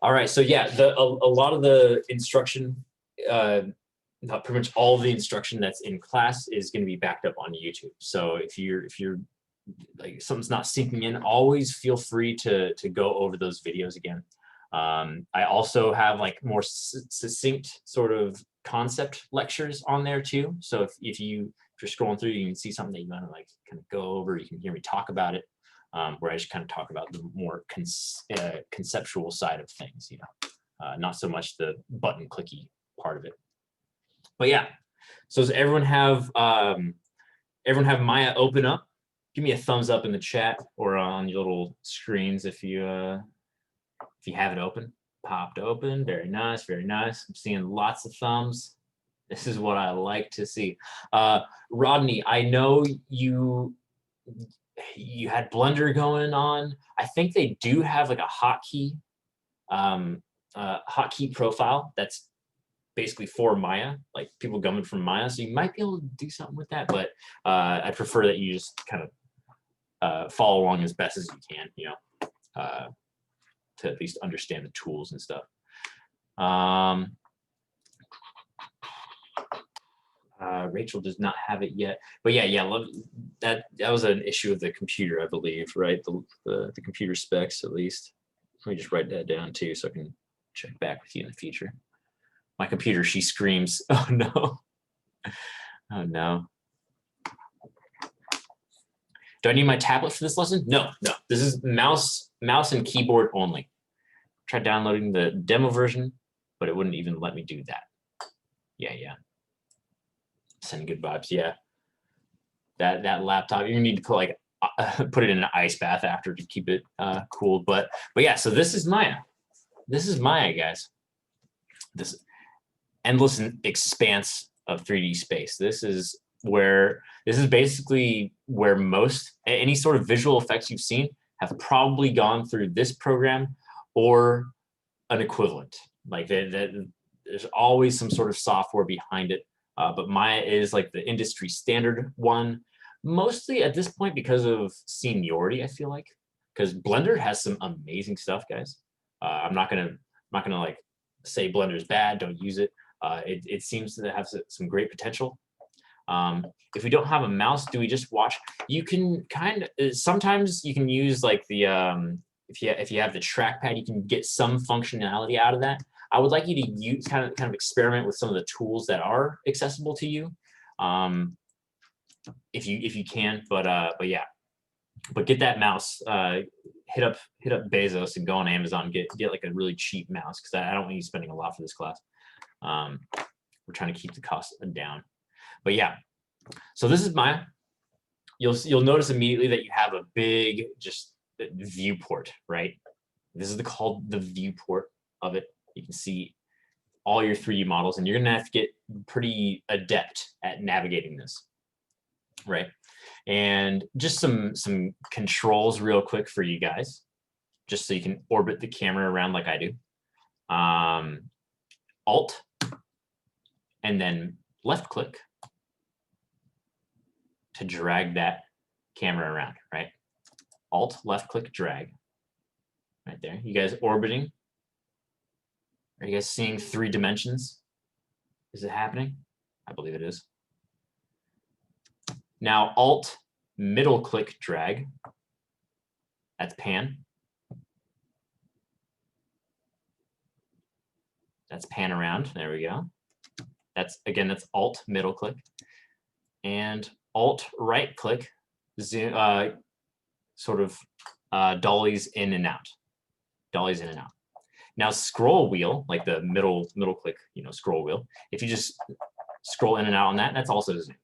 All right, so yeah, a lot of the instruction, not pretty much all of the instruction that's in class is going to be backed up on YouTube. So if you're like something's not sinking in, always feel free to go over those videos again. I also have like more succinct sort of concept lectures on there too. So if you're scrolling through, you can see something that you want to like kind of go over. You can hear me talk about it. Where I just kind of talk about the more conceptual side of things, you know, not so much the button clicky part of it. But yeah, so does everyone have Maya open up? Give me a thumbs up in the chat or on your little screens if you have it open. Popped open, very nice, very nice. I'm seeing lots of thumbs. This is what I like to see. Rodney, I know you had Blender going on. I think they do have like a hotkey profile that's basically for Maya, like people coming from Maya. So you might be able to do something with that, but I prefer that you just kind of follow along as best as you can, you know, to at least understand the tools and stuff. Rachel does not have it yet, but yeah, that was an issue of the computer, I believe, right? The computer specs, at least. Let me just write that down too, so I can check back with you in the future. My computer, she screams, "Oh no, oh no!" Do I need my tablet for this lesson? No. This is mouse and keyboard only. Tried downloading the demo version, but it wouldn't even let me do that. Yeah. Sending good vibes. Yeah, that laptop, you need to put like put it in an ice bath after to keep it cooled. But yeah, so this is Maya. This is Maya, guys. This endless expanse of 3D space. This is basically where any sort of visual effects you've seen have probably gone through this program or an equivalent. Like there's always some sort of software behind it. But Maya is like the industry standard one, mostly at this point because of seniority, I feel like, because Blender has some amazing stuff, guys. I'm not gonna like say Blender is bad, don't use it. It seems to have some great potential. If we don't have a mouse, do we just watch? You can sometimes you can use like the if you have the trackpad, you can get some functionality out of that. I would like you to use kind of experiment with some of the tools that are accessible to you, if you can. But yeah, but get that mouse. Hit up Bezos and go on Amazon. Get like a really cheap mouse, because I don't want you spending a lot for this class. We're trying to keep the cost down. But yeah, so this is Maya. You'll notice immediately that you have a big just viewport, right? This is called the viewport of it. You can see all your 3D models, and you're gonna have to get pretty adept at navigating this, right? And just some controls real quick for you guys, just so you can orbit the camera around like I do. Alt, and then left click to drag that camera around, right? Alt, left click, drag. Right there. You guys orbiting? Are you guys seeing 3 dimensions? Is it happening? I believe it is. Now Alt, middle click, drag. That's pan. That's pan around. There we go. That's Alt, middle click. And Alt, right click, zoom, sort of dollies in and out. Dollies in and out. Now scroll wheel, like the middle click, scroll wheel. If you just scroll in and out on that, that's also zoom.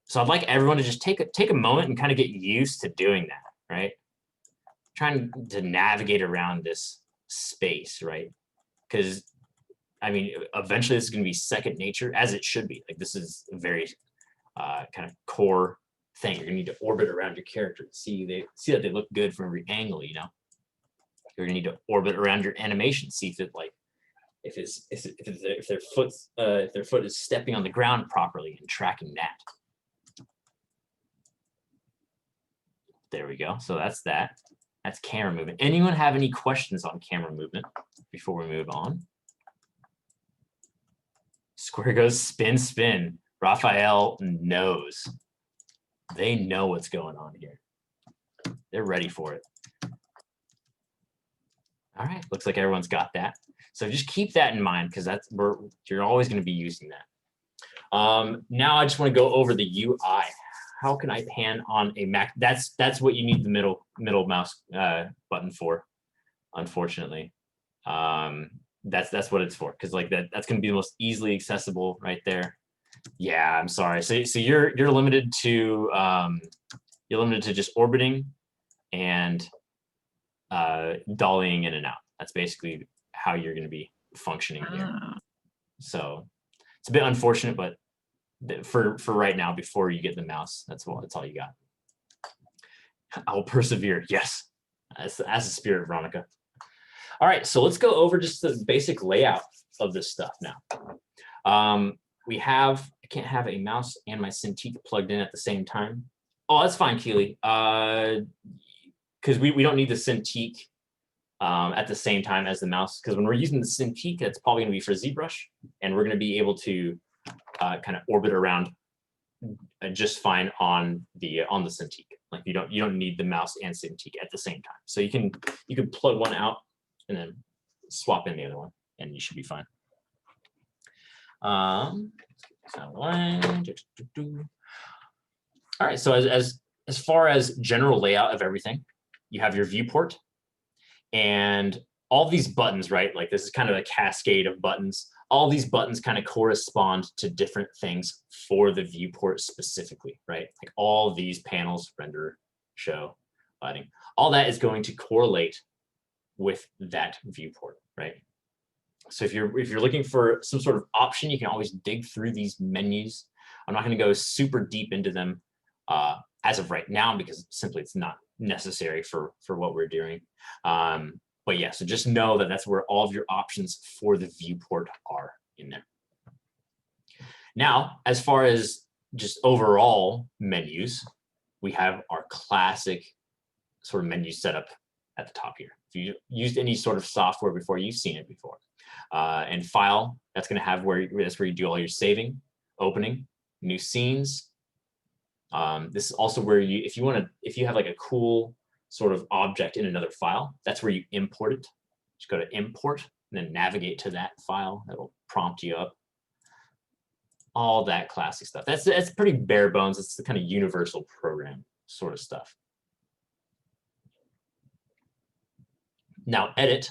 So I'd like everyone to just take a moment and kind of get used to doing that, right? Trying to navigate around this space, right? Because I mean, eventually this is going to be second nature, as it should be. Like, this is a very kind of core thing. You're going to need to orbit around your character to see that they look good from every angle. You're going to need to orbit around your animation, see if it like if their foot is stepping on the ground properly and tracking that. There we go. So that's that. That's camera movement. Anyone have any questions on camera movement before we move on? Square goes spin, spin. Raphael knows. They know what's going on here. They're ready for it. All right, looks like everyone's got that. So just keep that in mind because you're always going to be using that. Now I just want to go over the UI. How can I pan on a Mac? That's what you need the middle mouse button for, unfortunately. That's what it's for, because like that's going to be the most easily accessible right there. Yeah, I'm sorry. So you're limited to just orbiting and dollying in and out. That's basically how you're going to be functioning here. So it's a bit unfortunate, but for right now, before you get the mouse, that's all you got. I'll persevere. Yes, as a spirit, Veronica. All right, so let's go over just the basic layout of this stuff now. I can't have a mouse and my Cintiq plugged in at the same time. Oh, that's fine, Keely. Because we don't need the Cintiq at the same time as the mouse, because when we're using the Cintiq, it's probably going to be for ZBrush, and we're going to be able to kind of orbit around just fine on the Cintiq. Like you don't need the mouse and Cintiq at the same time. So you can plug one out and then swap in the other one, and you should be fine. All right, so as far as general layout of everything, you have your viewport and all these buttons, right? Like this is kind of a cascade of buttons. All these buttons kind of correspond to different things for the viewport specifically, right? Like all these panels, render, show, lighting, all that is going to correlate with that viewport, right? So if you're looking for some sort of option, you can always dig through these menus. I'm not going to go super deep into them as of right now, because simply it's not necessary for what we're doing. But yeah, so just know that that's where all of your options for the viewport are in there. Now, as far as just overall menus, we have our classic sort of menu setup at the top here. If you used any sort of software before, you've seen it before. And file, that's going to have that's where you do all your saving, opening, new scenes. This is also where if you have like a cool sort of object in another file, that's where you import it. Just go to import and then navigate to that file. That'll prompt you up. All that classic stuff. That's pretty bare bones. It's the kind of universal program sort of stuff. Now edit,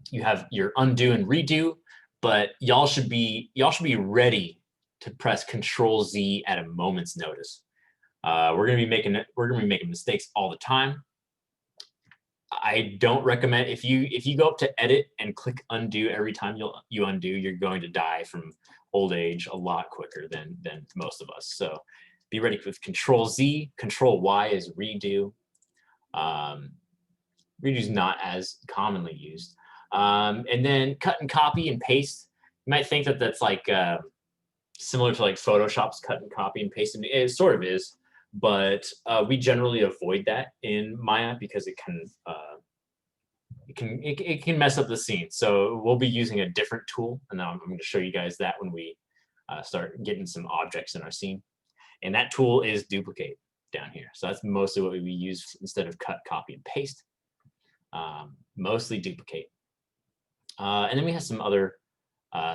you have your undo and redo, but y'all should be ready to press Control Z at a moment's notice. We're gonna be making mistakes all the time. I don't recommend, if you go up to edit and click undo every time you undo, you're going to die from old age a lot quicker than most of us. So be ready with Control Z. Control Y is redo. Redo is not as commonly used. And then cut and copy and paste. You might think that that's like similar to like Photoshop's cut and copy and paste. And it sort of is, but we generally avoid that in Maya because it can mess up the scene. So we'll be using a different tool, and I'm going to show you guys that when we start getting some objects in our scene. And that tool is duplicate down here. So that's mostly what we use instead of cut, copy, and paste. Mostly duplicate. And then we have some other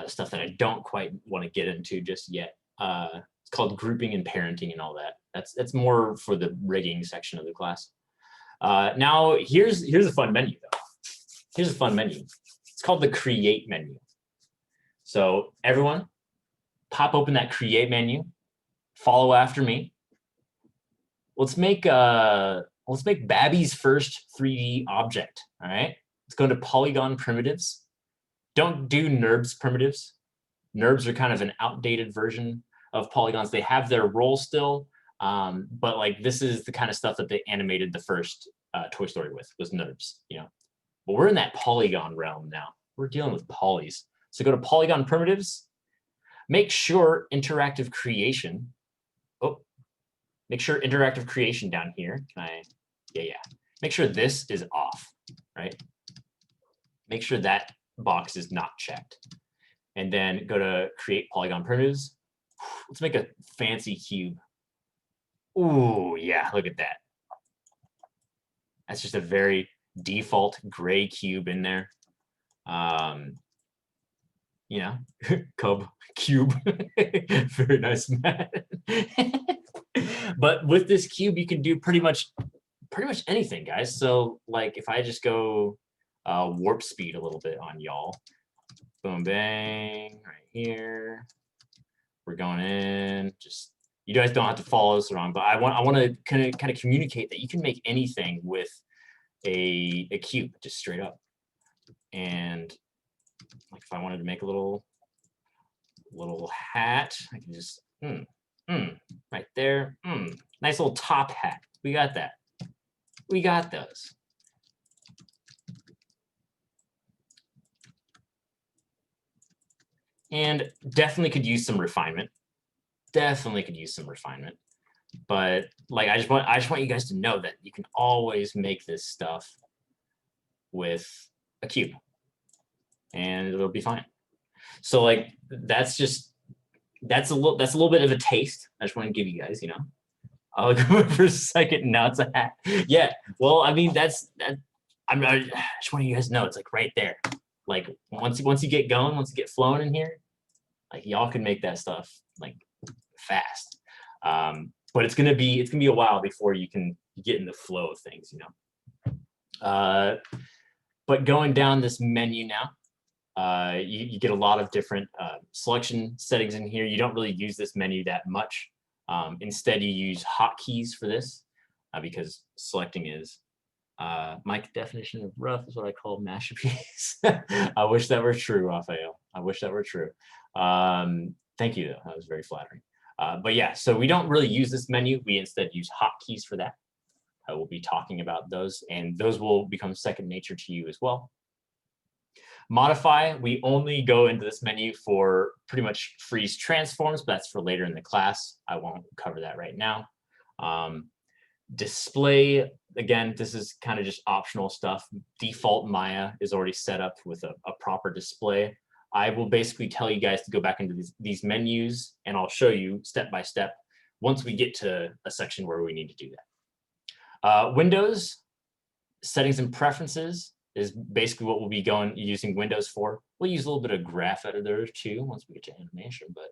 stuff that I don't quite want to get into just yet. It's called grouping and parenting and all that. That's more for the rigging section of the class. Now here's a fun menu though. Here's a fun menu. It's called the Create menu. So everyone, pop open that Create menu. Follow after me. Let's make Babby's first 3D object. All right. Let's go into Polygon Primitives. Don't do NURBS primitives. NURBS are kind of an outdated version of polygons. They have their role still, but like this is the kind of stuff that they animated the first Toy Story with, was NURBS, you know. But we're in that polygon realm now. We're dealing with polys. So go to Polygon Primitives. Make sure interactive creation. Oh, make sure interactive creation down here. Can I? Yeah. make sure this is off, right? Make sure that box is not checked. And then go to create polygon primitives. Let's make a fancy cube. Ooh, yeah, look at that. That's just a very default gray cube in there. You know, cub cube. Very nice, Matt. But with this cube, you can do pretty much anything, guys. So like if I just go warp speed a little bit on y'all, boom, bang, right here. We're going in. Just you guys don't have to follow us around, but I want to kind of communicate that you can make anything with a cube, just straight up. And like if I wanted to make a little hat, I can just right there. Nice little top hat. We got that. We got those. And definitely could use some refinement. Definitely could use some refinement. But like I just want you guys to know that you can always make this stuff with a cube. And it'll be fine. So like that's a little bit of a taste. I just want to give you guys, you know. I'll go for a second. Now it's a hat. Yeah. Well, I mean I just want you guys to know it's like right there. Like once you get going, once you get flowing in here, like y'all can make that stuff like fast. But it's gonna be a while before you can get in the flow of things, you know. But going down this menu now, you get a lot of different selection settings in here. You don't really use this menu that much. Instead, you use hotkeys for this because selecting is my definition of rough is what I call masterpiece. I wish that were true, Raphael. I wish that were true. Thank you, though. That was very flattering. But yeah, so we don't really use this menu. We instead use hotkeys for that. I will be talking about those, and those will become second nature to you as well. Modify, we only go into this menu for pretty much freeze transforms, but that's for later in the class. I won't cover that right now. Display, again, this is kind of just optional stuff. Default Maya is already set up with a proper display. I will basically tell you guys to go back into these menus, and I'll show you step by step once we get to a section where we need to do that. Windows, settings and preferences is basically what we'll be using Windows for. We'll use a little bit of graph editor too once we get to animation, but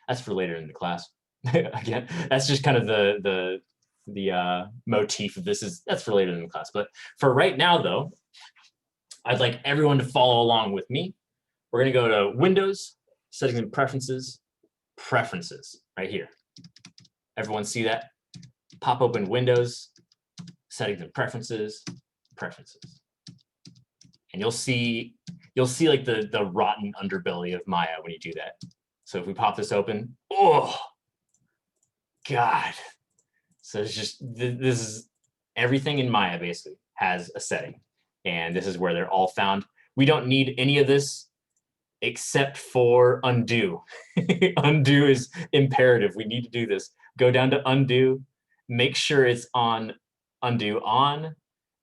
that's for later in the class. Again, that's just kind of the motif of this that's for later in the class. But for right now, though, I'd like everyone to follow along with me. We're going to go to Windows, settings and preferences, right here. Everyone see that? Pop open Windows, settings and preferences. And you'll see like the rotten underbelly of Maya when you do that. So if we pop this open, oh God. So it's just, this is everything in Maya basically has a setting, and this is where they're all found. We don't need any of this except for undo. Undo is imperative. We need to do this. Go down to undo, make sure it's on undo on,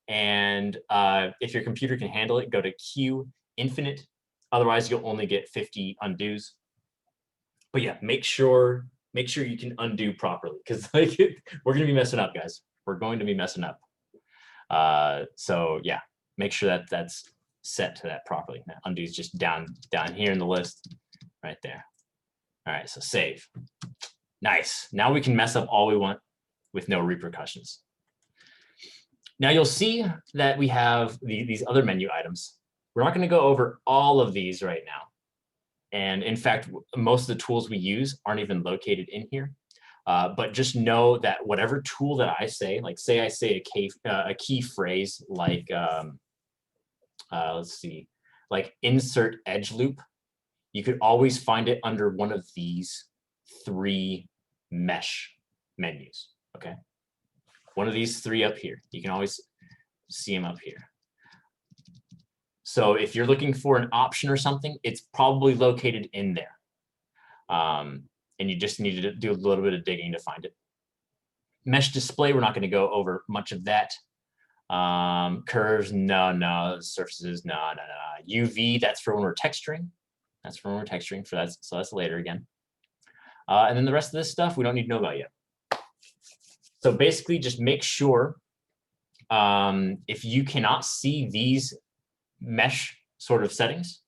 and if your computer can handle it, go to Q infinite. Otherwise, you'll only get 50 undos. But yeah, make sure you can undo properly, because like we're gonna be messing up, guys. We're going to be messing up. So yeah, make sure that that's set to that properly. Now, undo is just down here in the list, right there. All right, so save. Nice. Now we can mess up all we want with no repercussions. Now you'll see that we have these other menu items. We're not going to go over all of these right now. And in fact, most of the tools we use aren't even located in here. But just know that whatever tool that I say, like say I say a key phrase like, let's see, like insert edge loop, you could always find it under one of these 3 mesh menus, okay? One of these 3 up here. You can always see them up here. So if you're looking for an option or something, it's probably located in there. And you just need to do a little bit of digging to find it. Mesh display, we're not going to go over much of that. Curves, no. Surfaces, no. UV, that's for when we're texturing. That's for when we're texturing. So that's later again. And then the rest of this stuff we don't need to know about yet. So basically, just make sure if you cannot see these mesh sort of settings,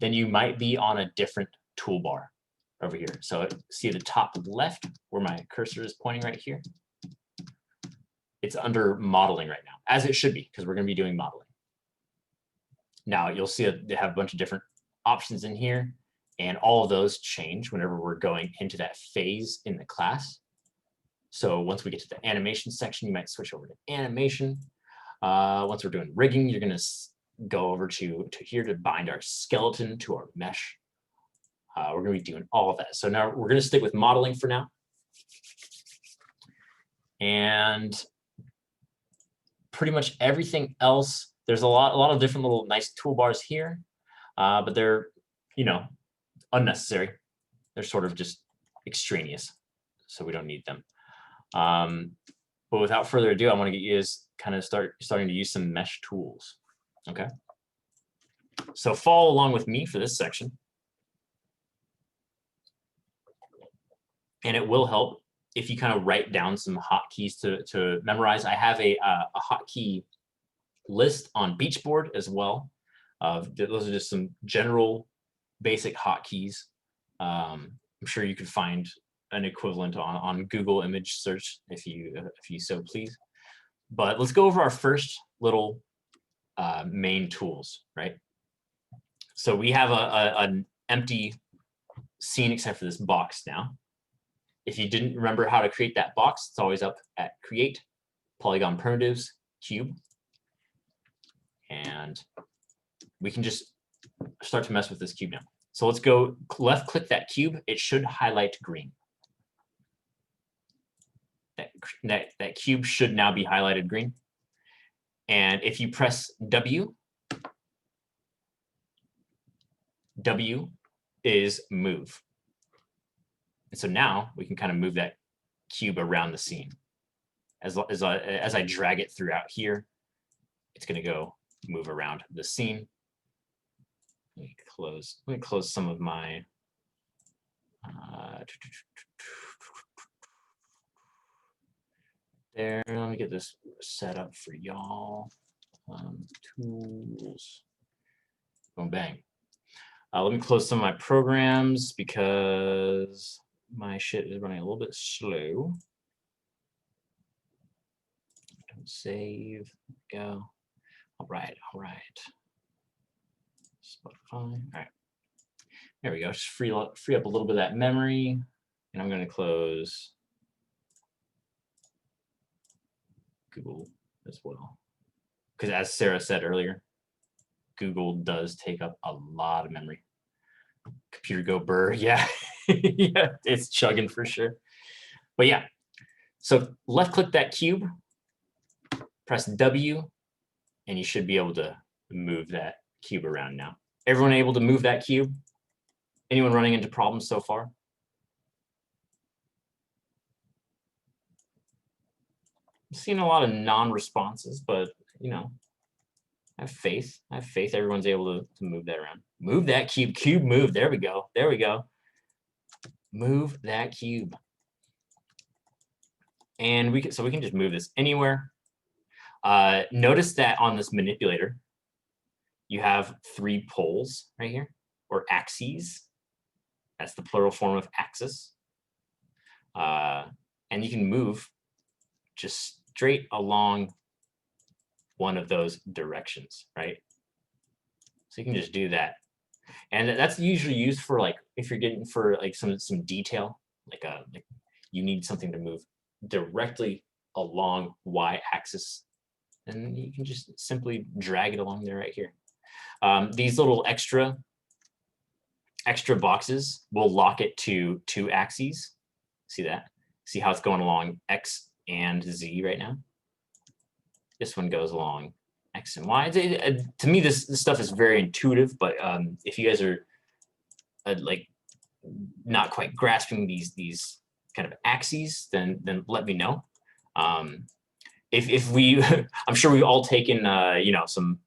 then you might be on a different toolbar over here. So see the top left where my cursor is pointing right here? It's under modeling right now, as it should be, because we're going to be doing modeling. Now you'll see they have a bunch of different options in here, and all of those change whenever we're going into that phase in the class. So once we get to the animation section, you might switch over to animation. Once we're doing rigging, you're going to go over to here to bind our skeleton to our mesh. We're going to be doing all of that. So now we're going to stick with modeling for now. And pretty much everything else, there's a lot of different little nice toolbars here, but they're, unnecessary. They're sort of just extraneous, so we don't need them. But without further ado, I want to get you guys kind of starting to use some mesh tools. Okay. So follow along with me for this section. And it will help if you kind of write down some hotkeys to memorize. I have a hotkey list on Beachboard as well. Those are just some general basic hotkeys. I'm sure you could find an equivalent on Google image search if you so please. But let's go over our first little main tools, right? So we have an empty scene except for this box now. If you didn't remember how to create that box, it's always up at Create, Polygon Primitives, Cube. And we can just start to mess with this cube now. So let's go left click that cube. It should highlight green. That cube should now be highlighted green. And if you press W, W is move. And so now we can kind of move that cube around the scene. As I drag it throughout here, it's going to go move around the scene. Let me close some of my there. Let me get this set up for y'all. Tools. Boom, bang. Let me close some of my programs because my shit is running a little bit slow. Don't save. Go. All right. Spotify. All right. There we go. Just free up a little bit of that memory. And I'm going to close Google as well. Because as Sarah said earlier, Google does take up a lot of memory. Computer go burr, yeah. Yeah, it's chugging for sure. But yeah, so left click that cube, press W, and you should be able to move that cube around now. Everyone able to move that cube? Anyone running into problems so far? I'm seeing a lot of non-responses, but I have faith. Everyone's able to move that around. Move that cube. Cube move. There we go. Move that cube. And we can just move this anywhere. Notice that on this manipulator, you have 3 poles right here, or axes. That's the plural form of axis. And you can move just straight along one of those directions, right? So you can just do that. And that's usually used for if you're getting for some detail, like you need something to move directly along y-axis, and you can just simply drag it along there right here. These little extra boxes will lock it to 2 axes. See that? See how it's going along X and Z right now? This one goes along X and Y. To me, this stuff is very intuitive, but if you guys are not quite grasping these kind of axes, then let me know. if we, I'm sure we've all taken, you know, some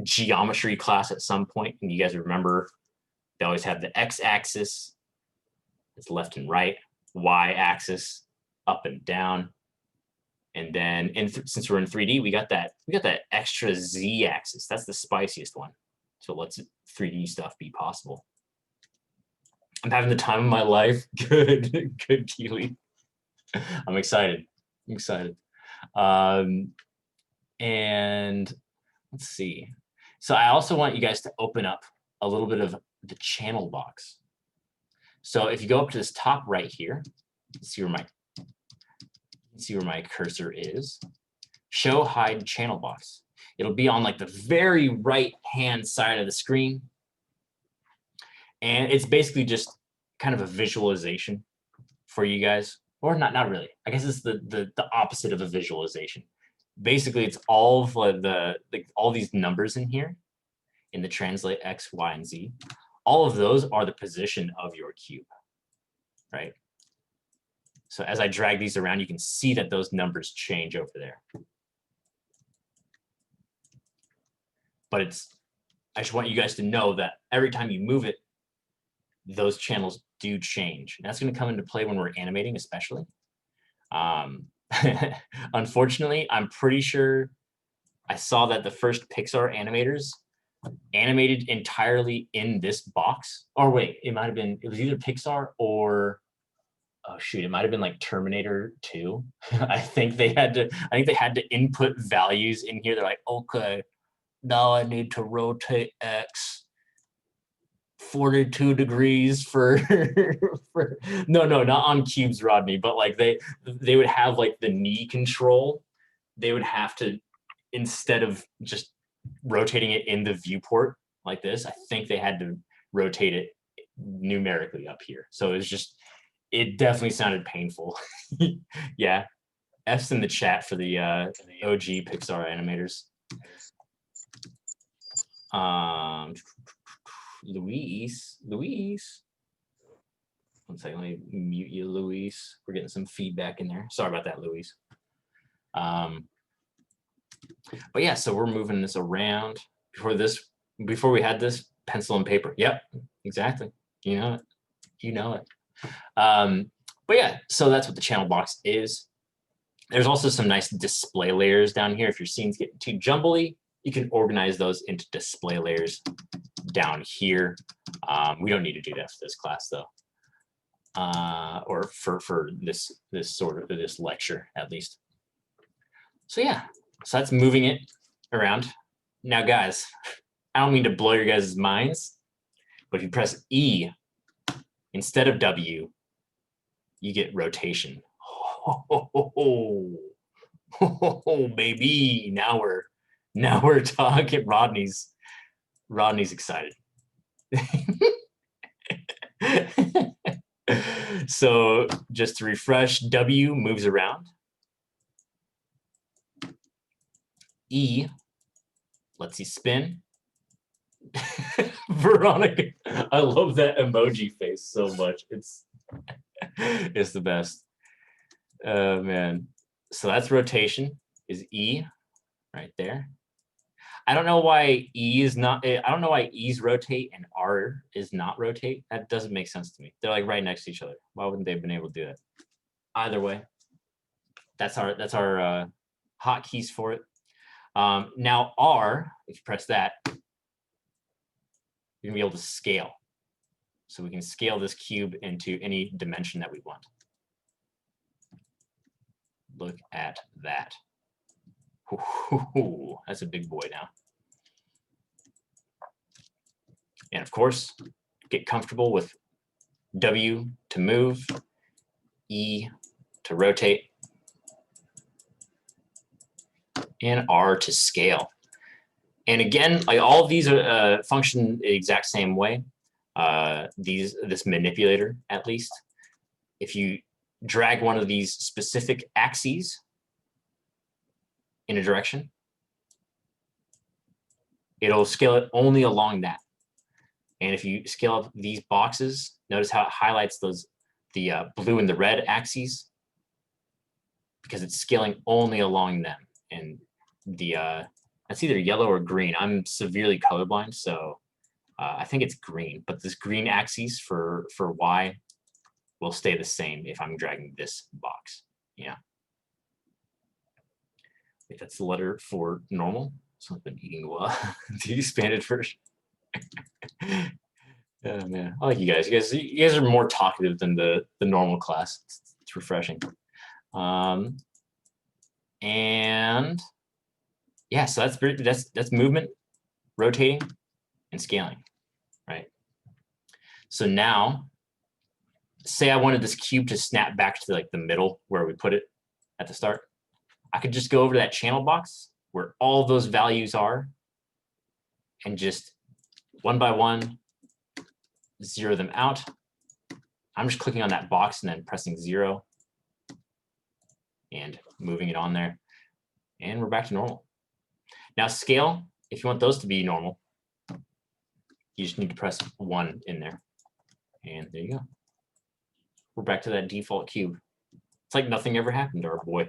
geometry class at some point, and you guys remember they always have the x-axis, it's left and right, y-axis, up and down, and then since we're in 3D, we got that extra z-axis. That's the spiciest one. So it lets 3D stuff be possible. I'm having the time of my life. Good, good, Keely. I'm excited. I'm excited. And let's see. So I also want you guys to open up a little bit of the channel box. So if you go up to this top right here, see where my cursor is. Show hide channel box. It'll be on like the very right hand side of the screen. And it's basically just kind of a visualization for you guys. Or not really. I guess it's the opposite of a visualization. Basically, it's all of all these numbers in here in the translate X, Y, and Z. All of those are the position of your cube, right? So as I drag these around, you can see that those numbers change over there. But I just want you guys to know that every time you move it, those channels do change. And that's going to come into play when we're animating, especially. Unfortunately, I'm pretty sure I saw that the first Pixar animators animated entirely in this box. Or wait, it was either Pixar or, oh shoot, it might have been like Terminator 2. I think they had to input values in here. They're like, okay, now I need to rotate X 42 degrees for no, not on cubes, Rodney, but like they would have like the knee control. They would have to, instead of just rotating it in the viewport like this, I think they had to rotate it numerically up here. So it definitely sounded painful. Yeah. F's in the chat for the OG Pixar animators. Luis. One second, let me mute you, Luis. We're getting some feedback in there. Sorry about that, Luis. But yeah, so we're moving this around. Before we had this, pencil and paper. Yep, exactly. You know it. You know it. But yeah, so that's what the channel box is. There's also some nice display layers down here. If your scene's getting too jumbly, you can organize those into display layers down here. We don't need to do that for this class though, or for this lecture at least. So yeah, so that's moving it around. Now guys, I don't mean to blow your guys' minds, but if you press E instead of W, you get rotation. Oh, baby, now we're talking. Rodney's excited. So just to refresh, W moves around. E lets you spin. Veronica, I love that emoji face so much. It's the best. Oh man. So that's rotation, is E right there. I don't know why E is not, I don't know why E's rotate and R is not rotate. That doesn't make sense to me. They're like right next to each other. Why wouldn't they have been able to do that? Either way, that's our hotkeys for it. Now R, if you press that, you're gonna be able to scale. So we can scale this cube into any dimension that we want. Look at that. Ooh, that's a big boy now. And of course, get comfortable with W to move, E to rotate, and R to scale. And again, like all of these are function the exact same way. This manipulator, at least, if you drag one of these specific axes in a direction, it'll scale it only along that. And if you scale up these boxes, notice how it highlights the blue and the red axes. because it's scaling only along them. And that's either yellow or green. I'm severely colorblind, so I think it's green. But this green axis for Y will stay the same if I'm dragging this box. Yeah. If that's the letter for normal. So I've been eating well. The expanded version. Oh man, I like you guys. You guys are more talkative than the normal class. It's refreshing. And yeah, so that's movement, rotating, and scaling, right? So now, say I wanted this cube to snap back to like the middle where we put it at the start. I could just go over to that channel box where all those values are and just one by one zero them out. I'm just clicking on that box and then pressing 0 and moving it on there. And we're back to normal. Now scale, if you want those to be normal, you just need to press 1 in there. And there you go. We're back to that default cube. It's like nothing ever happened to our boy.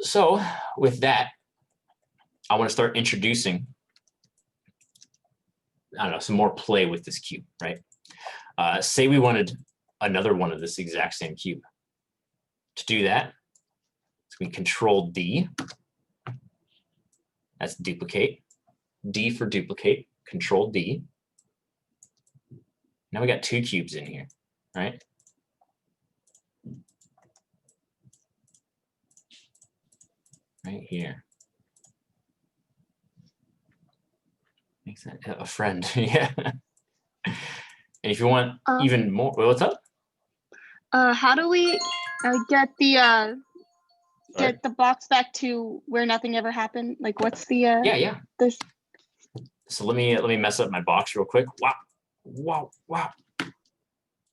So with that, I want to start introducing, I don't know, some more play with this cube, right? Say we wanted another one of this exact same cube. To do that, we Control D. That's duplicate. D for duplicate. Control D. Now we got 2 cubes in here, right? Right here. Makes that a friend, yeah. And if you want even more, what's up? How do we get the box back to where nothing ever happened? Like, what's the yeah. This. So let me mess up my box real quick. Wow.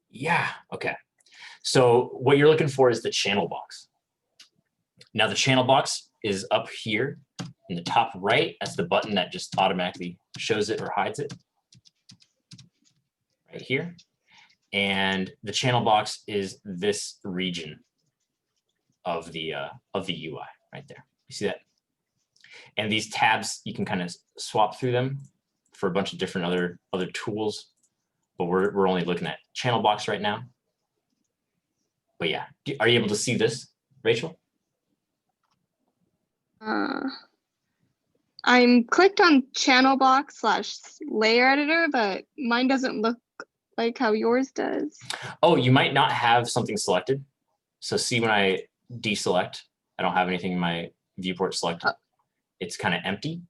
Yeah. Okay. So what you're looking for is the channel box. Now the channel box is up here in the top right. That's the button that just automatically shows it or hides it. Right here. And the channel box is this region of the UI right there. You see that? And these tabs, you can kind of swap through them for a bunch of different other tools, but we're only looking at channel box right now. But yeah, are you able to see this, Rachel? I'm clicked on channel box / layer editor, but mine doesn't look like how yours does. Oh, you might not have something selected. So see when I deselect, I don't have anything in my viewport selected. It's kind of empty.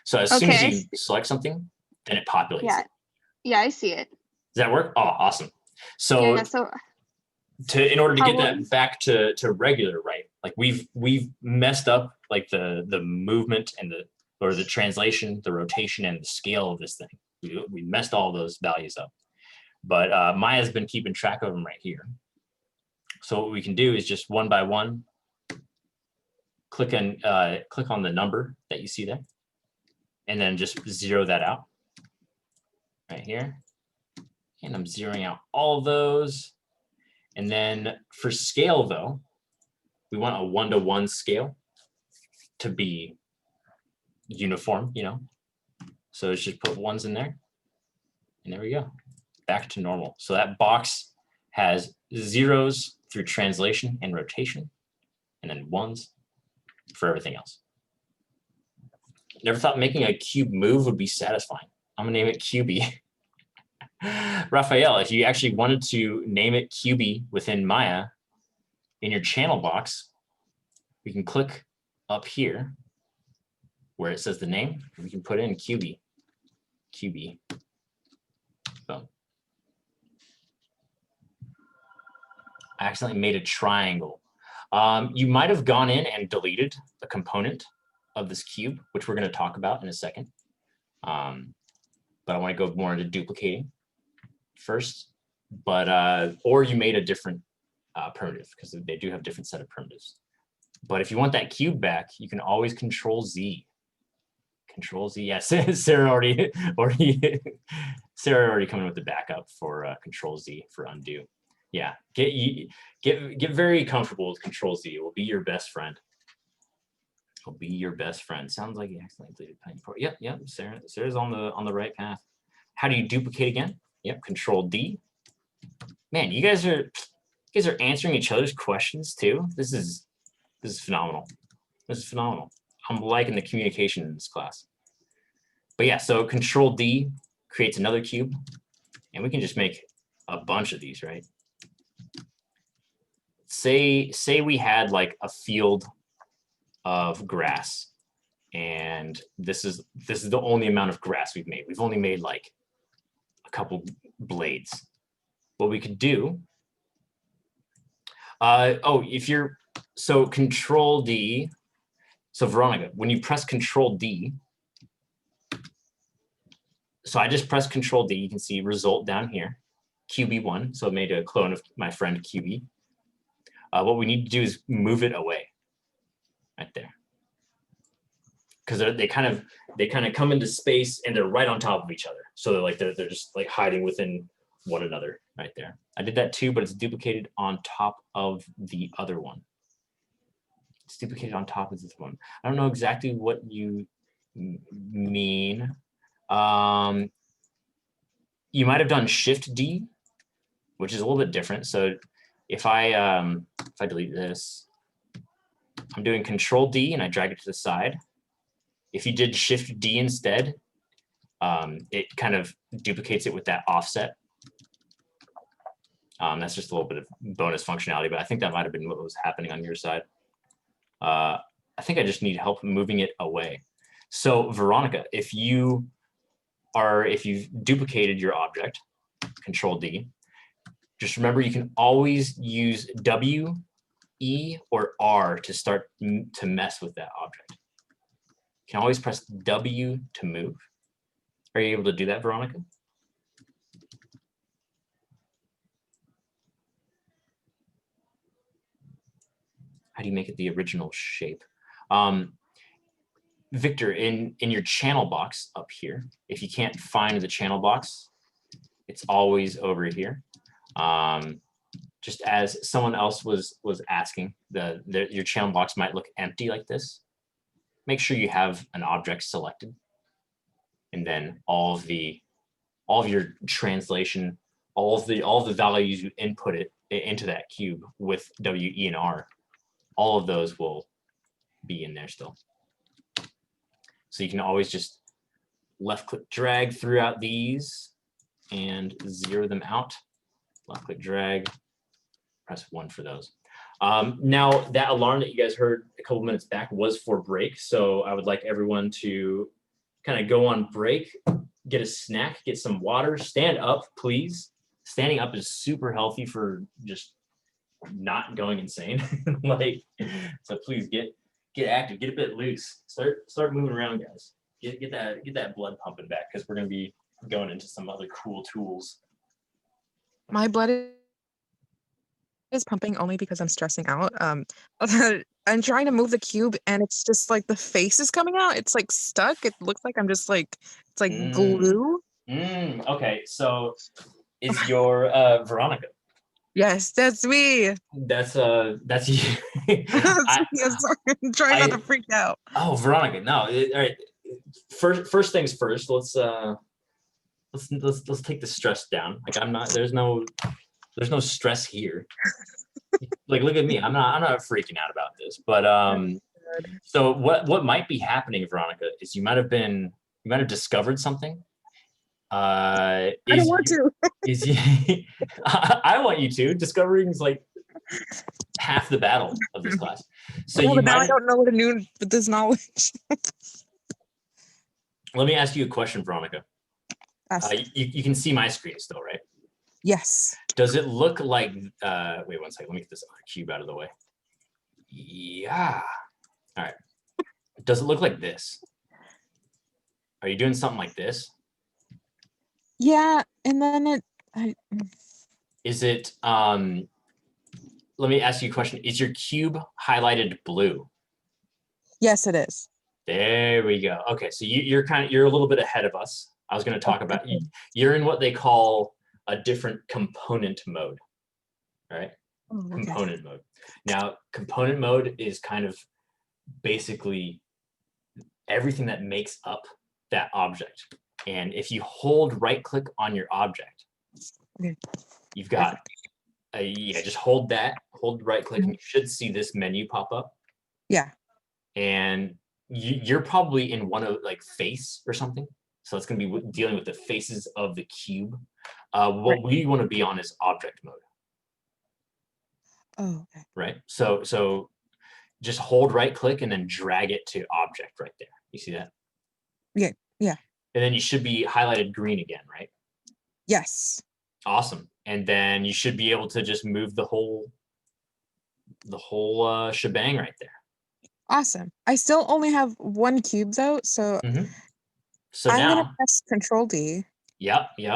So as soon as you select something, then it populates. Yeah, I see it. Does that work? Oh, awesome. So, in order to get that back to regular, right? Like we've messed up like the movement and the translation, the rotation, and the scale of this thing. We messed all those values up. But Maya's been keeping track of them right here. So what we can do is just one by one, click on the number that you see there, and then just zero that out right here. And I'm zeroing out all of those. And then for scale, though, we want a 1-to-1 scale to be uniform, you know. So let's just put 1s in there. And there we go. Back to normal. So that box has 0s through translation and rotation, and then 1s for everything else. Never thought making a cube move would be satisfying. I'm gonna name it QB. Raphael, if you actually wanted to name it QB within Maya, in your channel box, we can click up here where it says the name, and we can put in QB. QB. Boom. I accidentally made a triangle. You might have gone in and deleted a component of this cube, which we're going to talk about in a second. But I want to go more into duplicating first. But or you made a different primitive, because they do have different set of primitives. But if you want that cube back, you can always Control Z. Control Z. Yes, Sarah already coming with the backup for Control Z for undo. Yeah, get very comfortable with Control Z. It will be your best friend. Will be your best friend. Sounds like you accidentally deleted Penny Port. Yep. Sarah's on the right path. How do you duplicate again? Yep, Control D. Man, you guys are answering each other's questions too. This is phenomenal. This is phenomenal. I'm liking the communication in this class. But yeah, so Control D creates another cube, and we can just make a bunch of these, right? Say we had like a field of grass, and this is the only amount of grass we've made. We've only made like a couple blades. What we could do, so Control D, so Veronica, when you press Control D, so I just press Control D, you can see result down here, QB1, so it made a clone of my friend QB. What we need to do is move it away, right there. Because they kind of come into space and they're right on top of each other. So they're just like hiding within one another right there. I did that too, but it's duplicated on top of the other one. It's duplicated on top of this one. I don't know exactly what you mean. You might have done Shift D, which is a little bit different. So if I delete this, I'm doing Control D and I drag it to the side. If you did Shift D instead, it kind of duplicates it with that offset. That's just a little bit of bonus functionality, but I think that might have been what was happening on your side. I think I just need help moving it away. So Veronica, if you've duplicated your object, Control D, just remember you can always use W, E, or R to start to mess with that object. You can always press W to move. Are you able to do that, Veronica? How do you make it the original shape? Victor, in your channel box up here, if you can't find the channel box, it's always over here. Just as someone else was asking, your channel box might look empty like this. Make sure you have an object selected, and then all of your translation, all of the values you input it into that cube with W, E, and R, all of those will be in there still. So you can always just left click drag throughout these and zero them out. Left click drag, press 1 for those. Now that alarm that you guys heard a couple minutes back was for break. So I would like everyone to kind of go on break, get a snack, get some water, stand up, please. Standing up is super healthy for just not going insane. So please get active, get a bit loose, start moving around, guys. Get that blood pumping back, because we're gonna be going into some other cool tools. My blood is pumping only because I'm stressing out. I'm trying to move the cube and it's just like the face is coming out. It's like stuck. It looks like I'm just like, it's like glue. Okay, so is your Veronica? Yes, that's me. That's you. That's me. I'm sorry. I'm trying not to freak out. Oh, Veronica, no. All right. First things first. Let's take the stress down. Like there's no stress here. Like, look at me. I'm not freaking out about this. But so what might be happening, Veronica, is you might have discovered something. I don't want to. I want you to. Discovering is like half the battle of this class. So now I don't know what to do with this knowledge. Let me ask you a question, Veronica. You can see my screen still, right? Yes. Does it look like, wait 1 second, let me get this other cube out of the way. Yeah. All right. Does it look like this? Are you doing something like this? Yeah, and then is it, let me ask you a question. Is your cube highlighted blue? Yes, it is. There we go. Okay, so you're a little bit ahead of us. I was going to talk about, you're in what they call a different component mode. All right. Oh, okay. Component mode. Now, component mode is kind of basically everything that makes up that object. And if you hold right click on your object, Okay. you've got just hold right click, and you should see this menu pop up. Yeah. And you're probably in one of like face or something. So it's going to be dealing with the faces of the cube. What we want to be on is object mode. Oh, okay. Right. So just hold right click and then drag it to object right there. You see that? Yeah. Yeah. And then you should be highlighted green again, right? Yes. Awesome. And then you should be able to just move the whole shebang right there. Awesome. I still only have one cube though, so So I'm now, gonna press Control D. Yep. And You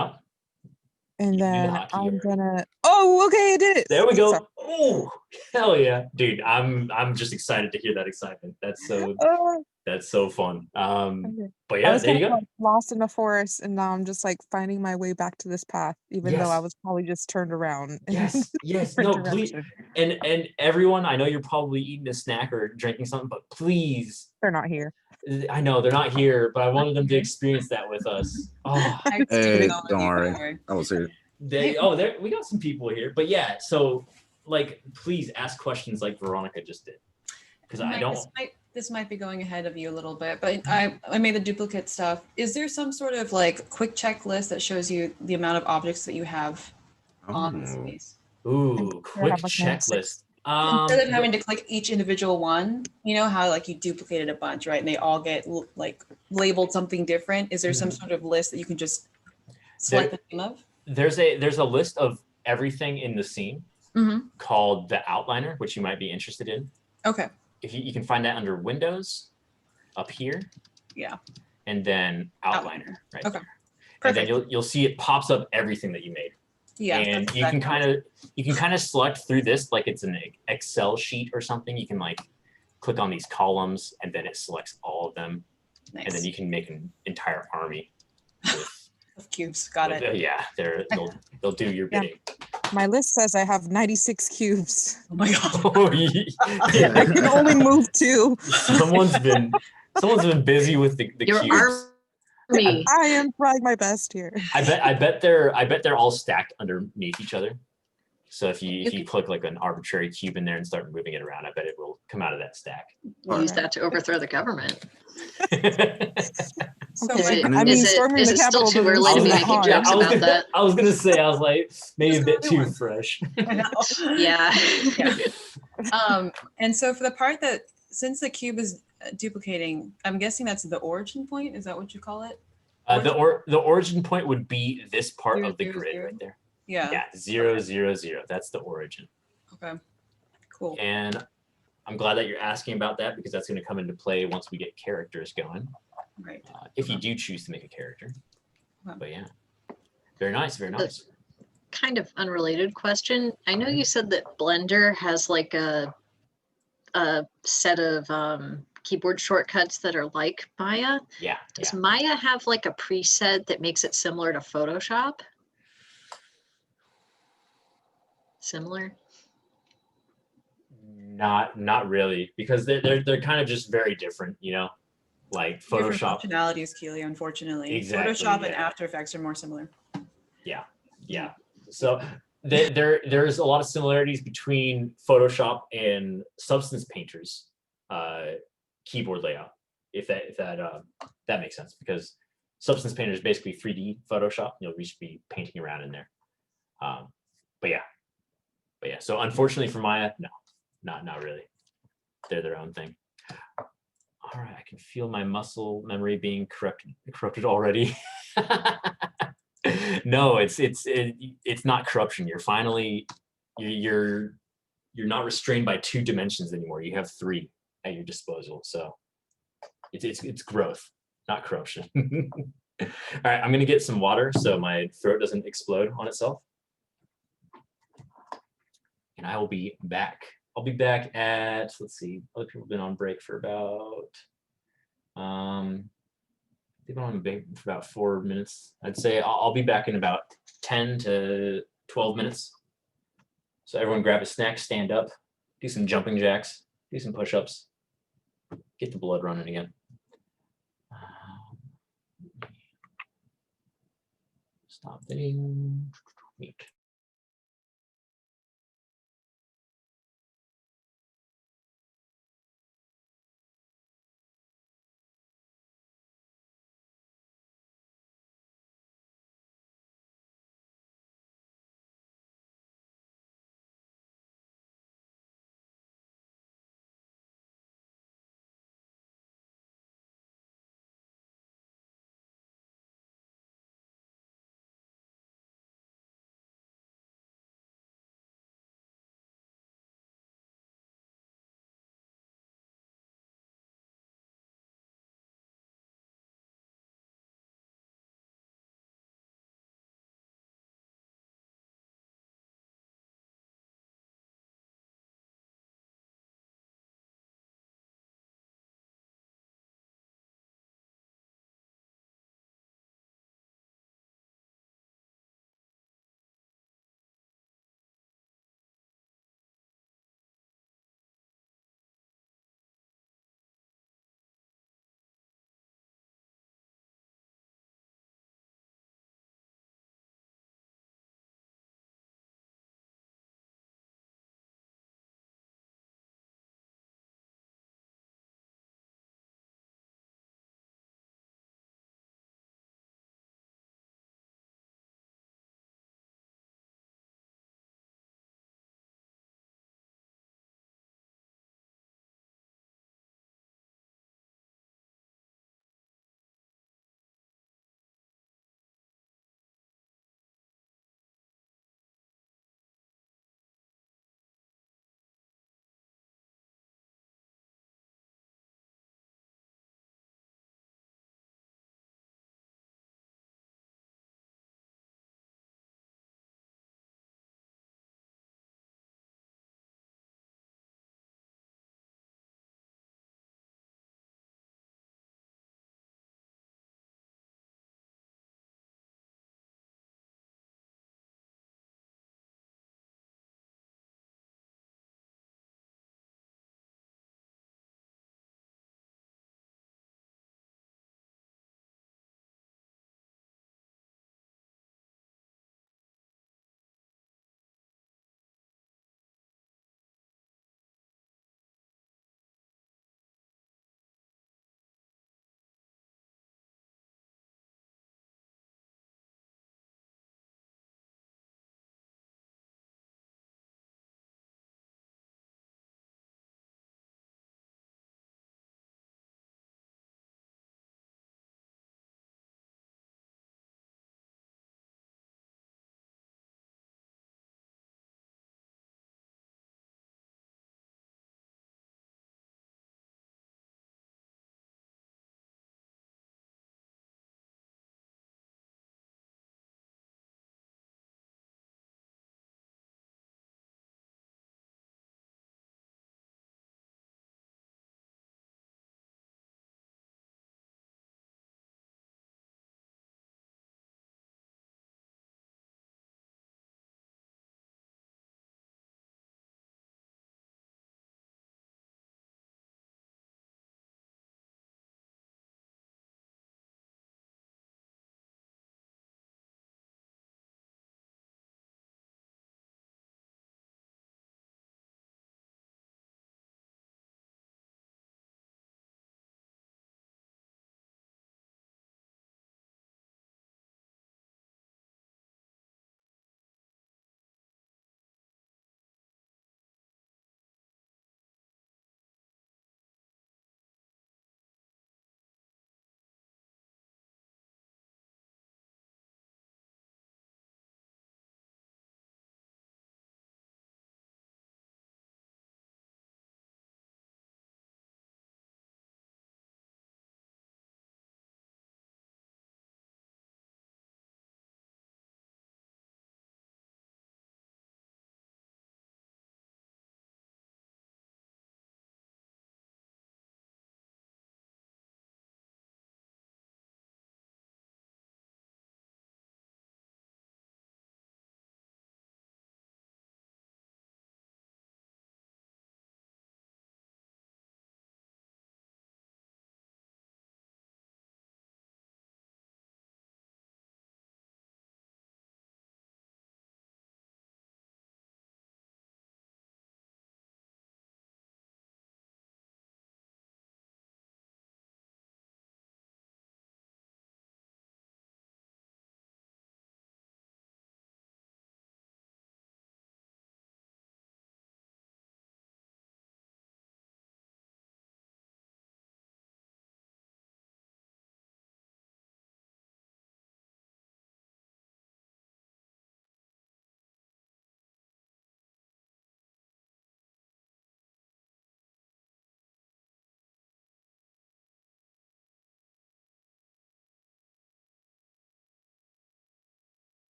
can do the then hotkey I'm already. gonna. Oh, okay, I did it. There we go. Sorry. Oh, hell yeah, dude! I'm just excited to hear that excitement. That's so fun. Okay. But I yeah, was there you kind of go. like lost in the forest, and now I'm just like finding my way back to this path, even though I Yes. was probably just turned around. in Yes. a different No, please. direction. And everyone, I know you're probably eating a snack or drinking something, but please. They're not here. I know they're not here, but I wanted them to experience that with us. Oh, Hey, don't worry. I was here. we got some people here, but yeah. So, like, please ask questions like Veronica just did, because I don't. This might be going ahead of you a little bit, but I made the duplicate stuff. Is there some sort of like quick checklist that shows you the amount of objects that you have on the space? Ooh, quick have, like, checklist. Instead of having to click each individual one, you know how like you duplicated a bunch, right? And they all get like labeled something different. Is there some sort of list that you can just select the name of? There's a list of everything in the scene called the outliner, which you might be interested in. Okay. If you can find that under Windows, up here. Yeah. And then outliner right Okay. there. Perfect. And then you'll see it pops up everything that you made. Yeah. And you can kind of select through this like it's an Excel sheet or something. You can like click on these columns and then it selects all of them. Nice. And then you can make an entire army of cubes. Got it. Yeah, they'll do your bidding. My list says I have 96 cubes. Oh my god. Oh, yeah. I can only move 2. Someone's been busy with the Your cubes. army. I am trying my best here. I bet they're all stacked underneath each other. So if you click like an arbitrary cube in there and start moving it around, I bet it will come out of that stack. Use that to overthrow the government. So Okay. like, I mean, is storming it the still Capitol too doesn't early to seem be that making hard. jokes about that? I was gonna say, I was like, maybe a bit Just too one. fresh. Yeah. And so for the part that since the cube is duplicating, I'm guessing that's the origin point. Is that what you call it? The origin point would be this part 0, of the 0, grid 0? right there. Yeah. Yeah, 0, 0, 0. That's the origin. Okay. Cool. And I'm glad that you're asking about that because that's going to come into play once we get characters going. Right. If you do choose to make a character. Okay. But yeah, very nice, very nice. Kind of unrelated question. I know you said that Blender has like a set of keyboard shortcuts that are like Maya. Yeah. Does Maya have like a preset that makes it similar to Photoshop? Similar? Not really, because they're kind of just very different, you know, like Different Photoshop. functionalities, Keely, unfortunately. Exactly, Photoshop and yeah. After Effects are more similar. Yeah. So there's a lot of similarities between Photoshop and Substance Painter's keyboard layout, if that makes sense, because Substance Painter is basically 3D Photoshop. You'll just be painting around in there. But yeah. So unfortunately for Maya, no, not really. They're their own thing. All right, I can feel my muscle memory being corrupted already. No, it's not corruption. You're not restrained by 2 dimensions anymore. You have 3 at your disposal. So it's growth, not corruption. All right, I'm gonna get some water so my throat doesn't explode on itself. And I will be back. I'll be back at, let's see, other people have been on break for about, they've been on break for about 4 minutes. I'd say I'll be back in about 10 to 12 minutes. So everyone grab a snack, stand up, do some jumping jacks, do some push-ups, get the blood running again. Stop video. Mute.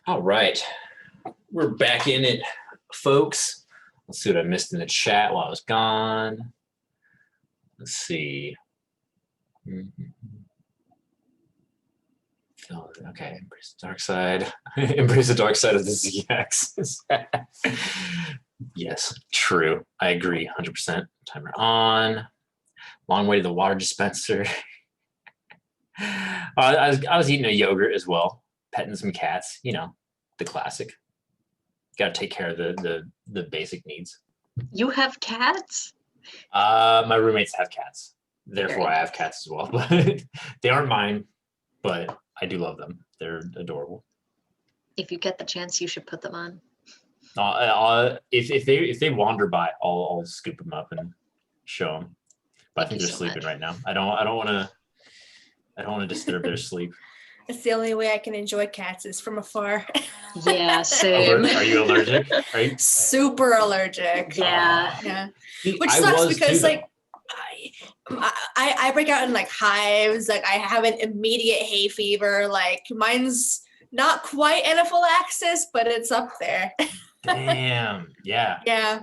All right, we're back in it, folks. Let's see what I missed in the chat while I was gone. Let's see. Oh, okay, embrace the dark side. Embrace the dark side of the Z-axis. Yes, true. I agree, 100%. Timer on. Long way to the water dispenser. I was eating a yogurt as well, petting some cats. You know, the classic. Got to take care of the basic needs. You have cats? My roommates have cats, therefore Very I have cats as well. But they aren't mine, but I do love them. They're adorable. If you get the chance, you should put them on. If they wander by, I'll scoop them up and show them. But I think Thank you they're so sleeping much. right now. I don't want to disturb their sleep. It's the only way I can enjoy cats is from afar. Yeah, same. Are you allergic? Are you? Super allergic. Yeah. Yeah. See, Which I sucks was because too, like I break out in like hives, like I have an immediate hay fever. Like mine's not quite anaphylaxis, but it's up there. Damn. Yeah. Yeah.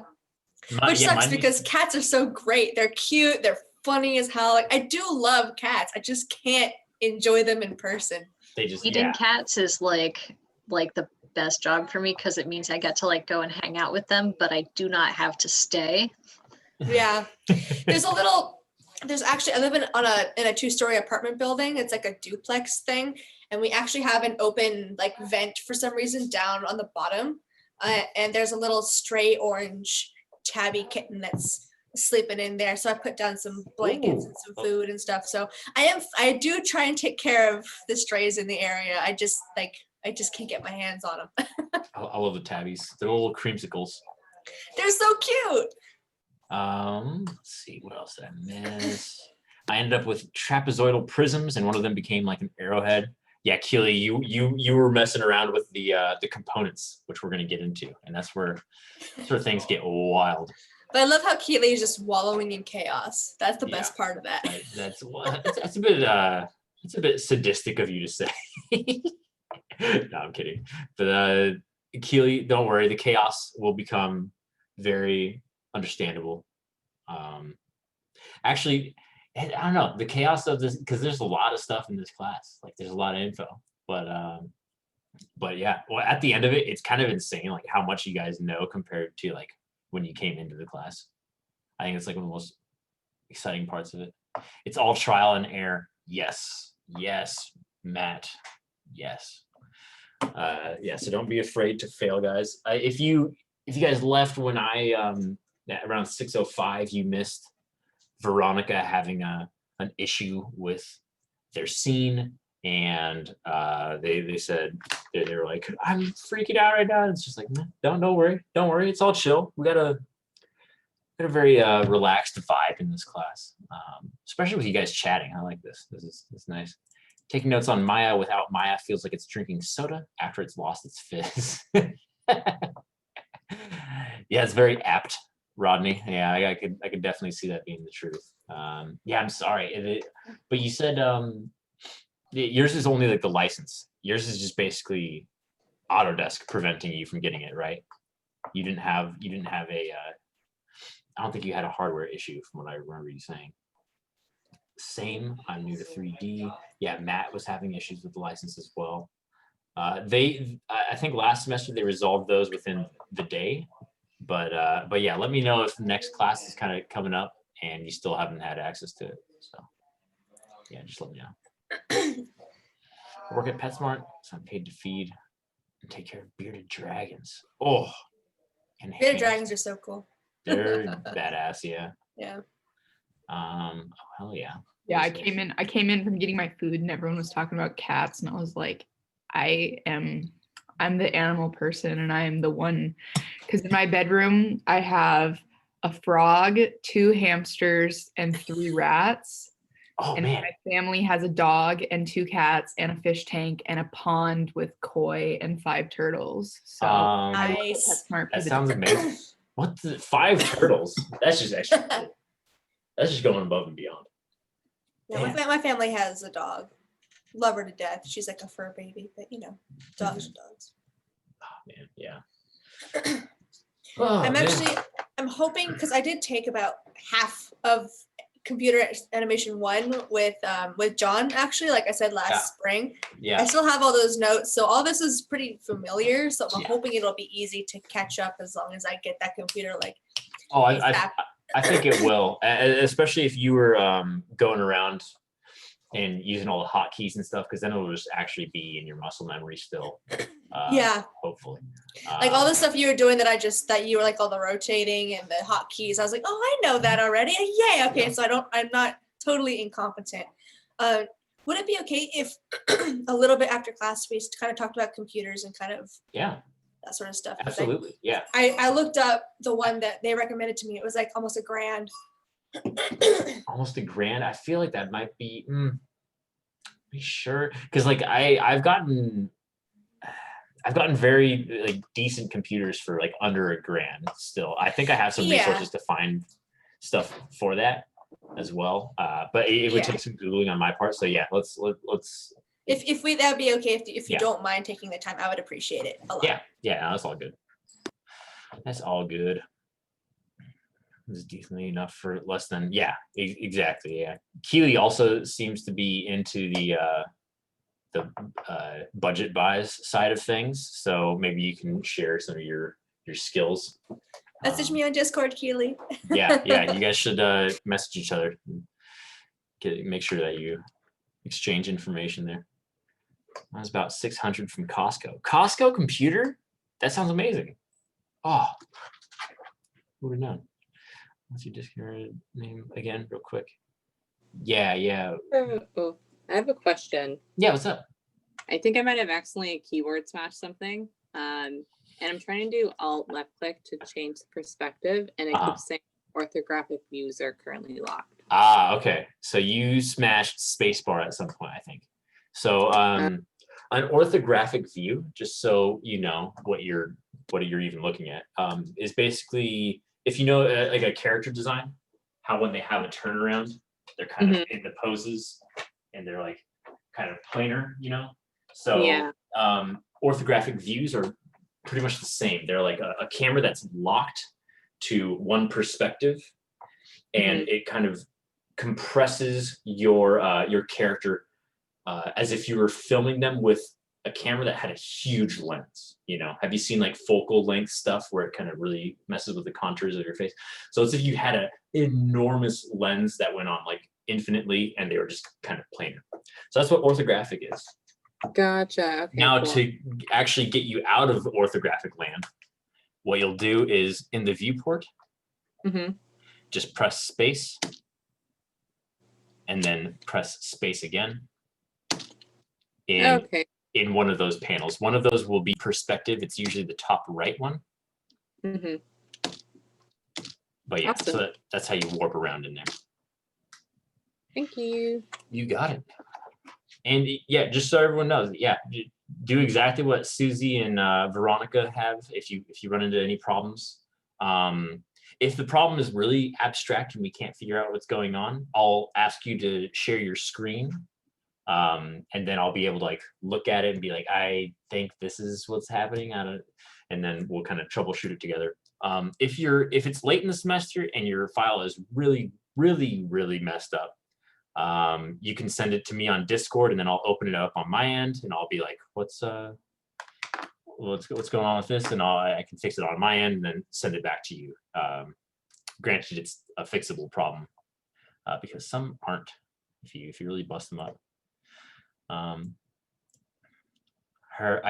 Which Yeah, sucks mine because used- cats are so great. They're cute. They're funny as hell. Like I do love cats. I just can't enjoy them in person. they just Feeding yeah. cats is like the best job for me because it means I get to like go and hang out with them, but I do not have to stay. Yeah. There's actually I live in a 2-story apartment building. It's like a duplex thing, and we actually have an open like vent for some reason down on the bottom, and there's a little stray orange tabby kitten that's sleeping in there. So I put down some blankets and some food and stuff. So I do try and take care of the strays in the area. I just can't get my hands on them. I love the tabbies. They're little creamsicles. They're so cute. Let's see, what else did I miss? I ended up with trapezoidal prisms, and one of them became like an arrowhead. Yeah, Keely, you were messing around with the components, which we're gonna get into, and that's where things get wild. But I love how Keely is just wallowing in chaos. That's the best part of that. That's a bit sadistic of you to say. No, I'm kidding. But Keely, don't worry, the chaos will become very understandable. Actually, I don't know, the chaos of this, because there's a lot of stuff in this class. Like there's a lot of info. But yeah, well, at the end of it, it's kind of insane like how much you guys know compared to like when you came into the class. I think it's like one of the most exciting parts of it. It's all trial and error. Yes, Matt. Yes. Yeah, so don't be afraid to fail, guys. If you guys left when I around 6:05, you missed Veronica having an issue with their scene, and they said they were like, I'm freaking out right now. It's just like, don't worry, it's all chill. We got a very relaxed vibe in this class, especially with you guys chatting. I like this. This is nice. Taking notes on Maya without Maya feels like it's drinking soda after it's lost its fizz. Yeah, it's very apt, Rodney. Yeah, I could definitely see that being the truth. Yeah, I'm sorry, but you said yours is only like the license. Yours is just basically Autodesk preventing you from getting it, right? You didn't have a. I don't think you had a hardware issue, from what I remember you saying. Same. I'm new to 3D. Yeah, Matt was having issues with the license as well. I think last semester they resolved those within the day, but yeah, let me know if the next class is kind of coming up and you still haven't had access to it. So yeah, just let me know. I work at PetSmart, so I'm paid to feed and take care of bearded dragons. Oh, and Bearded dragons are so cool. they're badass. Yeah. Yeah. Oh, hell yeah. Yeah, I came in from getting my food and everyone was talking about cats and I was like, I'm the animal person and I am the one, because in my bedroom I have a frog, 2 hamsters, and 3 rats. Oh and man. my family has a dog and 2 cats and a fish tank and a pond with koi and 5 turtles. So I work at Nice. PetSmart for That the sounds day. amazing. What the 5 turtles? That's just extra. That's just going above and beyond. Yeah, my family has a dog. Love her to death. She's like a fur baby, but you know, dogs are dogs. Oh man, yeah. I'm hoping, because I did take about half of computer animation 1 with John, actually, like I said last spring. Yeah. I still have all those notes, so all this is pretty familiar, so I'm hoping it'll be easy to catch up as long as I get that computer like I think it will, especially if you were going around and using all the hotkeys and stuff, because then it'll just actually be in your muscle memory still. Hopefully. Like all the stuff you were doing that you were like all the rotating and the hotkeys. I was like, oh, I know that already. Yay. Okay, so I'm not totally incompetent. Would it be okay if a little bit after class we kind of talked about computers and kind of that sort of stuff? Absolutely, yeah. I looked up the one that they recommended to me. It was like almost $1,000. Almost $1,000. I feel like that might be. Be sure, because like I've gotten very like decent computers for like under $1,000 still. I think I have some resources to find stuff for that as well. But it would take some Googling on my part. So yeah, let's. If that would be okay, if you don't mind taking the time, I would appreciate it a lot. Yeah, no, that's all good. That's all good. It's decently enough for less than exactly. Yeah, Keely also seems to be into the budget buys side of things, so maybe you can share some of your skills. Message me on Discord, Keely. yeah, you guys should message each other. Make sure that you exchange information there. That was about 600 from Costco. Costco computer? That sounds amazing. Oh, who would have known? What's your Discord name again, real quick? Yeah. Oh, I have a question. Yeah, what's up? I think I might have accidentally keyword smashed something. And I'm trying to do Alt left click to change the perspective, and it keeps saying orthographic views are currently locked. Okay. So you smashed spacebar at some point, I think. So an orthographic view, just so you know what you're even looking at, is basically, if you know like a character design, how when they have a turnaround, they're kind of in the poses and they're like kind of planar, you know? So orthographic views are pretty much the same. They're like a camera that's locked to one perspective, and it kind of compresses your character as if you were filming them with a camera that had a huge lens. You know, have you seen like focal length stuff where it kind of really messes with the contours of your face? So it's if you had an enormous lens that went on like infinitely, and they were just kind of planar. So that's what orthographic is. Gotcha. Okay, now, cool. to actually get you out of orthographic land, what you'll do is in the viewport, just press space, and then press space again. In one of those panels. One of those will be perspective. It's usually the top right one. But yeah, awesome. So that's how you warp around in there. Thank you. You got it. And yeah, just so everyone knows, do exactly what Susie and Veronica have if you run into any problems. If the problem is really abstract and we can't figure out what's going on, I'll ask you to share your screen. And then I'll be able to like look at it and be like, I think this is what's happening. And then we'll kind of troubleshoot it together. If it's late in the semester and your file is really, really, really messed up, you can send it to me on Discord, and then I'll open it up on my end, and I'll be like, what's going on with this? And I can fix it on my end and then send it back to you. Granted, it's a fixable problem because some aren't if you really bust them up. I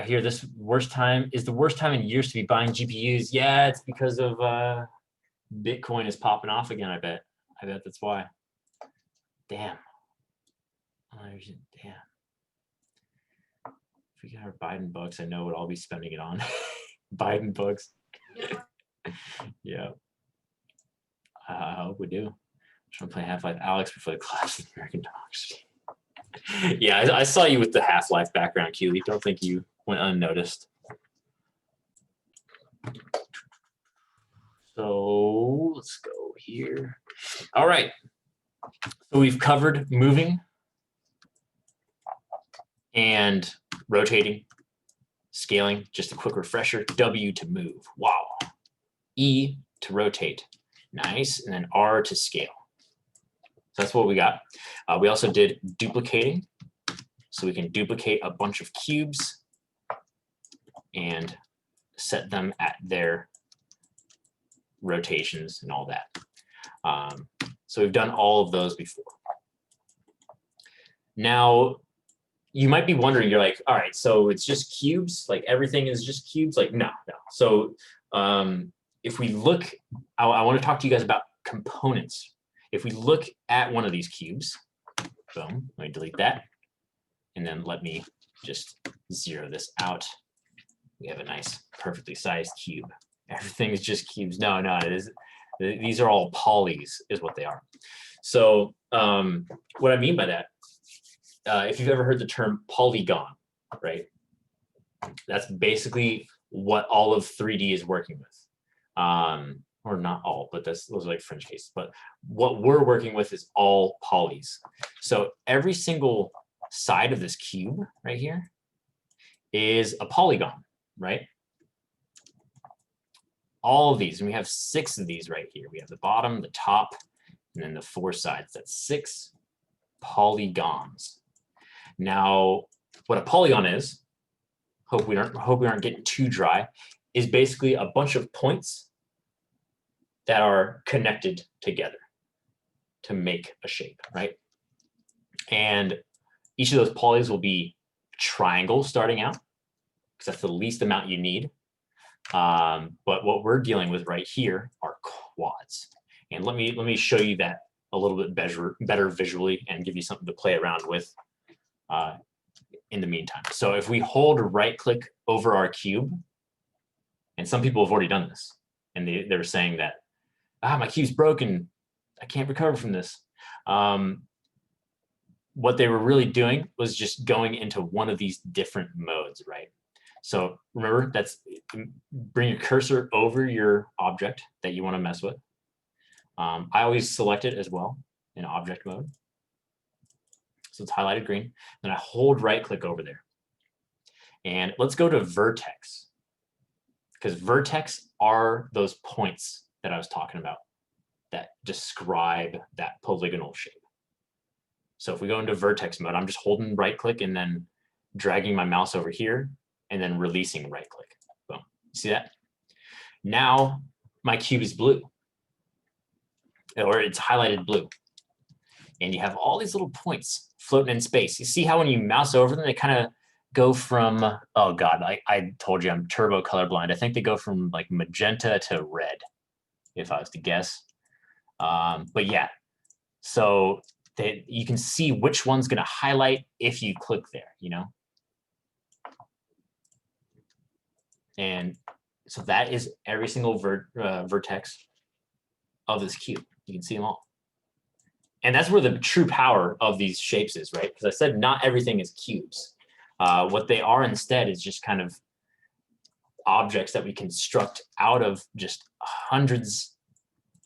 hear this is the worst time in years to be buying GPUs. Yeah, it's because of Bitcoin is popping off again. I bet that's why. Damn. Damn. If we got our Biden bucks, I know what I'll be spending it on. Biden bucks. Yeah. I hope we do. I'm trying to play Half-Life Alex before the class of American Dogs. Yeah, I saw you with the Half-Life background, Keely. Don't think you went unnoticed. So let's go here. All right. So we've covered moving and rotating, scaling. Just a quick refresher. W to move. Wow. E to rotate. Nice. And then R to scale. So that's what we got. We also did duplicating. So we can duplicate a bunch of cubes and set them at their rotations and all that. So we've done all of those before. Now, you might be wondering, you're like, all right, so it's just cubes? Like everything is just cubes? Like, no. So if we look, I want to talk to you guys about components. If we look at one of these cubes, boom, let me delete that. And then let me just zero this out. We have a nice, perfectly sized cube. Everything is just cubes. No, it is. These are all polys, is what they are. So what I mean by that, if you've ever heard the term polygon, right? That's basically what all of 3D is working with. Or not all, but those are like fringe cases. But what we're working with is all polys. So every single side of this cube right here is a polygon, right? All of these, and we have 6 of these right here. We have the bottom, the top, and then the 4 sides. That's 6 polygons. Now, what a polygon is, hope we aren't getting too dry, is basically a bunch of points that are connected together to make a shape, right? And each of those polys will be triangles starting out, because that's the least amount you need. But what we're dealing with right here are quads. And let me show you that a little bit better visually and give you something to play around with in the meantime. So if we hold right click over our cube, and some people have already done this, and they were saying that, my cube's broken, I can't recover from this. What they were really doing was just going into one of these different modes, right? So remember, that's bring your cursor over your object that you want to mess with. I always select it as well in object mode. So it's highlighted green. Then I hold right click over there. And let's go to vertex, because vertex are those points that I was talking about that describe that polygonal shape. So if we go into vertex mode, I'm just holding right click and then dragging my mouse over here and then releasing right click. Boom. See that? Now my cube is blue, or it's highlighted blue. And you have all these little points floating in space. You see how when you mouse over them, they kind of go from, oh God, I told you I'm turbo colorblind. I think they go from like magenta to red, if I was to guess. But yeah, so you can see which one's going to highlight if you click there, you know? And so that is every single vertex of this cube. You can see them all. And that's where the true power of these shapes is, right? Because I said not everything is cubes. What they are instead is just kind of objects that we construct out of just hundreds,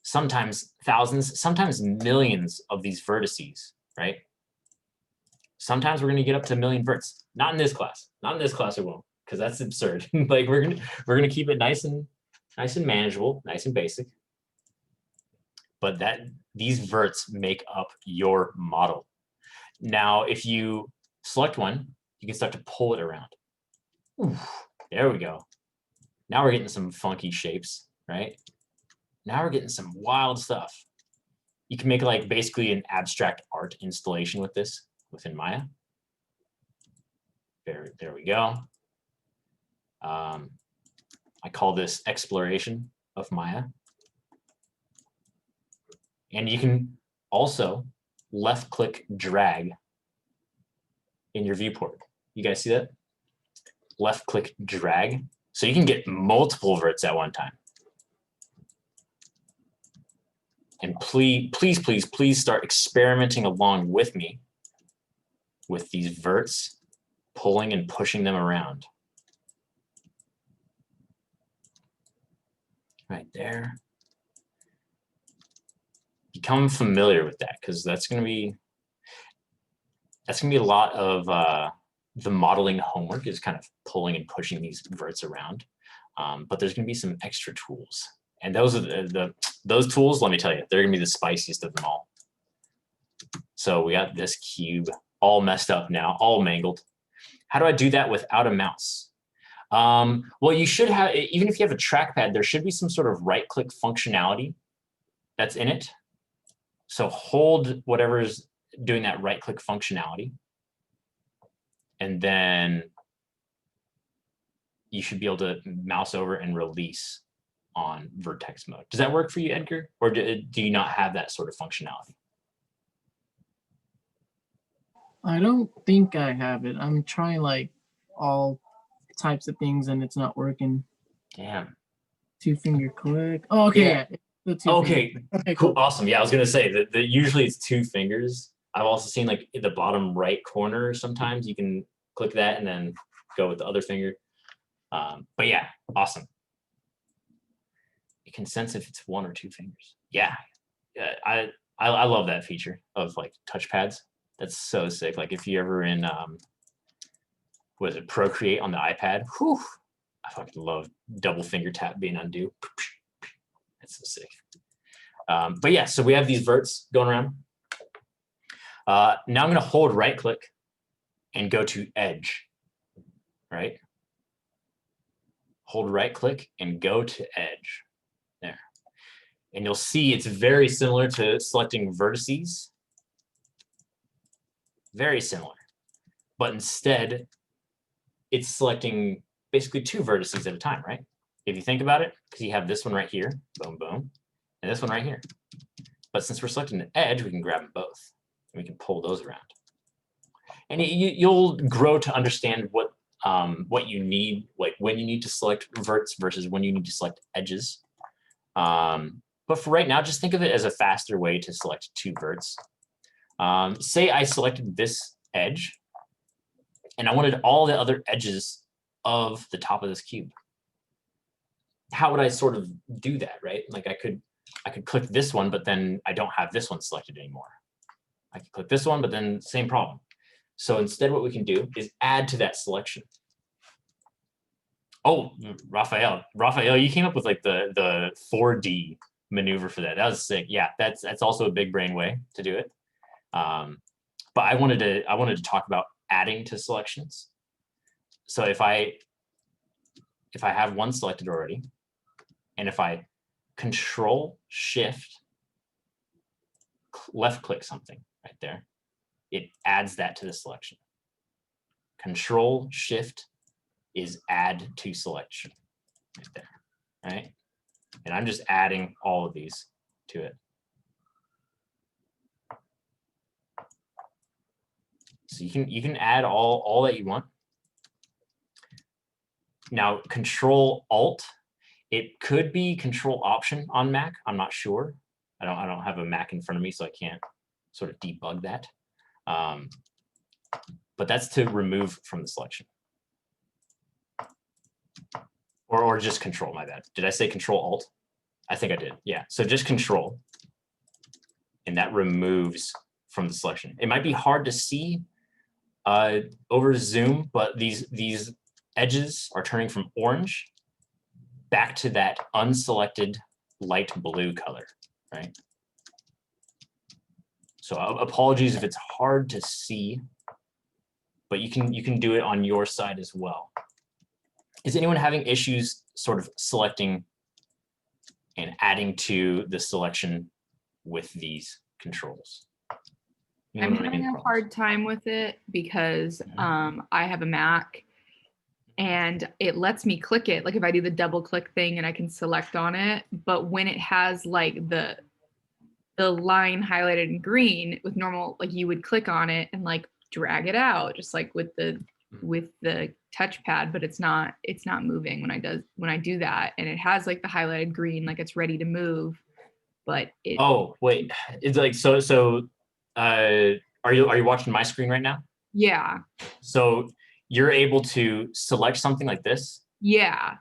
sometimes thousands, sometimes millions of these vertices, right? Sometimes we're going to get up to 1 million verts. Not in this class. Not in this class we won't, because that's absurd. Like we're gonna keep it nice and manageable, nice and basic. But these verts make up your model. Now, if you select one, you can start to pull it around. Ooh, there we go. Now we're getting some funky shapes, right? Now we're getting some wild stuff. You can make like basically an abstract art installation with this within Maya. There we go. I call this exploration of Maya. And you can also left click drag in your viewport. You guys see that? Left click drag. So you can get multiple verts at one time. And please, please, please, please start experimenting along with me with these verts, pulling and pushing them around. Right there. become familiar with that, because that's gonna be a lot of the modeling homework, is kind of pulling and pushing these verts around. But there's gonna be some extra tools, and those are those tools. Let me tell you, they're gonna be the spiciest of them all. So we got this cube all messed up now, all mangled. How do I do that without a mouse? Well, you should have, even if you have a trackpad, there should be some sort of right-click functionality that's in it. So hold whatever's doing that right-click functionality, and then you should be able to mouse over and release on vertex mode. Does that work for you, Edgar? Or do you not have that sort of functionality? I don't think I have it. I'm trying like all types of things and it's not working. Damn. 2-finger click. Oh, okay. Yeah. The 2 Okay, finger. Okay, cool, awesome. Yeah, I was gonna say that usually it's 2 fingers. I've also seen like in the bottom right corner, sometimes you can click that and then go with the other finger. But yeah, awesome. You can sense if it's 1 or 2 fingers. Yeah, I love that feature of like touchpads. That's so sick. Like if you ever in, was it Procreate on the iPad? Whew, I fucking love double finger tap being undo. That's so sick. But yeah, so we have these verts going around. Now I'm gonna hold right click and go to edge, right? Hold right click and go to edge, there. And you'll see it's very similar to selecting vertices. Very similar, but instead it's selecting basically 2 vertices at a time, right? If you think about it, because you have this one right here, boom, boom, and this one right here. But since we're selecting the edge, we can grab them both. And we can pull those around. And you'll grow to understand what you need, like when you need to select verts versus when you need to select edges. But for right now, just think of it as a faster way to select 2 verts. Say I selected this edge and I wanted all the other edges of the top of this cube. How would I sort of do that, right? Like I could click this one, but then I don't have this one selected anymore. I can click this one, but then same problem. So instead what we can do is add to that selection. Oh, Raphael, you came up with like the 4D maneuver for that. That was sick. Yeah, that's also a big brain way to do it. But I wanted to talk about adding to selections. So if I have one selected already, and if I Control Shift left click something right there, it adds that to the selection. Control Shift is add to selection right there, right? And I'm just adding all of these to it. So you can add all that you want. Now Control Alt, it could be Control Option on Mac. I'm not sure. I don't have a Mac in front of me, so I can't sort of debug that. But that's to remove from the selection. Or just Control, my bad. Did I say Control Alt? I think I did. Yeah. So just Control, and that removes from the selection. It might be hard to see over Zoom, but these edges are turning from orange back to that unselected light blue color, right? So apologies if it's hard to see, but you can do it on your side as well. Is anyone having issues sort of selecting and adding to the selection with these controls? I'm having a hard time with it because I have a Mac and it lets me click it. Like if I do the double click thing and I can select on it, but when it has like the line highlighted in green with normal, like you would click on it and like drag it out just like with the touchpad, but it's not moving when I do that. And it has like the highlighted green, like it's ready to move, but it. Oh, wait, it's like, so are you watching my screen right now? Yeah. So you're able to select something like this. Yeah.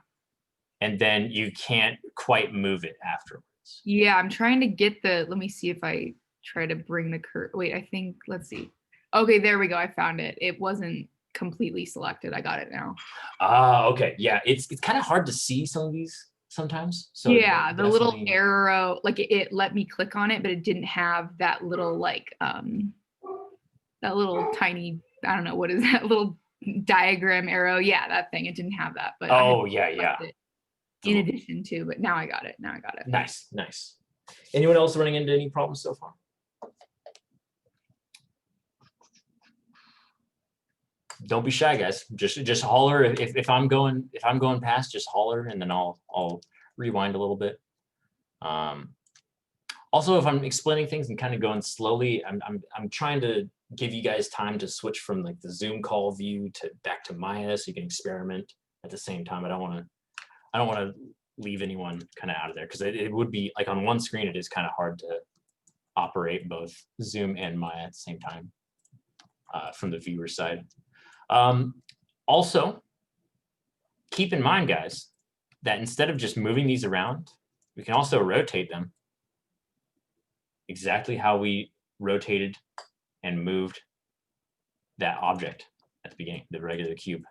And then you can't quite move it afterwards. components. Yeah, I'm trying to get the, let me see if I try to bring the wait, I think, let's see. Okay, there we go. I found it. It wasn't completely selected. I got it now. Ah, okay. Yeah, it's kind of hard to see some of these sometimes. So yeah, the little definitely- arrow, like it let me click on it, but it didn't have that little like that little tiny, I don't know, what is that little diagram arrow? Yeah, that thing. It didn't have that, but I had Oh, yeah, yeah. selected it in addition to, but now I got it. Now I got it. Nice, nice. Anyone else running into any problems so far? Don't be shy, guys. Just holler if I'm going past, just holler, and then I'll rewind a little bit. Also, if I'm explaining things and kind of going slowly, I'm trying to give you guys time to switch from like the Zoom call view to back to Maya, so you can experiment at the same time. I don't want to leave anyone kind of out of there, because it would be like on one screen, it is kind of hard to operate both Zoom and Maya at the same time from the viewer side. Also, keep in mind, guys, that instead of just moving these around, we can also rotate them exactly how we rotated and moved that object at the beginning, the regular cube.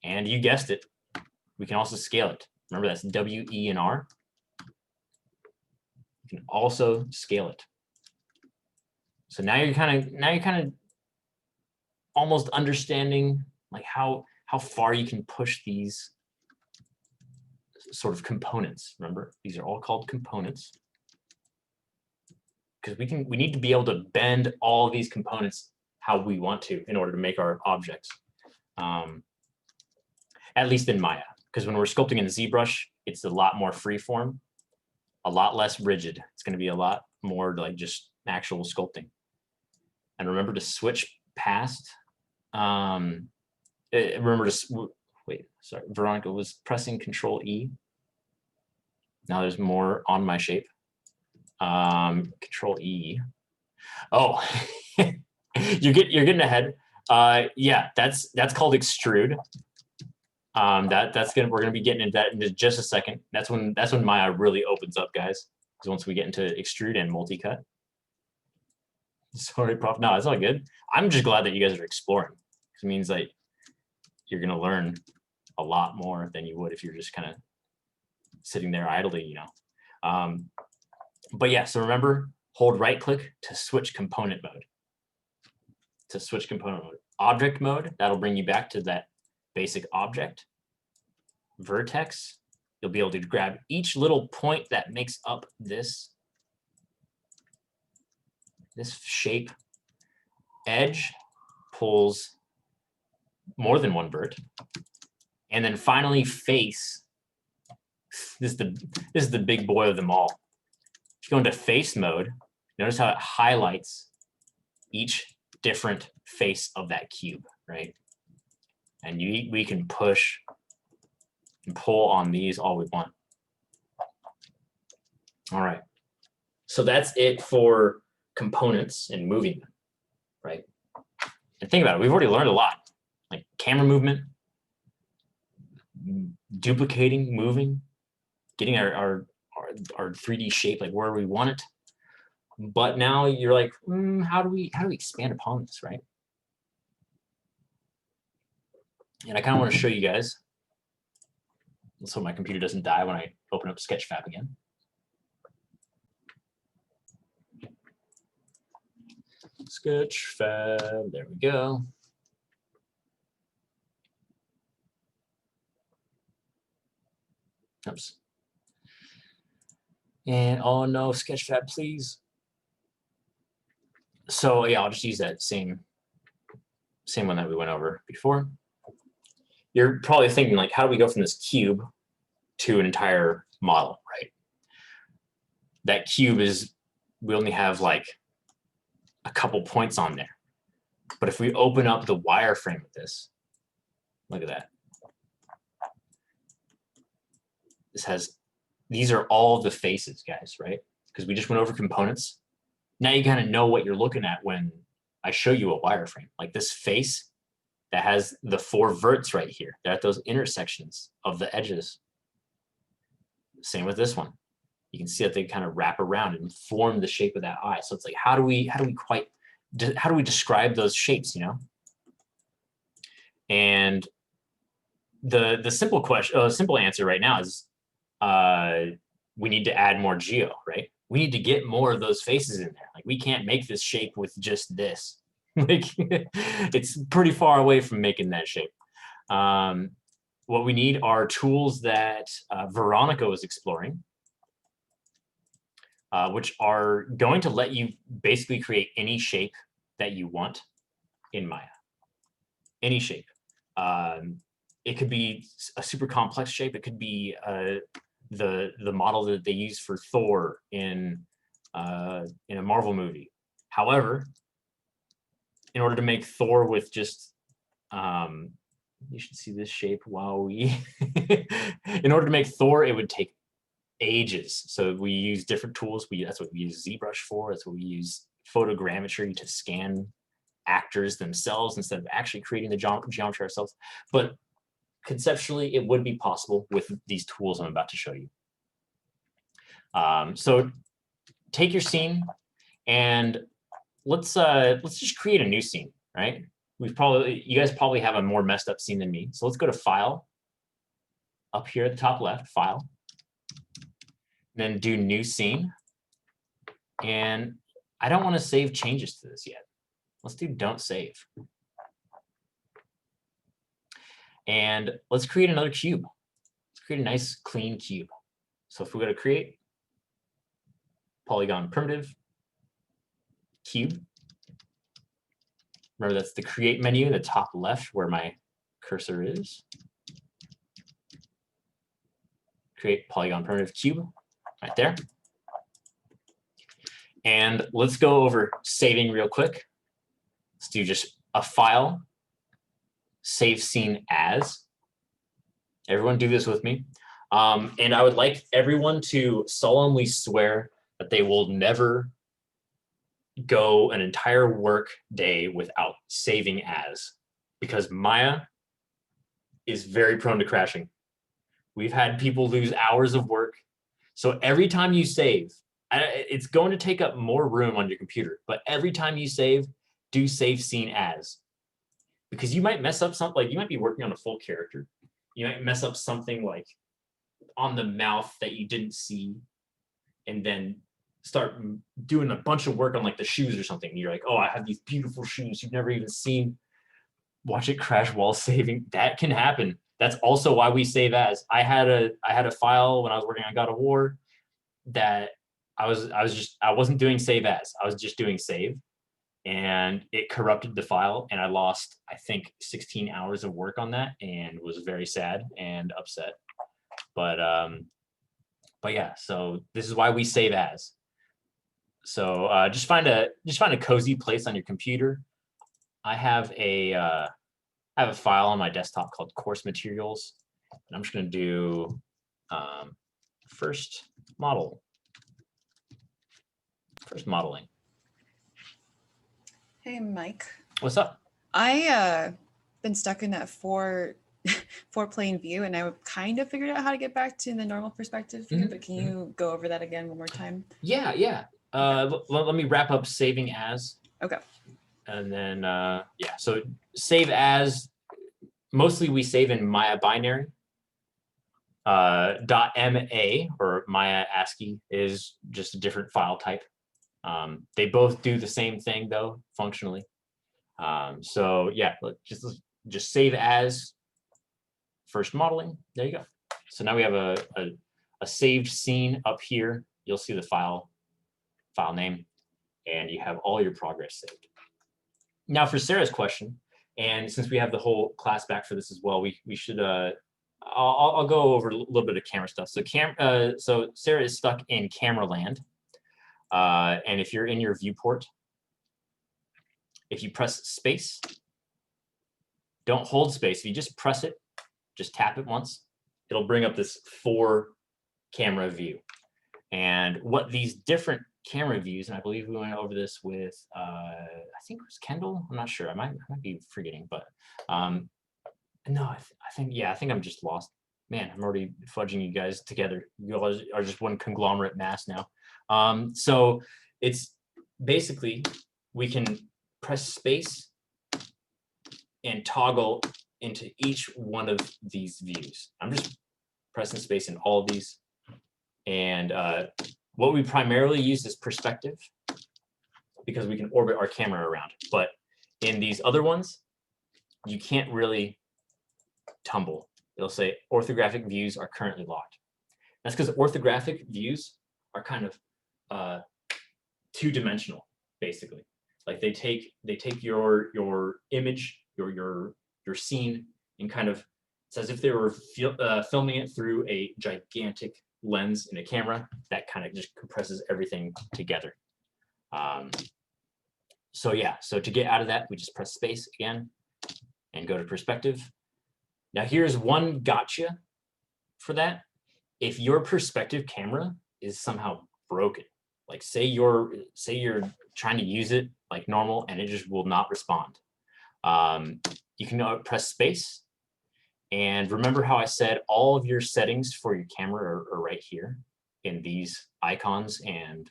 And you guessed it, we can also scale it. Remember, that's W, E, and R. You can also scale it. So now you're kind of almost understanding like how far you can push these sort of components. Remember, these are all called components, because we need to be able to bend all these components how we want to in order to make our objects. At least in Maya, because when we're sculpting in ZBrush, it's a lot more freeform, a lot less rigid. It's going to be a lot more like just actual sculpting. And remember to switch past. Remember to wait. Sorry, Veronica was pressing Control E. Now there's more on my shape. Control E. Oh, you're getting ahead. Yeah, that's called Extrude. We're gonna be getting into that in just a second. That's when Maya really opens up, guys. Because once we get into Extrude and Multicut. Sorry, Prof. No, it's all good. I'm just glad that you guys are exploring. It means like you're gonna learn a lot more than you would if you're just kind of sitting there idly, you know. But yeah, so remember, hold right click to switch component mode. To switch component mode. Object mode, that'll bring you back to that basic object. Vertex, you'll be able to grab each little point that makes up this shape. Edge pulls more than one vert. And then finally face. This is the big boy of them all. If you go into face mode, notice how it highlights each different face of that cube, right? And we can push and pull on these all we want. All right. So that's it for components and moving them, right? And think about it, we've already learned a lot, like camera movement, duplicating, moving, getting our 3D shape like where we want it. But now you're like, how do we expand upon this, right? And I kind of want to show you guys. Let's hope my computer doesn't die when I open up Sketchfab again. Sketchfab, there we go. Oops. And oh no, Sketchfab, please. So yeah, I'll just use that same one that we went over before. You're probably thinking like, how do we go from this cube to an entire model, right? That cube we only have like a couple points on there. But if we open up the wireframe of this, look at that. These are all the faces, guys, right? Because we just went over components. Now you kind of know what you're looking at when I show you a wireframe. Like this face that has the 4 verts right here. They're at those intersections of the edges. Same with this one. You can see that they kind of wrap around and form the shape of that eye. So it's like, how do we describe those shapes, you know? And the simple answer right now is we need to add more geo, right? We need to get more of those faces in there. Like, we can't make this shape with just this. Like, it's pretty far away from making that shape. What we need are tools that Veronica was exploring, which are going to let you basically create any shape that you want in Maya. Any shape. It could be a super complex shape. It could be the model that they use for Thor in a Marvel movie. However, in order to make Thor with just you should see this shape while we in order to make Thor, it would take ages. So we use different tools. That's what we use ZBrush for. That's what we use photogrammetry to scan actors themselves instead of actually creating the geometry ourselves. But conceptually, it would be possible with these tools I'm about to show you. So take your scene and let's just create a new scene, right? You guys probably have a more messed up scene than me. So let's go to File, up here at the top left, File, then do New Scene. And I don't want to save changes to this yet. Let's do Don't Save. And let's create another cube. Let's create a nice clean cube. So if we go to Create, Polygon Primitive, Cube. Remember, that's the Create menu in the top left where my cursor is. Create Polygon Primitive Cube, right there. And let's go over saving real quick. Let's do just a file, save scene as. Everyone do this with me. And I would like everyone to solemnly swear that they will never go an entire work day without saving as, because Maya is very prone to crashing. We've had people lose hours of work. So every time you save, it's going to take up more room on your computer, but every time you save, do save scene as. Because you might mess up something, like you might be working on a full character. You might mess up something like on the mouth that you didn't see, and then start doing a bunch of work on like the shoes or something. And you're like, oh, I have these beautiful shoes you've never even seen. Watch it crash while saving. That can happen. That's also why we save as. I had a file when I was working on God of War that I wasn't doing save as. I was just doing save, and it corrupted the file, and I lost, I think, 16 hours of work on that, and was very sad and upset. But yeah, so this is why we save as. So just find a cozy place on your computer. I have a file on my desktop called Course Materials, and I'm just going to do first modeling. Hey, Mike. What's up? I been stuck in that four plane view, and I kind of figured out how to get back to the normal perspective view. But can you go over that again one more time? Yeah. Let me wrap up saving as. Okay. And then yeah, so save as. Mostly we save in Maya binary. .ma or Maya ASCII is just a different file type. They both do the same thing though, functionally. So yeah, just save as first modeling. There you go. So now we have a saved scene up here. You'll see the file name, and you have all your progress saved. Now for Sarah's question, and since we have the whole class back for this as well, we should I'll go over a little bit of camera stuff. So Sarah is stuck in camera land. And if you're in your viewport, if you press space, don't hold space. If you just press it, just tap it once, it'll bring up this 4 camera view. And what these different camera views, and I believe we went over this with, I think it was Kendall. I'm not sure. I might be forgetting, but no, I think I'm just lost. Man, I'm already fudging you guys together. You all are just one conglomerate mass now. So it's basically, we can press space and toggle into each one of these views. I'm just pressing space in all of these. And what we primarily use is perspective, because we can orbit our camera around. But in these other ones, you can't really tumble. It'll say orthographic views are currently locked. That's because orthographic views are kind of two-dimensional, basically. Like they take your image, your scene, and kind of, it's as if they were filming it through a gigantic lens in a camera that kind of just compresses everything together. So yeah, so to get out of that, we just press space again and go to perspective. Now here's one gotcha for that. If your perspective camera is somehow broken, like say you're trying to use it like normal and it just will not respond, you can press space. And remember how I said all of your settings for your camera are right here in these icons and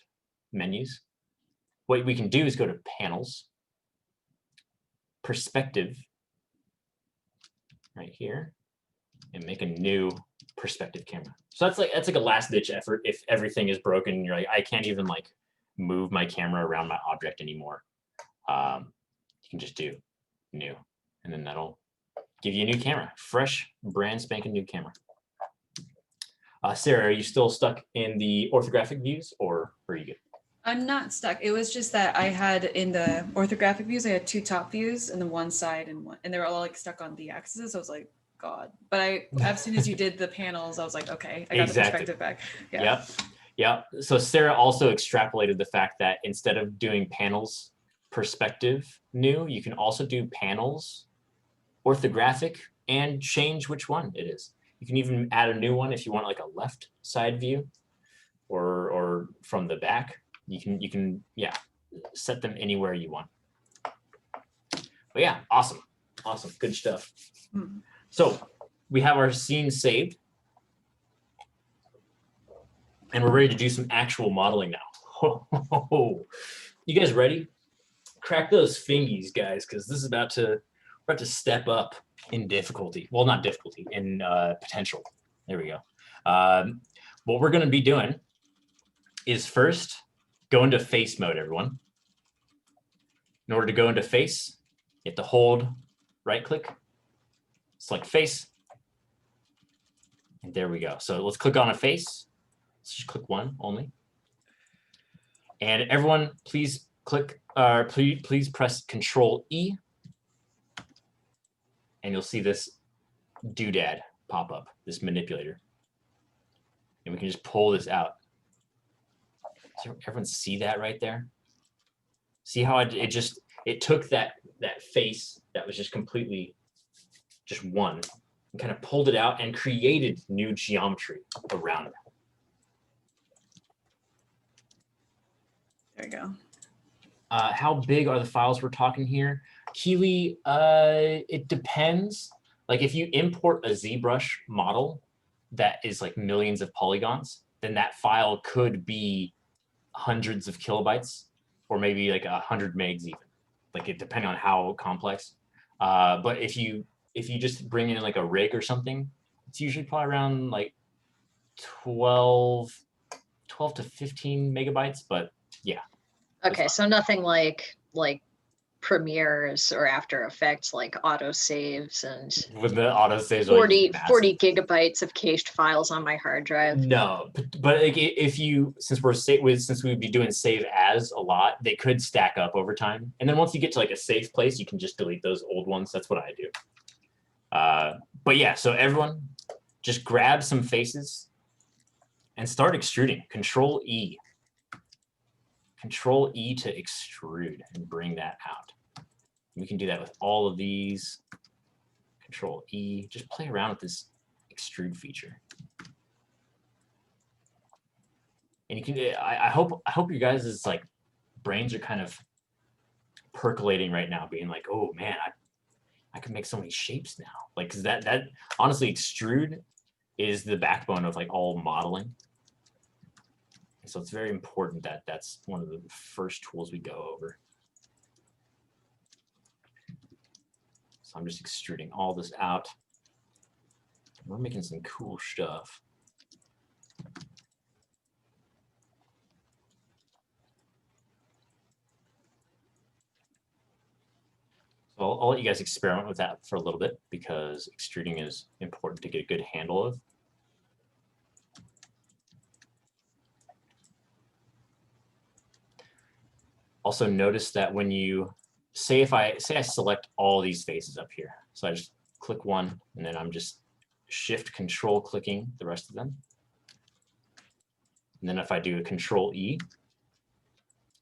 menus? What we can do is go to panels, perspective, right here, and make a new perspective camera. So that's like a last ditch effort if everything is broken and you're like, I can't even like move my camera around my object anymore. You can just do new, and then that'll give you a new camera, fresh, brand spanking new camera. Sarah, are you still stuck in the orthographic views, or are you good? I'm not stuck. It was just that I had in the orthographic views, I had two top views and then one side and one, and they were all like stuck on the axes. So I was like, God. But as soon as you did the panels, I was like, okay, I got the perspective back. Yeah. Yep. So Sarah also extrapolated the fact that instead of doing panels perspective new, you can also do panels orthographic and change which one it is. You can even add a new one if you want like a left side view or from the back. You can set them anywhere you want. But yeah, awesome, good stuff. So we have our scene saved, and we're ready to do some actual modeling now. You guys ready? Crack those fingies, guys, because this is we're about to step up in difficulty. Well, not difficulty, in potential. There we go. What we're going to be doing is first go into face mode, everyone. In order to go into face, you have to hold right click, select face, and there we go. So let's click on a face. Let's just click one only. And everyone, please click, please press Control E, and you'll see this doodad pop up, this manipulator. And we can just pull this out. Does everyone see that right there? See how it took that face that was just completely just one and kind of pulled it out and created new geometry around it. There you go. How big are the files we're talking here? Keely, it depends. Like if you import a ZBrush model that is like millions of polygons, then that file could be hundreds of kilobytes, or maybe like 100 megs even. Like it depending on how complex. But if you just bring in like a rig or something, it's usually probably around like 12 to 15 megabytes. But yeah. Okay, so nothing like Premieres or After Effects, like autosaves and with the autosaves 40 gigabytes of cached files on my hard drive. No, but like if you, since we'd be doing save as a lot, they could stack up over time. And then once you get to like a safe place, you can just delete those old ones. That's what I do. But yeah, so everyone just grab some faces and start extruding. Control E. Control E to extrude and bring that out. We can do that with all of these. Control E, just play around with this extrude feature. And you can, I hope you guys' like brains are kind of percolating right now, being like, oh man, I can make so many shapes now. Like, cause that honestly, extrude is the backbone of like all modeling. So it's very important that that's one of the first tools we go over. So I'm just extruding all this out. We're making some cool stuff. So I'll let you guys experiment with that for a little bit because extruding is important to get a good handle of. Also notice that when you say I select all these faces up here, so I just click one and then I'm just shift control clicking the rest of them. And then if I do a control E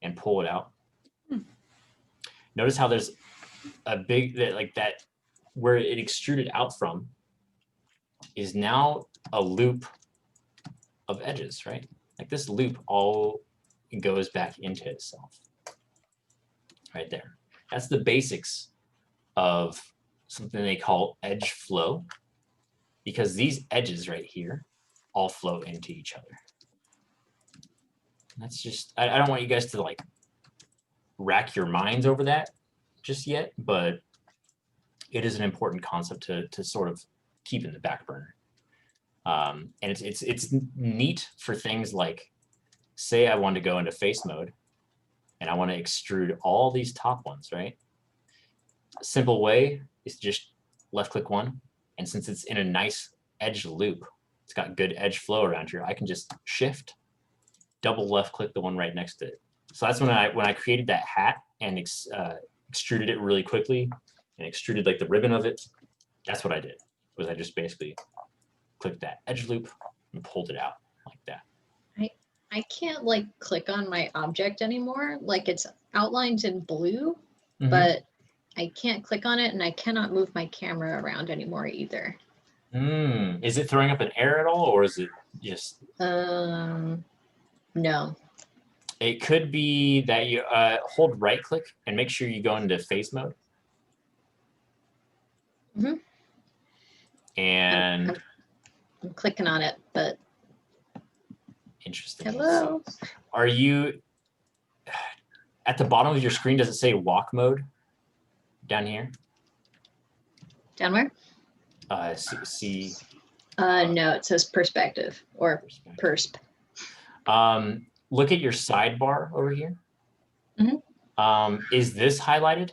and pull it out, notice how there's a big, like that, where it extruded out from is now a loop of edges, right? Like this loop all goes back into itself. Right there. That's the basics of something they call edge flow, because these edges right here all flow into each other. That's just, I don't want you guys to like rack your minds over that just yet, but it is an important concept to sort of keep in the back burner. And it's neat for things like, say I want to go into face mode and I want to extrude all these top ones, right? A simple way is just left click one. And since it's in a nice edge loop, it's got good edge flow around here, I can just shift, double left click the one right next to it. So that's when I created that hat and extruded it really quickly and extruded like the ribbon of it. That's what I did, was I just basically clicked that edge loop and pulled it out like that. I can't like click on my object anymore. Like it's outlined in blue, but I can't click on it and I cannot move my camera around anymore either. Is it throwing up an error at all, or is it just? No. It could be that you hold right click and make sure you go into face mode. And I'm clicking on it, but interesting. hello. Are you at the bottom of your screen? Does it say walk mode down here? Down where? See. No, it says perspective or persp. Look at your sidebar over here. Is this highlighted?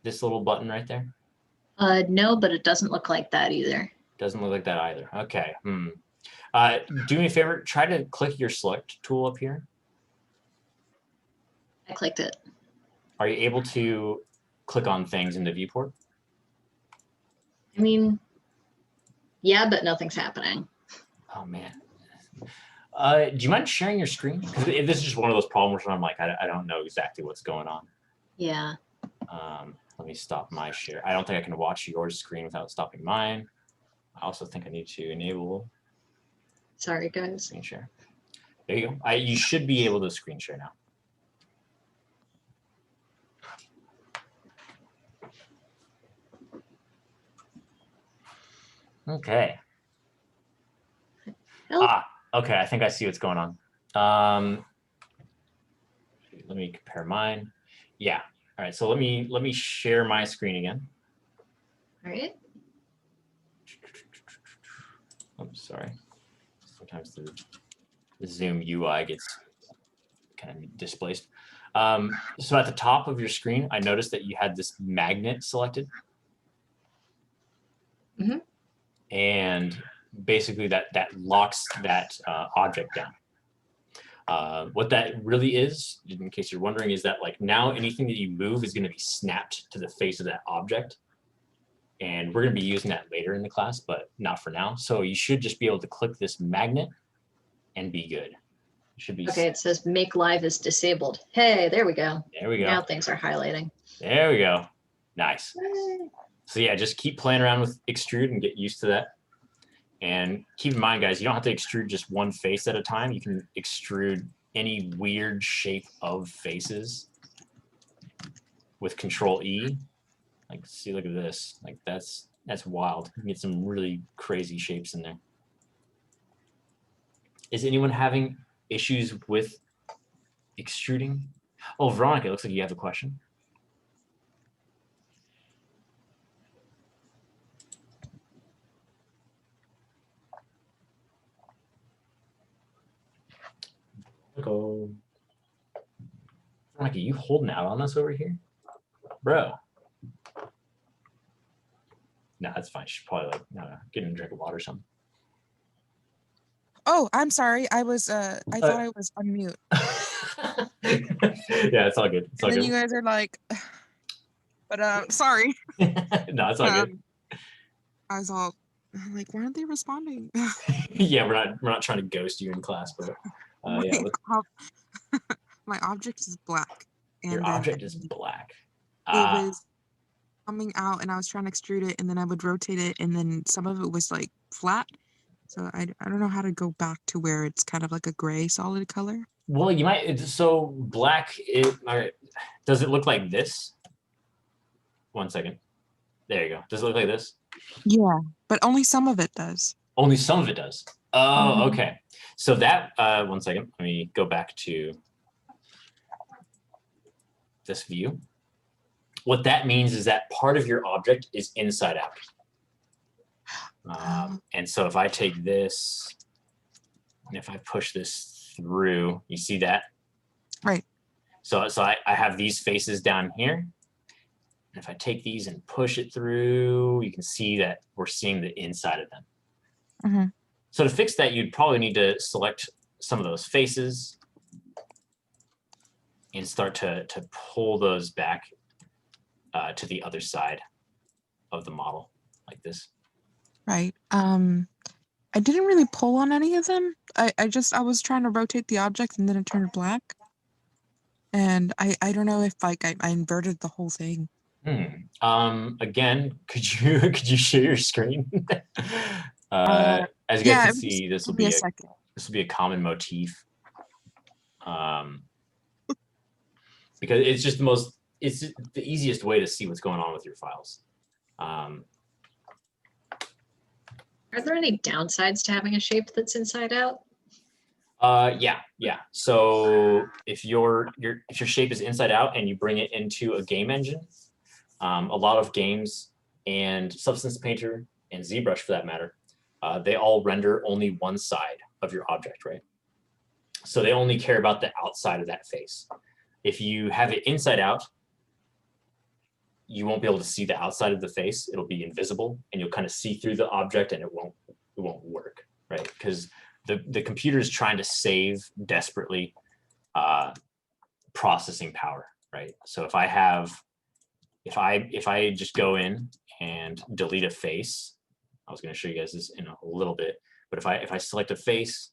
This little button right there? No, but it doesn't look like that either. Doesn't look like that either. Okay. Do me a favor, try to click your select tool up here. I clicked it. Are you able to click on things in the viewport? I mean, yeah, but nothing's happening. Oh man. Do you mind sharing your screen? Because this is just one of those problems where I'm like, I don't know exactly what's going on. Yeah. Let me stop my share. I don't think I can watch your screen without stopping mine. I also think I need to enable Sorry, guys. screen share. There you go. You should be able to screen share now. Okay. Help. Okay. I think I see what's going on. Let me compare mine. Yeah. All right. So let me share my screen again. All right. Oops, sorry. Sometimes the Zoom UI gets kind of displaced. So at the top of your screen, I noticed that you had this magnet selected. And basically that locks that object down. What that really is, in case you're wondering, is that like now anything that you move is going to be snapped to the face of that object. And we're going to be using that later in the class, but not for now. So you should just be able to click this magnet and be good. It should be okay. It says make live is disabled. Hey, there we go. There we go. Now things are highlighting. There we go. Nice. So yeah, just keep playing around with extrude and get used to that. And keep in mind, guys, you don't have to extrude just one face at a time. You can extrude any weird shape of faces with Control E. Like, see, look at this. Like that's That's wild. You can get some really crazy shapes in there. Is anyone having issues with extruding? Oh, Veronica, it looks like you have a question. Go. Veronica, you holding out on us over here? Bro. No, that's fine. She's probably like getting a drink of water or something. Oh, I'm sorry. I was I thought I was on mute. Yeah, it's all good. It's all And then good. you guys are like, but sorry. No, it's all good. I was all like, why aren't they responding? Yeah, we're not trying to ghost you in class, but yeah. My object is black. And Your then object is black. it was coming out and I was trying to extrude it and then I would rotate it and then some of it was like flat. So I don't know how to go back to where it's kind of like a gray solid color. Well, you might. So black. Does it look like this? 1 second. There you go. Does it look like this? Yeah, but only some of it does. Only some of it does. Oh, okay. So that. 1 second. Let me go back to this view. What that means is that part of your object is inside out. And so if I take this, and if I push this through, you see that? Right. So I have these faces down here. And if I take these and push it through, you can see that we're seeing the inside of them. So to fix that, you'd probably need to select some of those faces and start to pull those back to the other side of the model, like this. Right. I didn't really pull on any of them. I was trying to rotate the object and then it turned black. And I don't know if like I inverted the whole thing. Again, could you share your screen? As you guys can see, this will be a common motif. Because it's just it's the easiest way to see what's going on with your files. Are there any downsides to having a shape that's inside out? Yeah. So if your shape is inside out and you bring it into a game engine, a lot of games and Substance Painter and ZBrush for that matter, they all render only one side of your object, right? So they only care about the outside of that face. If you have it inside out, you won't be able to see the outside of the face. It'll be invisible and you'll kind of see through the object and it won't work, right? Because the computer is trying to save desperately processing power, right? So if I just go in and delete a face, I was going to show you guys this in a little bit, but if I select a face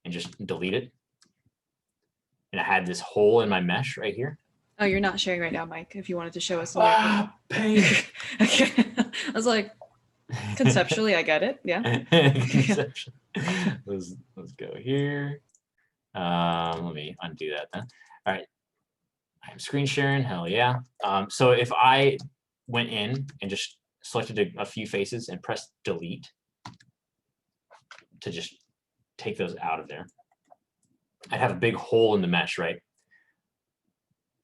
and just delete it, and I had this hole in my mesh right here. Oh, you're not sharing right now, Mike, if you wanted to show us. Pain. Okay. I was like, conceptually, I get it. Yeah. Let's go here. Let me undo that then. All right. I'm screen sharing. Hell yeah. So if I went in and just selected a few faces and pressed delete to just take those out of there, I'd have a big hole in the mesh, right?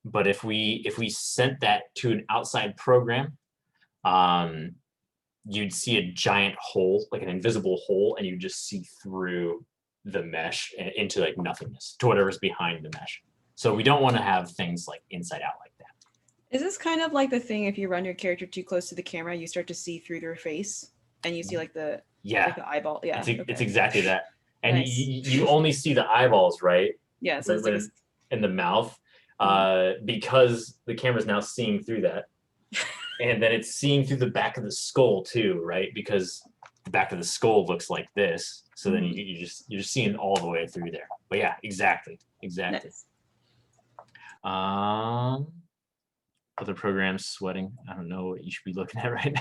But if we sent that to an outside program, you'd see a giant hole, like an invisible hole, and you just see through the mesh and into like nothingness, to whatever's behind the mesh. So we don't want to have things like inside out like that. Is this kind of like the thing if you run your character too close to the camera, you start to see through their face and you see like the eyeball? Yeah, it's exactly that. And Nice. you only see the eyeballs, right? Yeah, so it's like in the mouth, because the camera's now seeing through that. And then it's seeing through the back of the skull too, right? Because the back of the skull looks like this. So then you're just seeing all the way through there. But yeah, exactly. Nice. Other programs sweating. I don't know what you should be looking at right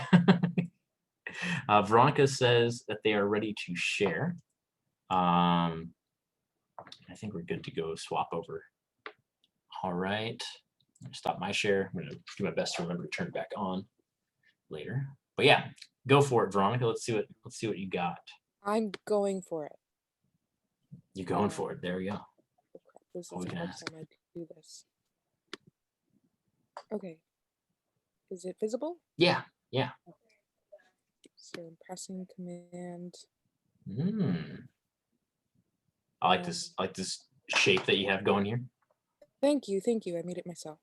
now. Veronica says that they are ready to share. I think we're good to go swap over. All right. I'm gonna stop my share. I'm gonna do my best to remember to turn it back on later. But But yeah, go for it, Veronica. Let's see what you got. I'm going for it. You're going for it. There we go. This is What we the can first ask. time I do this. Okay. Is it visible? Yeah, yeah. So I'm pressing command. I like this. I like this shape that you have going here. Thank you. I made it myself.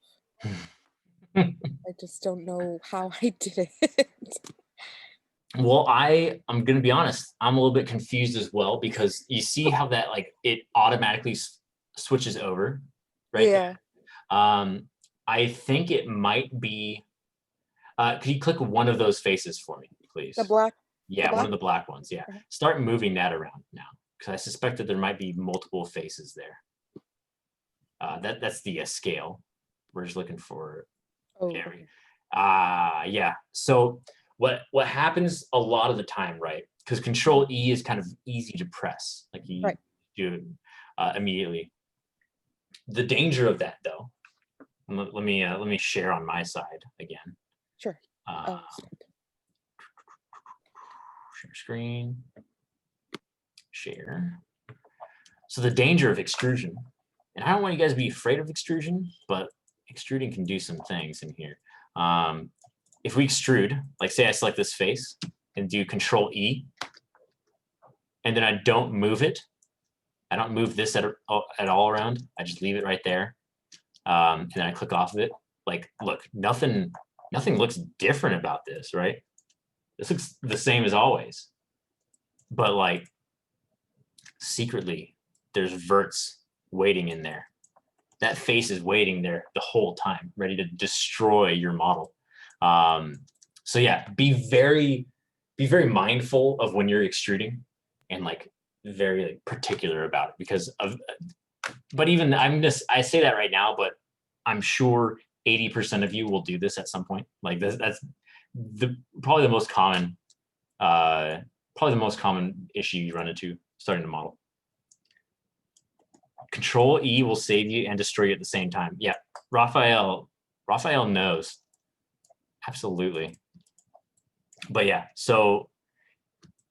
I just don't know how I did it. Well, I'm gonna be honest. I'm a little bit confused as well because you see how that like it automatically switches over, right? Yeah. I think it might be. Could you click one of those faces for me, please? The black. Yeah, the one of black? the black ones. Yeah. Okay. Start moving that around now because I suspect that there might be multiple faces there. That's the scale. We're just looking for. Oh. There we Okay. Yeah. So what happens a lot of the time, right? Because Control E is kind of easy to press, like you Right. do it immediately. The danger of that, though, let me share on my side again. Sure. Share screen. Share. So the danger of extrusion, and I don't want you guys to be afraid of extrusion, but extruding can do some things in here. If we extrude, like say I select this face and do Control E, and then I don't move it, I don't move this at all around, I just leave it right there, and then I click off of it. Like, look, nothing looks different about this, right? This looks the same as always, but like secretly, there's verts waiting in there. That face is waiting there the whole time, ready to destroy your model. So yeah, be very mindful of when you're extruding and like very like, particular about it because of, but even I say that right now, but I'm sure 80% of you will do this at some point. Like that's probably the most common issue you run into starting to model. Control E will save you and destroy you at the same time. Yeah, Raphael knows. Absolutely. But yeah, so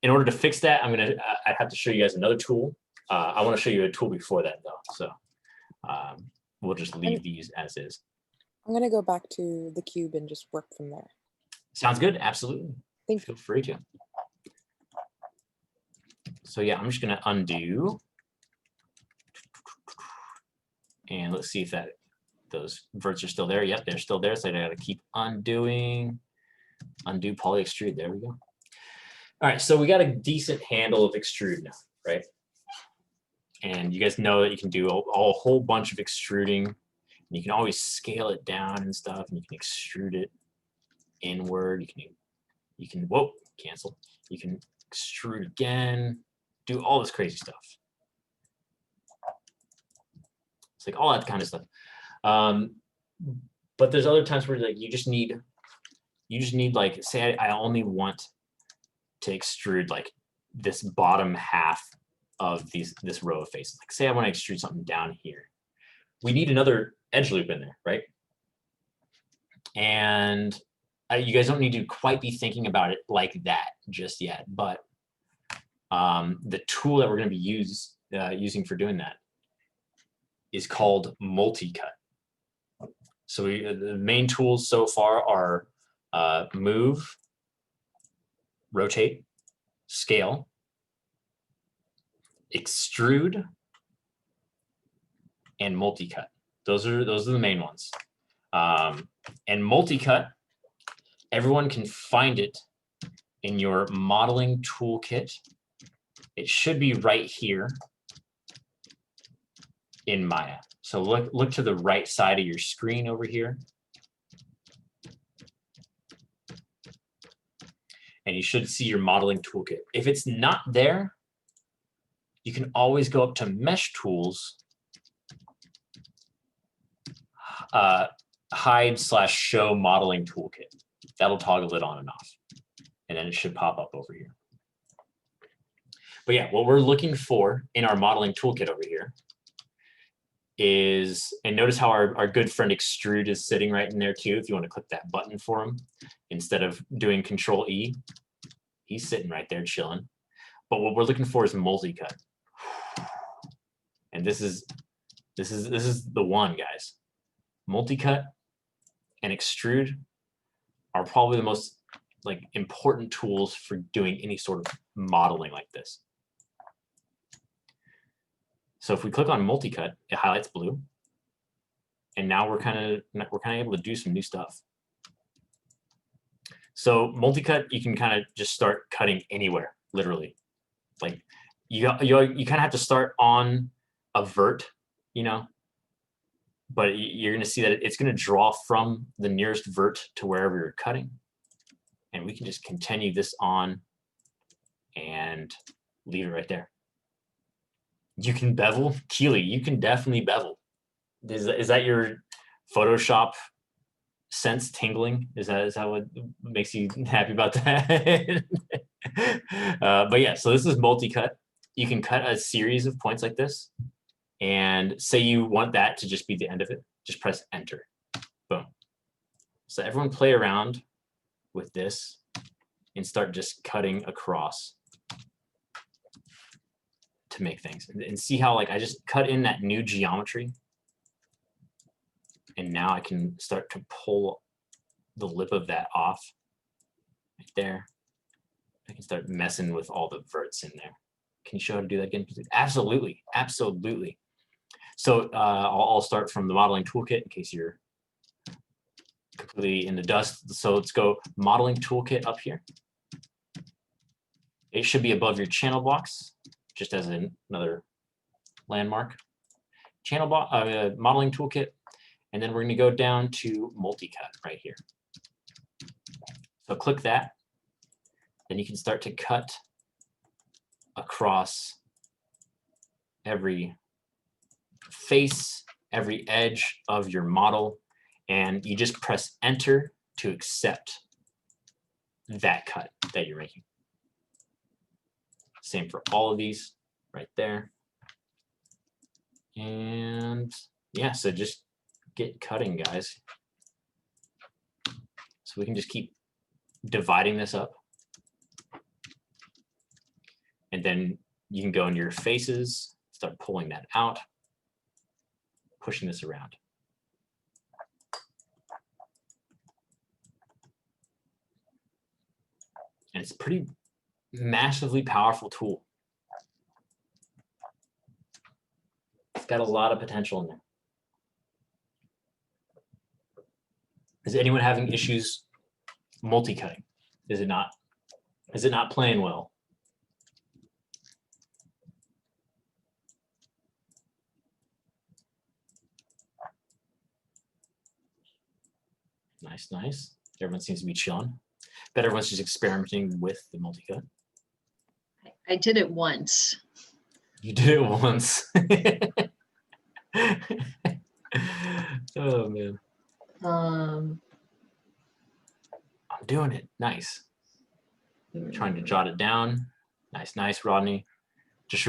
in order to fix that, I have to show you guys another tool. I want to show you a tool before that though. So we'll just leave these as is. I'm gonna go back to the cube and just work from there. Sounds good. Absolutely. Thank you. Feel free to. So yeah, I'm just gonna undo. And let's see if those verts are still there. Yep, they're still there. So I gotta keep undoing. Undo poly extrude. There we go. All right, so we got a decent handle of extrude now, right? And you guys know that you can do a whole bunch of extruding. And you can always scale it down and stuff, and you can extrude it inward. You can whoa, cancel. You can extrude again, do all this crazy stuff. It's like all that kind of stuff. But there's other times where like you just need like, say I only want to extrude like this bottom half of this row of faces. Like say I want to extrude something down here. We need another edge loop in there, right? And you guys don't need to quite be thinking about it like that just yet, but the tool that we're going to be using for doing that is called Multicut. So the main tools so far are move, rotate, scale, extrude, and multicut. Those are the main ones. And multicut, everyone can find it in your modeling toolkit. It should be right here in Maya. So look to the right side of your screen over here. And you should see your modeling toolkit. If it's not there, you can always go up to Mesh Tools, hide/show modeling toolkit. That'll toggle it on and off. And then it should pop up over here. But yeah, what we're looking for in our modeling toolkit over here is, and notice how our good friend Extrude is sitting right in there too, if you want to click that button for him. instead of doing Control E. He's sitting right there chilling. But what we're looking for is multi-cut. And this is the one, guys. Multi-cut and extrude are probably the most like important tools for doing any sort of modeling like this. So if we click on multi-cut, it highlights blue. And now we're kind of able to do some new stuff. So multi-cut, you can kind of just start cutting anywhere, literally. Like you kind of have to start on a vert, you know, but you're going to see that it's going to draw from the nearest vert to wherever you're cutting. And we can just continue this on and leave it right there. You can bevel. Keely, you can definitely bevel. Is that your Photoshop sense tingling? Is that what makes you happy about that? But yeah, so this is multi-cut. You can cut a series of points like this. And say you want that to just be the end of it, just press enter. Boom. So everyone play around with this and start just cutting across to make things. And see how like I just cut in that new geometry. And now I can start to pull the lip of that off right there. I can start messing with all the verts in there. Can you show how to do that again? Absolutely, absolutely. So I'll start from the modeling toolkit in case you're completely in the dust. So let's go modeling toolkit up here. It should be above your channel blocks, just as another landmark. Channel block, modeling toolkit, and then we're going to go down to multi-cut right here. So click that, then you can start to cut across every face, every edge of your model, and you just press enter to accept that cut that you're making. Same for all of these right there. And yeah, so just get cutting, guys. So we can just keep dividing this up. And then you can go into your faces, start pulling that out, pushing this around. And it's a pretty massively powerful tool. It's got a lot of potential in there. Is anyone having issues multi-cutting? Is it not playing well? Nice, nice. Everyone seems to be chilling. Bet everyone's just experimenting with the multi-cut. I did it once. You did it once. Oh man. Um, I'm doing it. Nice. Trying to jot it down. Nice, nice, Rodney. Just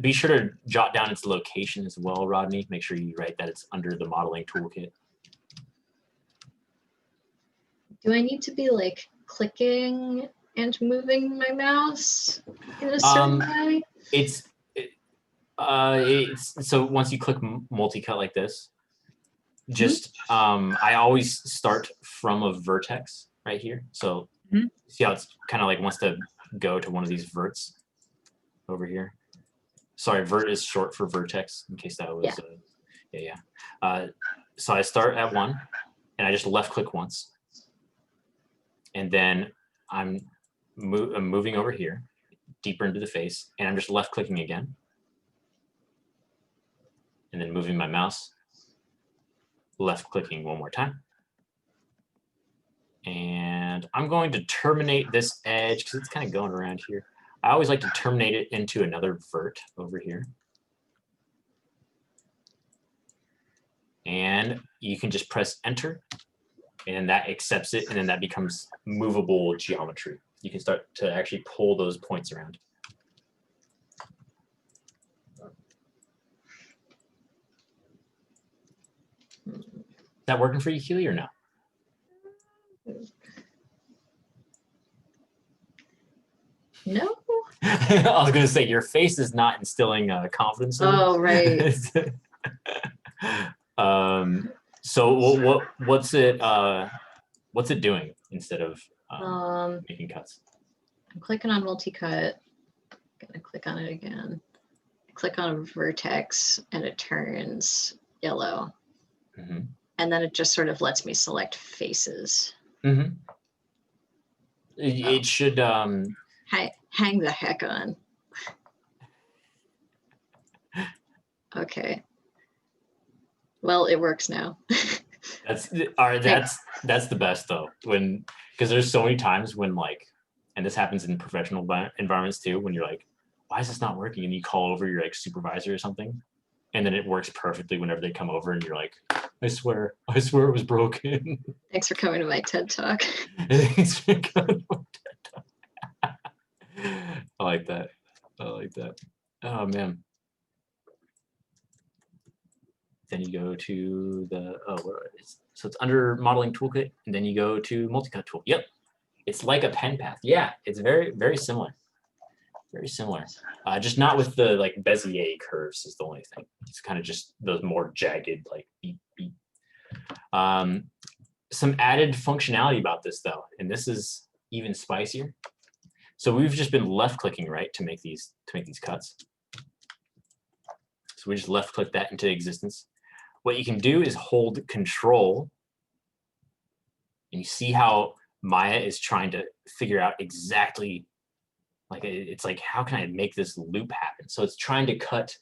be sure to jot down its location as well, Rodney. Make sure you write that it's under the modeling toolkit. do I need to be like clicking and moving my mouse in a certain way? It's so once you click multi-cut like this, just I always start from a vertex right here. So see how it's kind of like wants to go to one of these verts over here. Sorry, vert is short for vertex, in case that was so I start at 1 and I just left click once, and then I'm moving over here deeper into the face, and I'm just left clicking again, and then moving my mouse, left clicking one more time. And I'm going to terminate this edge because it's kind of going around here. I always like to terminate it into another vert over here. And you can just press enter, and that accepts it, and then that becomes movable geometry. You can start to actually pull those points around. Is that working for you, Keely, or no? No. I was gonna say your face is not instilling confidence in me. Oh, right. So what's it doing instead of making cuts? I'm clicking on multi-cut. Gonna click on it again. Click on vertex and it turns yellow. Mm-hmm. And then it just sort of lets me select faces. Mm-hmm. It should hang the heck on. Okay. Well, it works now. That's the best though, because there's so many times when like, and this happens in professional environments too, when you're like, why is this not working? And you call over your like supervisor or something, and then it works perfectly whenever they come over, and you're like, I swear it was broken. Thanks for coming to my TED Talk. Thanks for coming to my TED Talk. I like that. Oh man. Then you go to the so it's under modeling toolkit, and then you go to multicut tool. Yep, it's like a pen path. Yeah, it's very similar. Very similar. Just not with the like Bezier curves is the only thing. It's kind of just those more jagged like beep beep. Some added functionality about this though, and this is even spicier. So we've just been left clicking right to make these cuts. So we just left click that into existence. What you can do is hold Control, and you see how Maya is trying to figure out exactly, like it's like, how can I make this loop happen? So it's trying to cut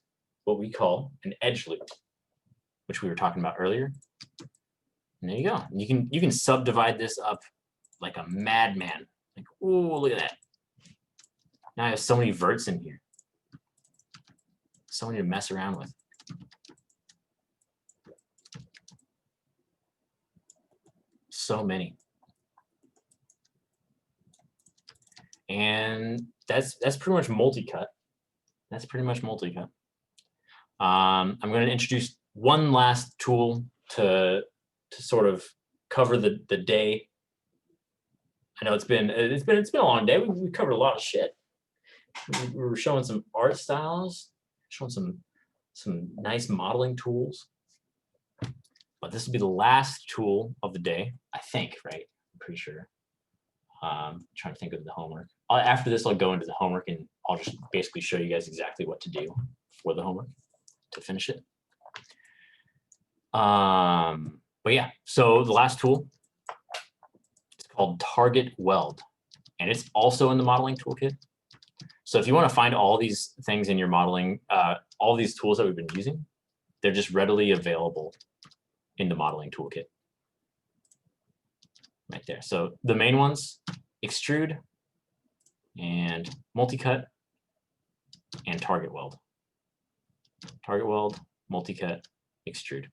what we call an edge loop, which we were talking about earlier. And there you go. You can subdivide this up like a madman. Like, oh, look at that. Now I have so many verts in here. So many to mess around with. So many. And that's pretty much multi-cut. That's pretty much multi-cut. I'm going to introduce one last tool to sort of cover the day. I know it's been a long day. We covered a lot of shit. We were showing some art styles, showing some nice modeling tools. But this will be the last tool of the day, I think, right? I'm pretty sure. Trying to think of the homework. After this, I'll go into the homework and I'll just basically show you guys exactly what to do for the homework to finish it. But yeah, so the last tool, it's called Target Weld, and it's also in the modeling toolkit. So if you want to find all these things in your modeling, all these tools that we've been using, they're just readily available in the modeling toolkit. Right there. So the main ones, Extrude and Multicut and Target Weld. Target Weld, Multicut, Extrude.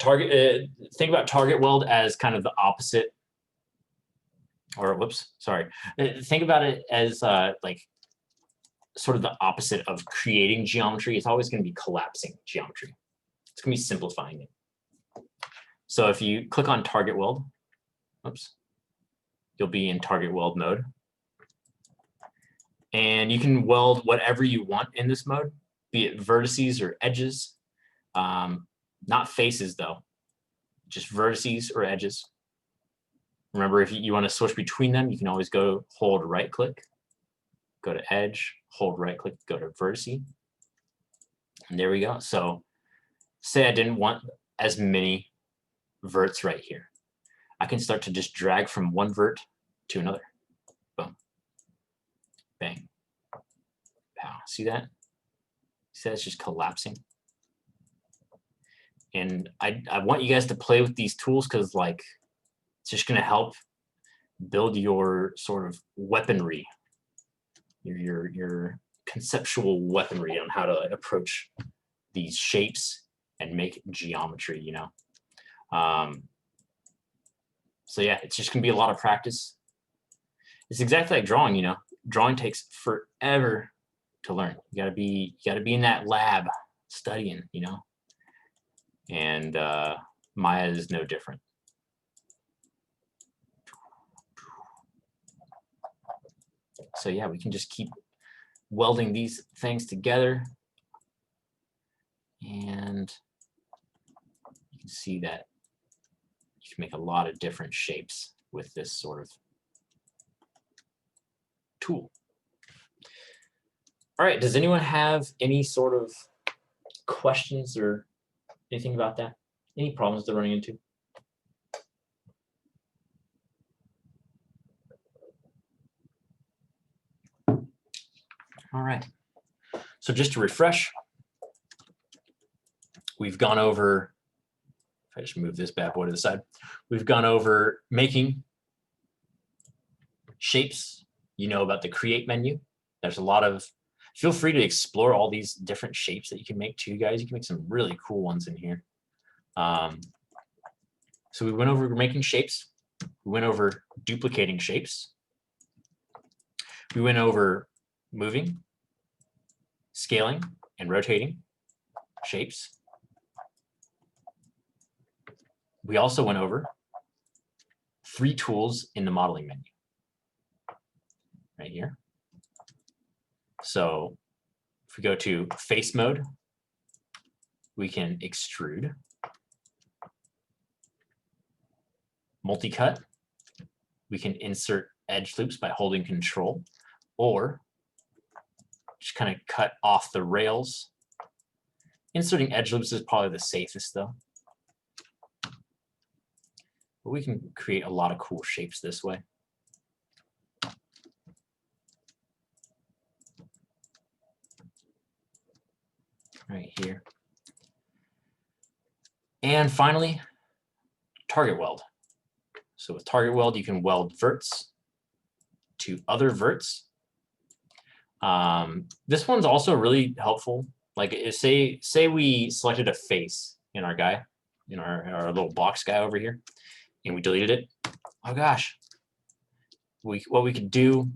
Think about Target Weld as kind of the opposite, or whoops, sorry. Think about it as like sort of the opposite of creating geometry. It's always going to be collapsing geometry. It's going to be simplifying it. So if you click on Target Weld, oops, you'll be in Target Weld mode. And you can weld whatever you want in this mode, be it vertices or edges. Not faces though, just vertices or edges. Remember, if you want to switch between them, you can always hold right click, go to edge, hold right click, go to vertice. And there we go. So say I didn't want as many verts right here. I can start to just drag from one vert to another. Boom. Bang. Pow. See that? See that's just collapsing. And I want you guys to play with these tools because like it's just going to help build your sort of weaponry, your conceptual weaponry on how to approach these shapes and make geometry, you know. So yeah, it's just gonna be a lot of practice. It's exactly like drawing, you know. Drawing takes forever to learn. You gotta be in that lab studying, you know. And Maya is no different. So yeah, we can just keep welding these things together. And you can see that you can make a lot of different shapes with this sort of tool. All right, does anyone have any sort of questions or anything about that? Any problems they're running into? All right, so just to refresh, we've gone over, if I just move this bad boy to the side, we've gone over making shapes. You know about the create menu. There's a lot of, feel free to explore all these different shapes that you can make too, guys. You can make some really cool ones in here. So we went over making shapes. We went over duplicating shapes. We went over moving, scaling, and rotating shapes. We also went over 3 tools in the modeling menu right here. So if we go to face mode, we can extrude. Multicut, we can insert edge loops by holding control, or just kind of cut off the rails. Inserting edge loops is probably the safest though. But we can create a lot of cool shapes this way. Right here. And finally, target weld. So with target weld, you can weld verts to other verts. This one's also really helpful. Like say we selected a face in our guy, in our little box guy over here, and we deleted it. Oh gosh. What we could do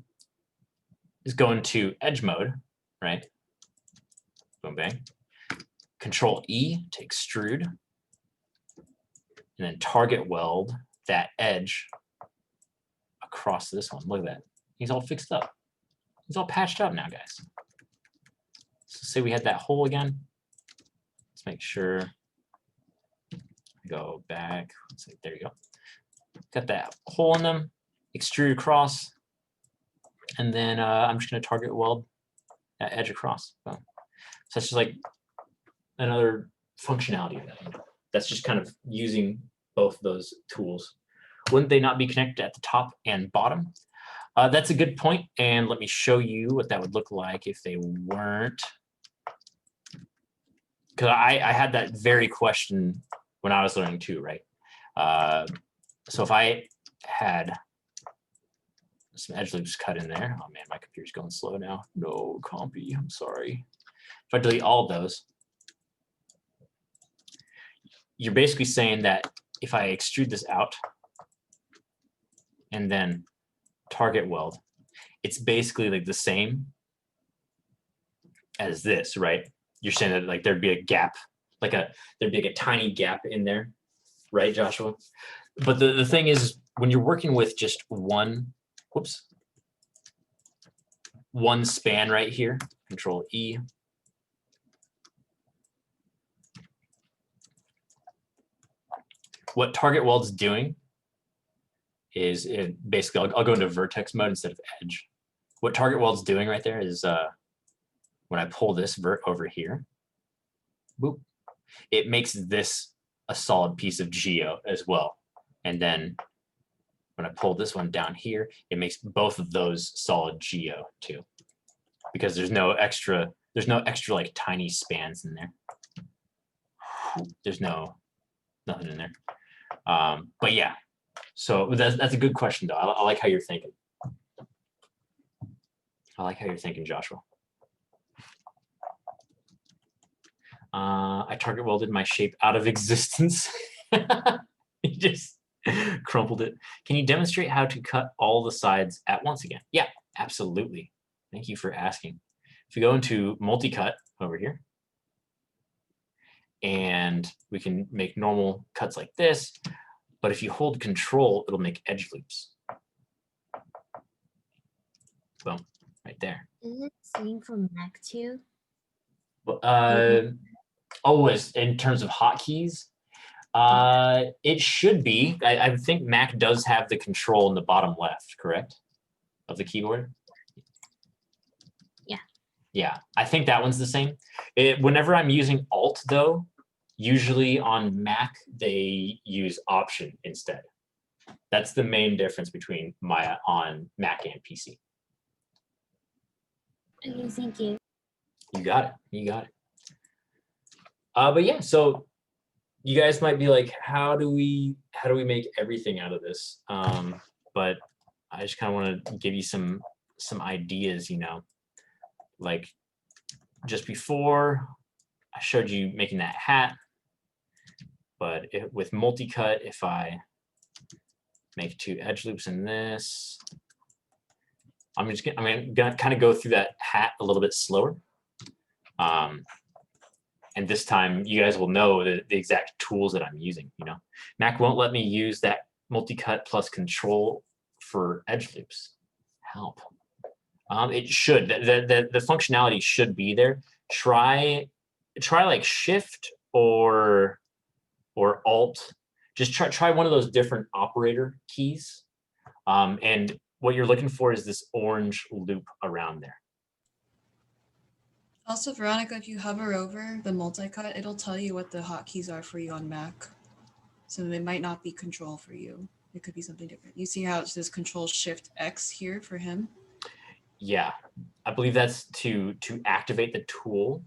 is go into edge mode, right? Boom, bang. Control E to extrude, and then target weld that edge across this one. Look at that. He's all fixed up. He's all patched up now, guys. So say we had that hole again. Let's make sure. Go back. Let's see, there you go. Got that hole in them. Extrude across. And then I'm just going to target weld that edge across. Boom. So that's just like another functionality of that. That's just kind of using both those tools. Wouldn't they not be connected at the top and bottom? That's a good point, and let me show you what that would look like if they weren't. Because I had that very question when I was learning too, right? So if I had some edge loops cut in there, oh man, my computer's going slow now. No, compy, I'm sorry. If I delete all of those, you're basically saying that if I extrude this out and then target weld, it's basically like the same as this, right? You're saying that like there'd be a gap, like there'd be like a tiny gap in there, right, Joshua? But the thing is, when you're working with just one span right here, Control E, what target weld's doing is basically, I'll go into vertex mode instead of edge. What target weld's doing right there is when I pull this vert over here, boop, it makes this a solid piece of geo as well. And then when I pull this one down here, it makes both of those solid geo too, because there's no extra like tiny spans in there. There's nothing in there. But yeah, so that's a good question though. I like how you're thinking. I like how you're thinking, Joshua. I target welded my shape out of existence. You just crumpled it. Can you demonstrate how to cut all the sides at once again? Yeah, absolutely. Thank you for asking. If we go into multi-cut over here, and we can make normal cuts like this, but if you hold control, it'll make edge loops. Boom. right there. Is it same for Mac too? Oh, in terms of hotkeys, it should be. I think Mac does have the control in the bottom left, correct, of the keyboard. Yeah. Yeah, I think that one's the same. Whenever I'm using Alt, though, usually on Mac they use Option instead. That's the main difference between Maya on Mac and PC. Okay, thank you. You got it. You got it. But yeah, so you guys might be like, how do we make everything out of this? But I just kind of want to give you some ideas, you know, like just before I showed you making that hat, but with multicut, if I make 2 edge loops in this, I'm gonna kind of go through that hat a little bit slower. And this time you guys will know the exact tools that I'm using, you know. Mac won't let me use that multicut plus control for edge loops. Help. It should, the functionality should be there. Try like Shift or Alt. Just try one of those different operator keys. And what you're looking for is this orange loop around there. Also, Veronica, if you hover over the multi-cut, it'll tell you what the hotkeys are for you on Mac. So it might not be Control for you. It could be something different. You see how it says Control Shift X here for him? Yeah, I believe that's to activate the tool.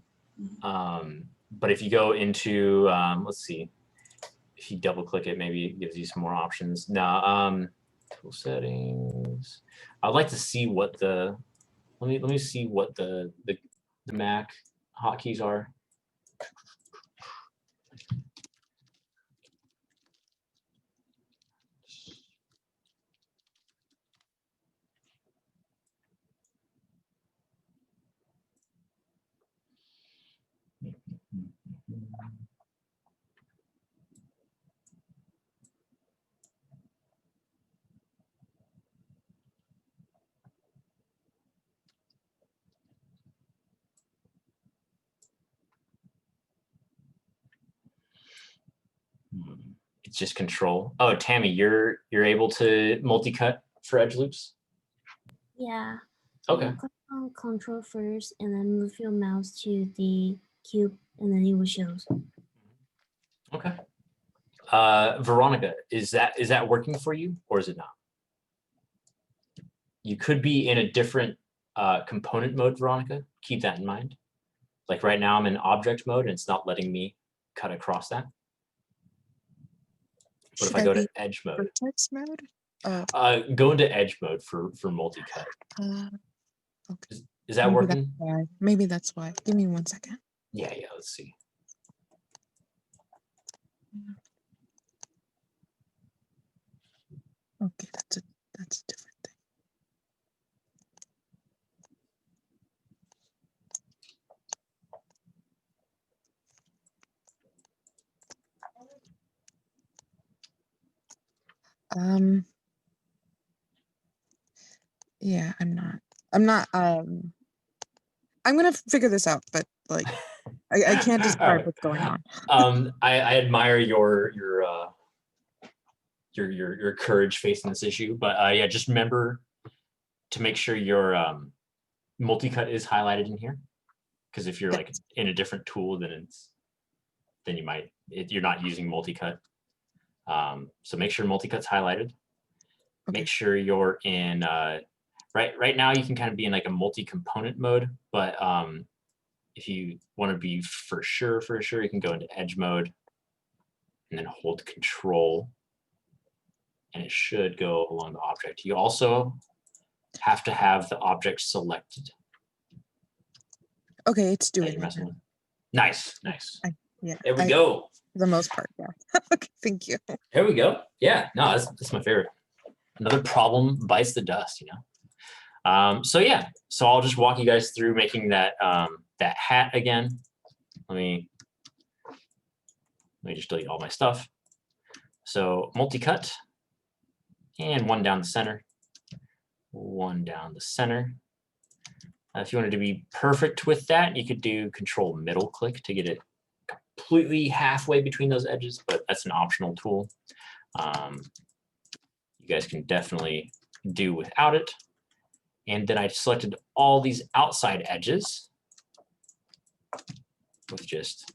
But if you go into, let's see, if you double click it, maybe it gives you some more options. No, tool settings. I'd like to see what the, let me see what the Mac hotkeys are. It's just Control. Oh, Tammy, you're able to multi-cut for edge loops? Yeah. Okay. You click on Control first, and then move your mouse to the cube, and then it will show. Okay. Veronica, is that working for you, or is it not? You could be in a different component mode, Veronica. Keep that in mind. Like right now, I'm in object mode, and it's not letting me cut across that. What if I go to edge mode? Vertex mode? Go into edge mode for multi-cut. Okay. Is that working? Maybe that's why. Give me 1 second. Yeah, let's see. Okay, that's a different thing. Yeah, I'm gonna figure this out, but like I can't describe what's going on. I admire your courage facing this issue, but yeah, just remember to make sure your multi-cut is highlighted in here, because if you're like in a different tool, then you're not using multi-cut. So make sure multi-cut's highlighted. Okay. Make sure you're in right now you can kind of be in like a multi-component mode, but if you want to be for sure, you can go into edge mode and then hold Control, and it should go along the object. You also have to have the object selected. Okay, it's doing it. Nice. Yeah. There we go. For the most part, yeah. Okay, thank you. There we go. Yeah, no, that's my favorite. Another problem bites the dust, you know. So yeah, so I'll just walk you guys through making that that hat again. Let me just delete all my stuff. So multi-cut, and one down the center, one down the center. If you wanted to be perfect with that, you could do Control middle click to get it completely halfway between those edges, but that's an optional tool. You guys can definitely do without it. And then I selected all these outside edges with just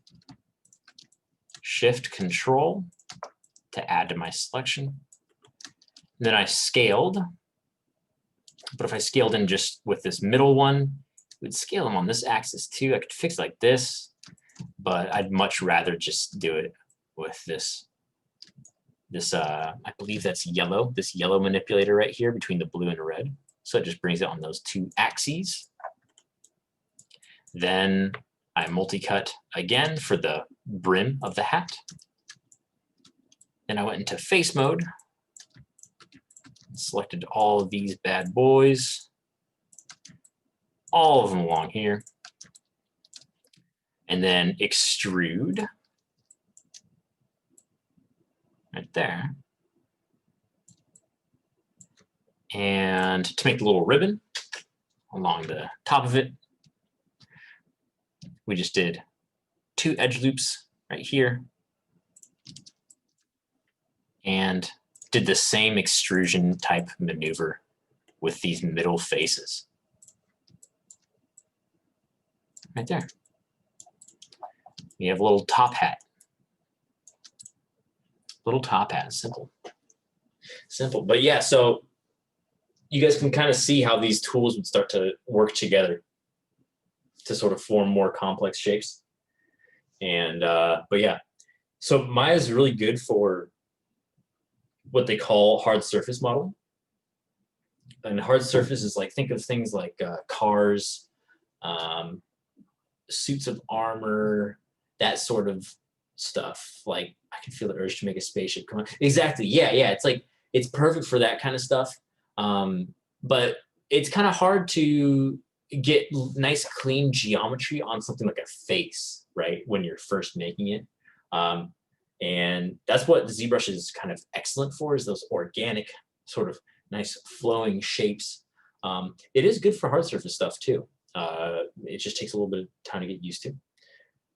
Shift Control to add to my selection. And then I scaled, but if I scaled in just with this middle one, it would scale them on this axis too. I could fix it like this, but I'd much rather just do it with this, I believe that's yellow, this yellow manipulator right here between the blue and the red. So it just brings it on those two axes. Then I multi-cut again for the brim of the hat. Then I went into face mode, selected all of these bad boys, all of them along here, and then extrude right there. And to make the little ribbon along the top of it, we just did 2 edge loops right here and did the same extrusion type maneuver with these middle faces. Right there. We have a little top hat. Little top hat, simple. Simple, but yeah, so you guys can kind of see how these tools would start to work together to sort of form more complex shapes. And, but yeah, so Maya is really good for what they call hard surface modeling. And hard surface is like, think of things like cars, suits of armor, that sort of stuff. Like, I can feel the urge to make a spaceship. Come on. Exactly. Yeah. It's like, it's perfect for that kind of stuff. But it's kind of hard to get nice, clean geometry on something like a face, right? When you're first making it. And that's what the ZBrush is kind of excellent for, is those organic sort of nice flowing shapes. It is good for hard surface stuff too. It just takes a little bit of time to get used to.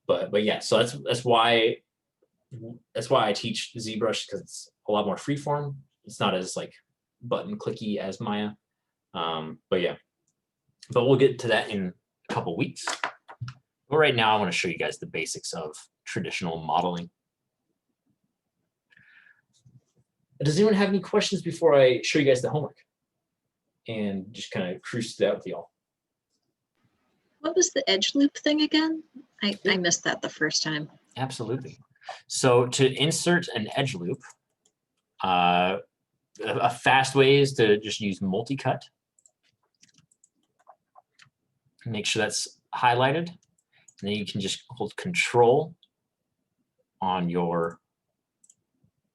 But yeah, so that's why I teach ZBrush, because it's a lot more freeform. It's not as like button clicky as Maya. But yeah, but we'll get to that in a couple weeks. But right now I want to show you guys the basics of traditional modeling. Does anyone have any questions before I show you guys the homework and just kind of cruise through that with y'all? What was the edge loop thing again? I missed that the first time. Absolutely. So to insert an edge loop, a fast way is to just use multi-cut. Make sure that's highlighted. And then you can just hold Control on your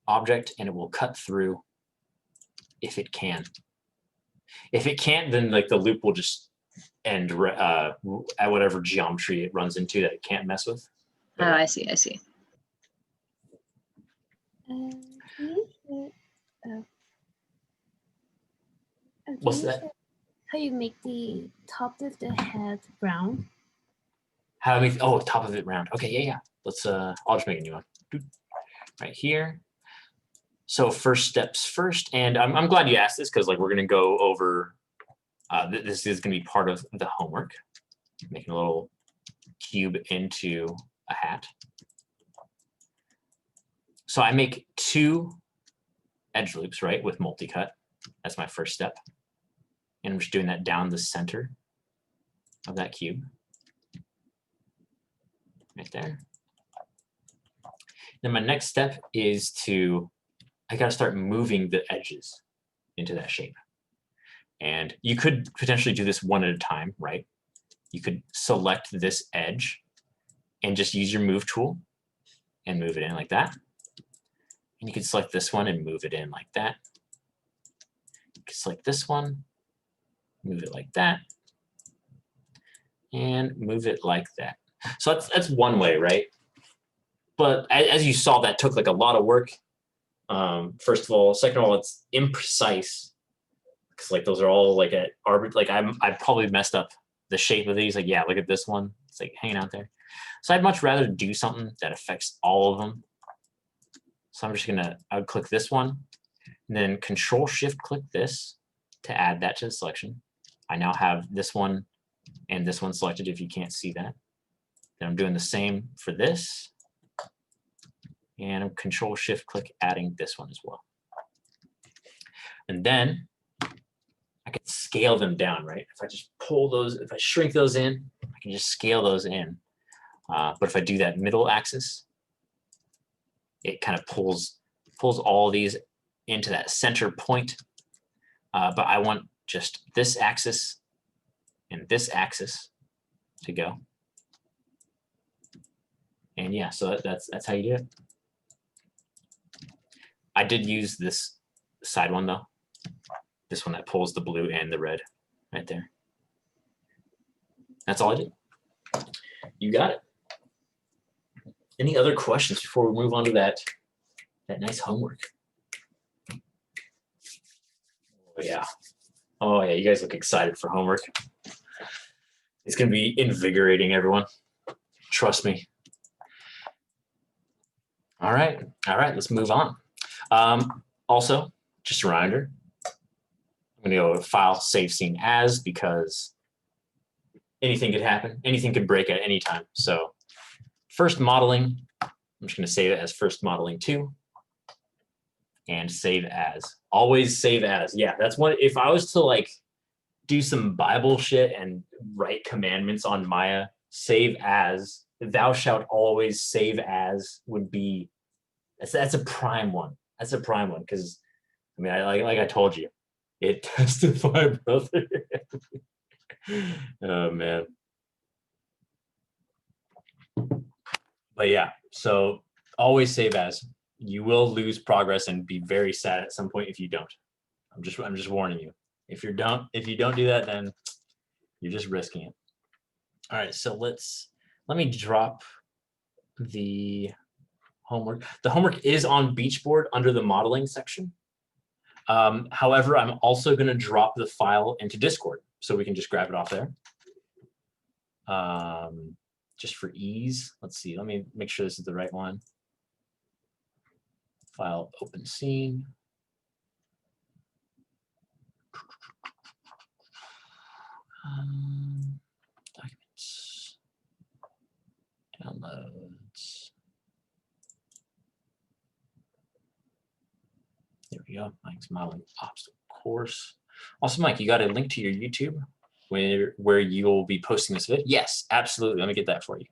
object and it will cut through if it can. If it can't, then like the loop will just end at whatever geometry it runs into that it can't mess with. Oh, I see. What's that? How you make the top of the head brown? How do we? Oh, top of it round. Okay, yeah. Let's. I'll just make a new one. Right here. So first steps first, and I'm glad you asked this, because like we're gonna go over. This is gonna be part of the homework. Making a little cube into a hat. So I make 2 edge loops, right, with multi-cut. That's my first step. And I'm just doing that down the center of that cube. Right there. Then my next step is I gotta start moving the edges into that shape. And you could potentially do this one at a time, right? You could select this edge and just use your move tool and move it in like that. And you can select this one and move it in like that. You can select this one, move it like that, and move it like that. So that's one way, right? But as you saw, that took like a lot of work. First of all, second of all, it's imprecise, because like those are all like I probably messed up the shape of these. Like, yeah, look at this one. It's like hanging out there. So I'd much rather do something that affects all of them. So I'm just gonna, I would click this one, and then Control-Shift-click this to add that to the selection. I now have this one and this one selected if you can't see that. Then I'm doing the same for this. And I'm Control-Shift-click adding this one as well. And then I can scale them down, right? If I just pull those, if I shrink those in, I can just scale those in. But if I do that middle axis, it kind of pulls all these into that center point. But I want just this axis and this axis to go. And yeah, so that's how you do it. I did use this side one though. This one that pulls the blue and the red right there. That's all I did. You got it. Any other questions before we move on to that nice homework? Oh yeah. Oh yeah, you guys look excited for homework. It's gonna be invigorating, everyone. Trust me. All right, let's move on. Also, just a reminder, I'm gonna go to File, Save Scene As, because anything could happen, anything could break at any time. So first modeling, I'm just gonna save it as first modeling 2 and save as. Always save as. Yeah, that's one. If I was to like do some Bible shit and write commandments on Maya, save as, thou shalt always save as would be, that's a prime one. That's a prime one, because I mean, like I told you, it testify, brother. Oh man. But yeah, so always save as. You will lose progress and be very sad at some point if you don't. I'm just warning you. If you don't do that, then you're just risking it. All right, so let me drop the homework. The homework is on Beachboard under the modeling section. However, I'm also going to drop the file into Discord, so we can just grab it off there. Just for ease, let's see. Let me make sure this is the right one. File, open scene. Documents, downloads. There we go. Mike's modeling obstacle course. Also, Mike, you got a link to your YouTube where you will be posting this video? Yes, absolutely. Let me get that for you.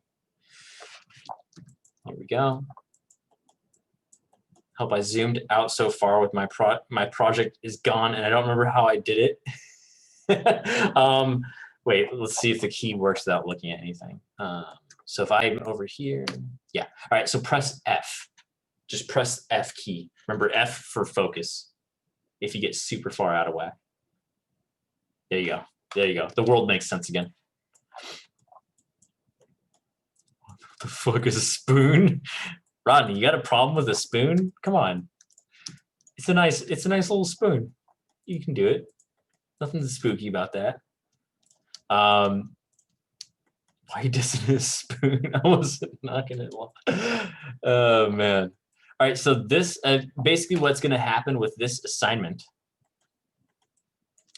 Here we go. Hope I zoomed out so far with my project is gone and I don't remember how I did it. Wait, let's see if the key works without looking at anything. So if I'm over here, yeah. All right, so press F. Just press F key. Remember F for focus if you get super far out of whack. There you go. There you go. The world makes sense again. What the fuck is a spoon? Rodney, you got a problem with a spoon? Come on. It's a nice little spoon. You can do it. Nothing spooky about that. Why dissing a spoon? I wasn't knocking it off. Oh man. All right, so this basically what's going to happen with this assignment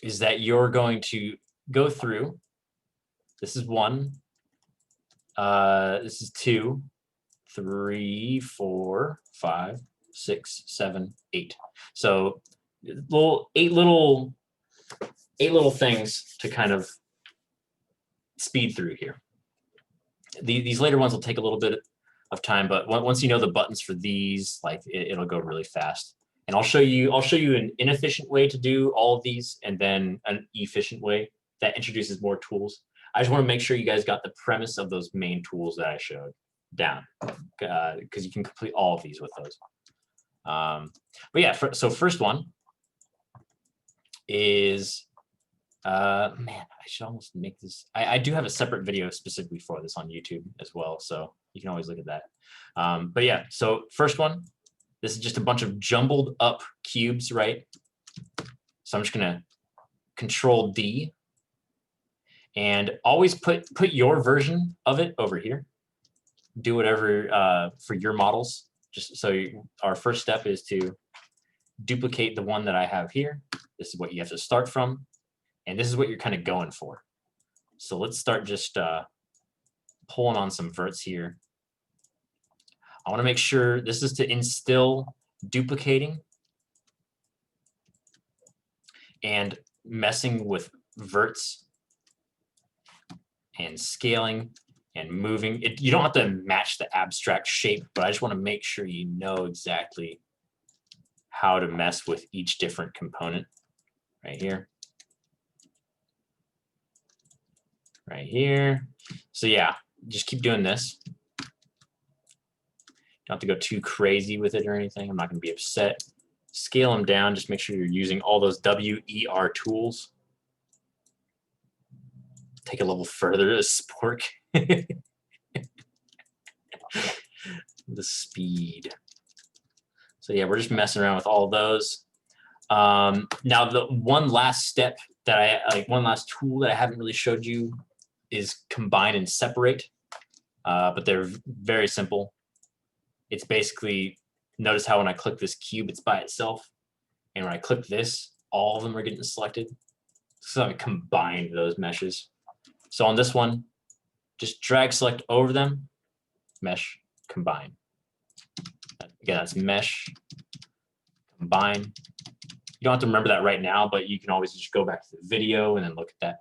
is that you're going to go through. This is 1. This is 2, 3, 4, 5, 6, 7, 8. So eight little things to kind of speed through here. These later ones will take a little bit of time, but once you know the buttons for these, like it'll go really fast. And I'll show you an inefficient way to do all of these, and then an efficient way that introduces more tools. I just want to make sure you guys got the premise of those main tools that I showed down, because you can complete all of these with those. But yeah, so first one is, man, I should almost make this. I do have a separate video specifically for this on YouTube as well, so you can always look at that. But yeah, so first one, this is just a bunch of jumbled up cubes, right? So I'm just gonna Control D, And always put your version of it over here. Do whatever for your models. Just so our first step is to duplicate the one that I have here. This is what you have to start from. And this is what you're kind of going for. So let's start just pulling on some verts here. I want to make sure this is to instill duplicating and messing with verts and scaling and moving. You don't have to match the abstract shape, but I just want to make sure you know exactly how to mess with each different component. Right here. Right here. So yeah, just keep doing this. Don't have to go too crazy with it or anything. I'm not going to be upset. Scale them down. Just make sure you're using all those WER tools. Take a level further to spork. The speed. So yeah, we're just messing around with all of those. Now the one last step that one last tool that I haven't really showed you is combine and separate. But they're very simple. It's basically, notice how when I click this cube, it's by itself. And when I click this, all of them are getting selected. So I combined those meshes. So on this one, just drag select over them, mesh, combine. Again, that's mesh, combine. You don't have to remember that right now, but you can always just go back to the video and then look at that.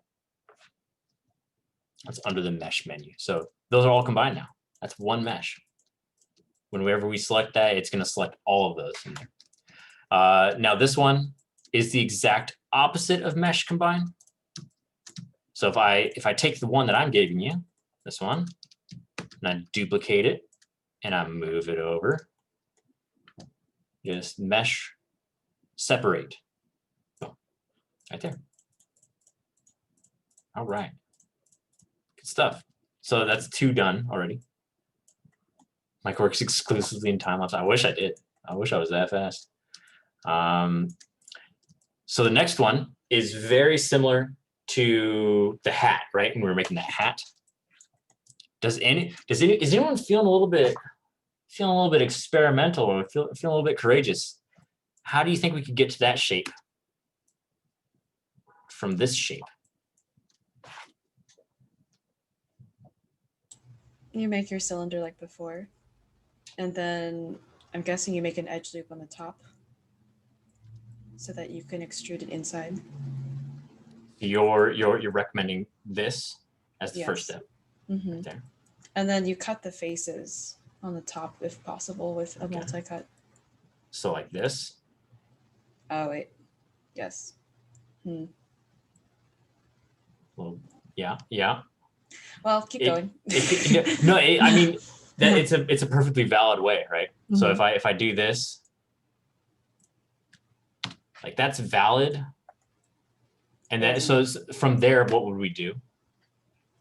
That's under the mesh menu. So those are all combined now. That's one mesh. Whenever we select that, it's going to select all of those in there. Now this one is the exact opposite of mesh combine. So if I take the one that I'm giving you, this one, and I duplicate it and I move it over, just mesh, separate. Boom. Right there. All right. Good stuff. So that's 2 done already. Mike works exclusively in time lapse. I wish I did. I wish I was that fast. So the next one is very similar to the hat, right? When we were making the hat. Is anyone feeling a little bit experimental or feeling a little bit courageous? How do you think we could get to that shape from this shape? You make your cylinder like before, and then I'm guessing you make an edge loop on the top so that you can extrude it inside. You're recommending this as the first step. Mm-hmm. Right there. And then you cut the faces on the top if possible with a multi-cut. So like this. Oh wait, yes. Well, yeah. Well, keep going. I mean, it's a perfectly valid way, right? Mm-hmm. So if I do this, like that's valid. And then so from there, what would we do?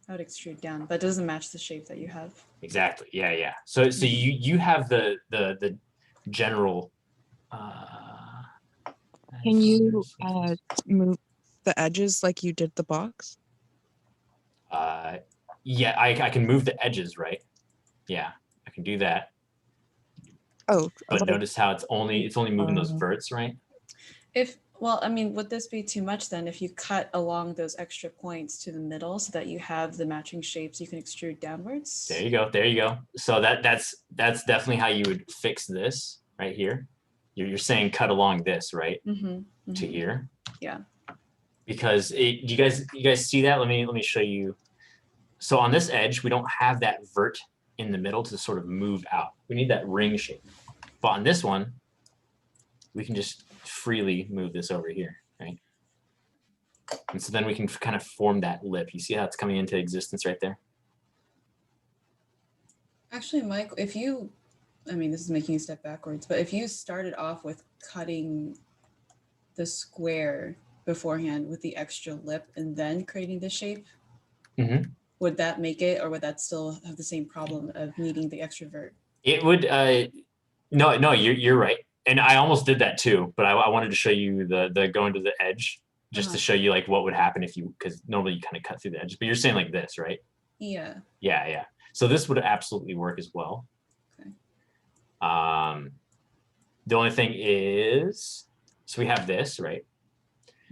I would extrude down, but it doesn't match the shape that you have. Exactly. Yeah. So you have the general. Can you move the edges like you did the box? Yeah, I can move the edges, right? Yeah, I can do that. Oh, but notice how it's only moving those verts, right? Well, I mean, would this be too much then if you cut along those extra points to the middle so that you have the matching shapes you can extrude downwards? There you go. So that's definitely how you would fix this right here. You're saying cut along this, right? Mm-hmm. To here. Yeah. Because you guys see that? Let me show you. So on this edge, we don't have that vert in the middle to sort of move out. We need that ring shape. But on this one, we can just freely move this over here, right? And so then we can kind of form that lip. You see how it's coming into existence right there? Actually, Mike, this is making a step backwards, but if you started off with cutting the square beforehand with the extra lip and then creating the shape, would that make it, or would that still have the same problem of needing the extra vert? It would, no, you're right. And I almost did that too, but I wanted to show you the going to the edge just to show you like what would happen if you, because normally you kind of cut through the edges, but you're saying like this, right? Yeah. Yeah. So this would absolutely work as well. Okay. The only thing is, so we have this, right?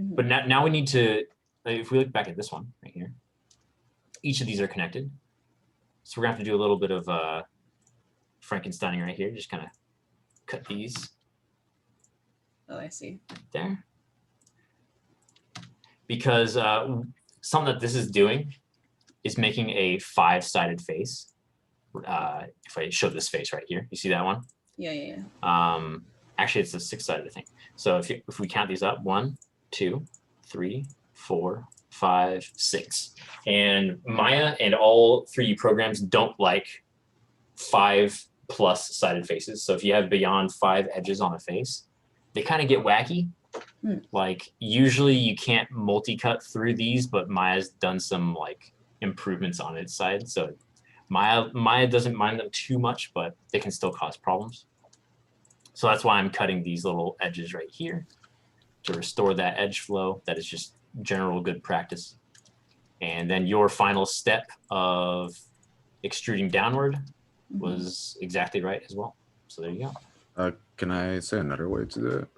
Mhm. But now we need to, if we look back at this one right here, each of these are connected. So we're gonna have to do a little bit of Frankensteining right here. Just kind of cut these. Oh, I see. There. Because something that this is doing is making a 5-sided face. If I show this face right here, you see that one? Yeah. Actually, it's a 6-sided thing. So if we count these up, 1, 2, 3, 4, 5, 6. And Maya and all 3D programs don't like 5+ sided faces. So if you have beyond 5 edges on a face, they kind of get wacky. Like usually you can't multi-cut through these, but Maya's done some like improvements on its side. So Maya doesn't mind them too much, but they can still cause problems. So that's why I'm cutting these little edges right here to restore that edge flow. That is just general good practice. And then your final step of extruding downward was exactly right as well. So there you go. Can I say another way to do it?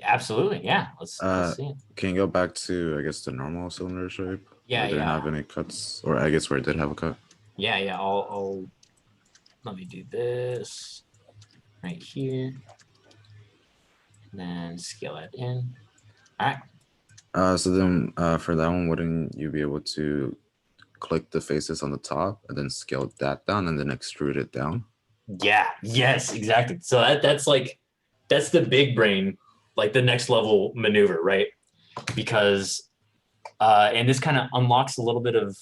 Absolutely, yeah. Let's see it. Can you go back to, I guess, the normal cylinder shape? Yeah, Where it didn't have any cuts, or I guess where it did have a cut. Yeah. I'll let me do this right here. And then scale that in. All right. So then for that one, wouldn't you be able to click the faces on the top and then scale that down and then extrude it down? Yeah, yes, exactly. So that's the big brain, like the next level maneuver, right? Because and this kind of unlocks a little bit of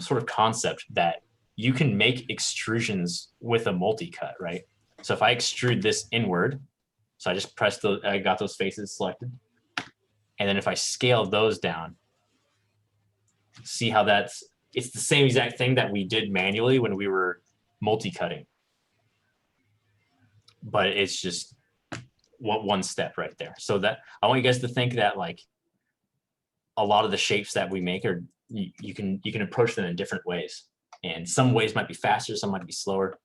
sort of concept that you can make extrusions with a multi-cut, right? So if I extrude this inward, so I just pressed I got those faces selected. And then if I scale those down, see how it's the same exact thing that we did manually when we were multi-cutting. But it's just one step right there. So that I want you guys to think that like a lot of the shapes that we make are you can approach them in different ways. And some ways might be faster, some might be slower.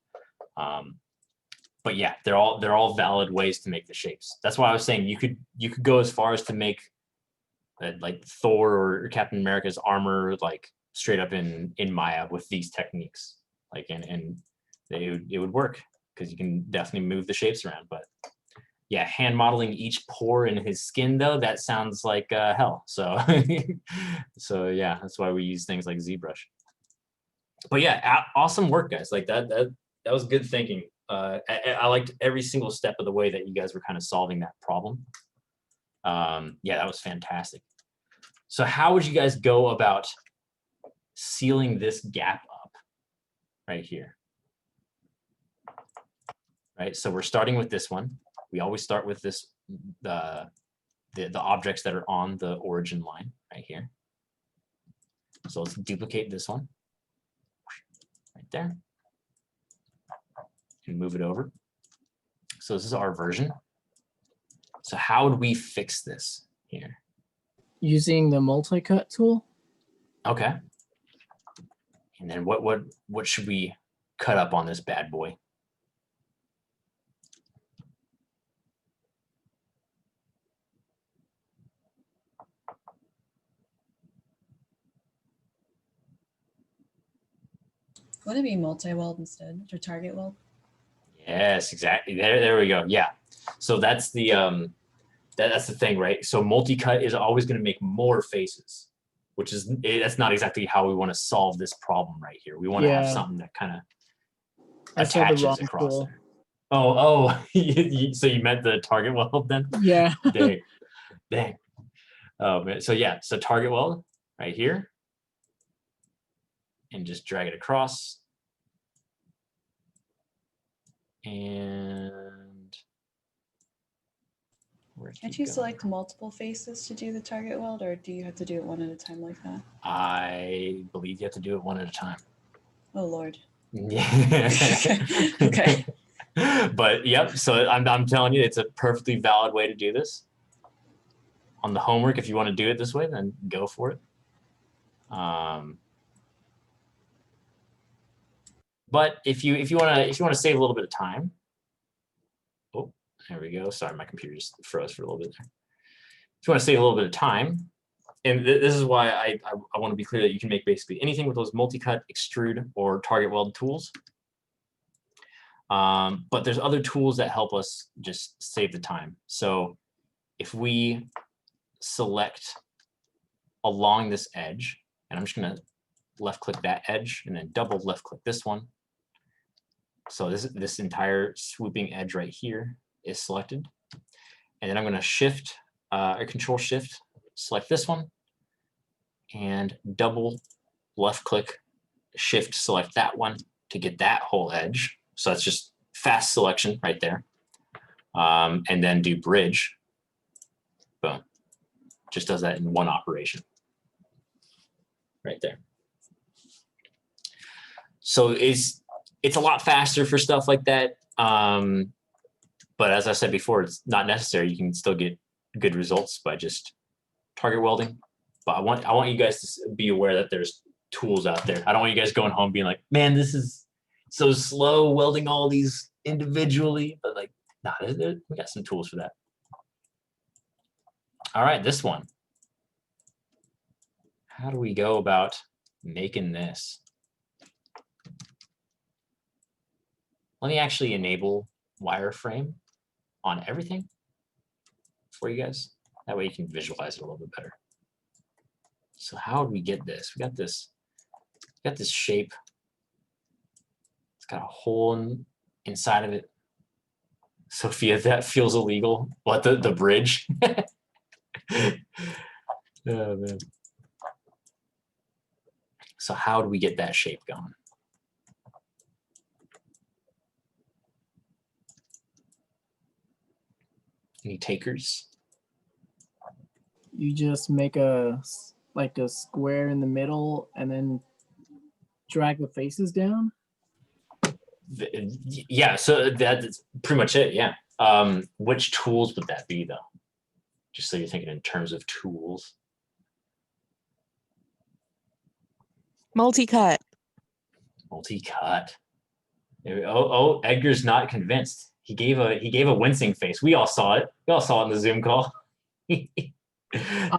But yeah, they're all valid ways to make the shapes. That's why I was saying you could go as far as to make like Thor or Captain America's armor like straight up in Maya with these techniques. Like and it would work because you can definitely move the shapes around. But yeah, hand modeling each pore in his skin though, that sounds like hell. So so yeah, that's why we use things like ZBrush. But yeah, awesome work, guys. Like that was good thinking. I liked every single step of the way that you guys were kind of solving that problem. Yeah, that was fantastic. So how would you guys go about sealing this gap up right here? Right, so we're starting with this one. We always start with this, the objects that are on the origin line right here. So let's duplicate this one right there and move it over. So this is our version. So how would we fix this here? Using the Multicut tool. Okay. And then what should we cut up on this bad boy? Would it be multi-weld instead or target weld? Yes, exactly. There we go. Yeah. So that's the that's the thing, right? So multi-cut is always going to make more faces, which is that's not exactly how we want to solve this problem right here. We want to have something that kind of attaches across there. Oh, so you meant the target weld then? Yeah. Dang. Oh man. So yeah, so target weld right here, and just drag it across. And can't you select multiple faces to do the target weld, or do you have to do it one at a time like that? I believe you have to do it one at a time. Oh Lord. Yeah. Okay. But yep, so I'm telling you, it's a perfectly valid way to do this. on the homework, if you want to do it this way, then go for it. But if you want to save a little bit of time, oh, there we go. Sorry, my computer just froze for a little bit there. If you want to save a little bit of time, and this is why I want to be clear that you can make basically anything with those multi-cut, extrude, or target weld tools. But there's other tools that help us just save the time. So if we select along this edge, and I'm just going to left click that edge and then double left click this one. So this entire swooping edge right here is selected. And then I'm going to shift or control shift, select this one, and double left click shift, select that one to get that whole edge. So that's just fast selection right there. And then do bridge. Boom. Just does that in one operation. Right there. So it's a lot faster for stuff like that. But as I said before, it's not necessary. You can still get good results by just target welding. But I want you guys to be aware that there's tools out there. I don't want you guys going home being like, man, this is so slow welding all these individually. But like, nah, we got some tools for that. All right, this one. How do we go about making this? Let me actually enable wireframe on everything for you guys. That way you can visualize it a little bit better. So how do we get this? We got this shape. It's got a hole inside of it. Sophia, that feels illegal. What, the bridge? Oh, man. So how do we get that shape going? Any takers? You just make a square in the middle and then drag the faces down. Yeah, so that's pretty much it. Yeah. Which tools would that be though? Just so you're thinking in terms of tools. Multicut. Multicut. Oh, Edgar's not convinced. He gave a wincing face. We all saw it. We all saw it in the Zoom call.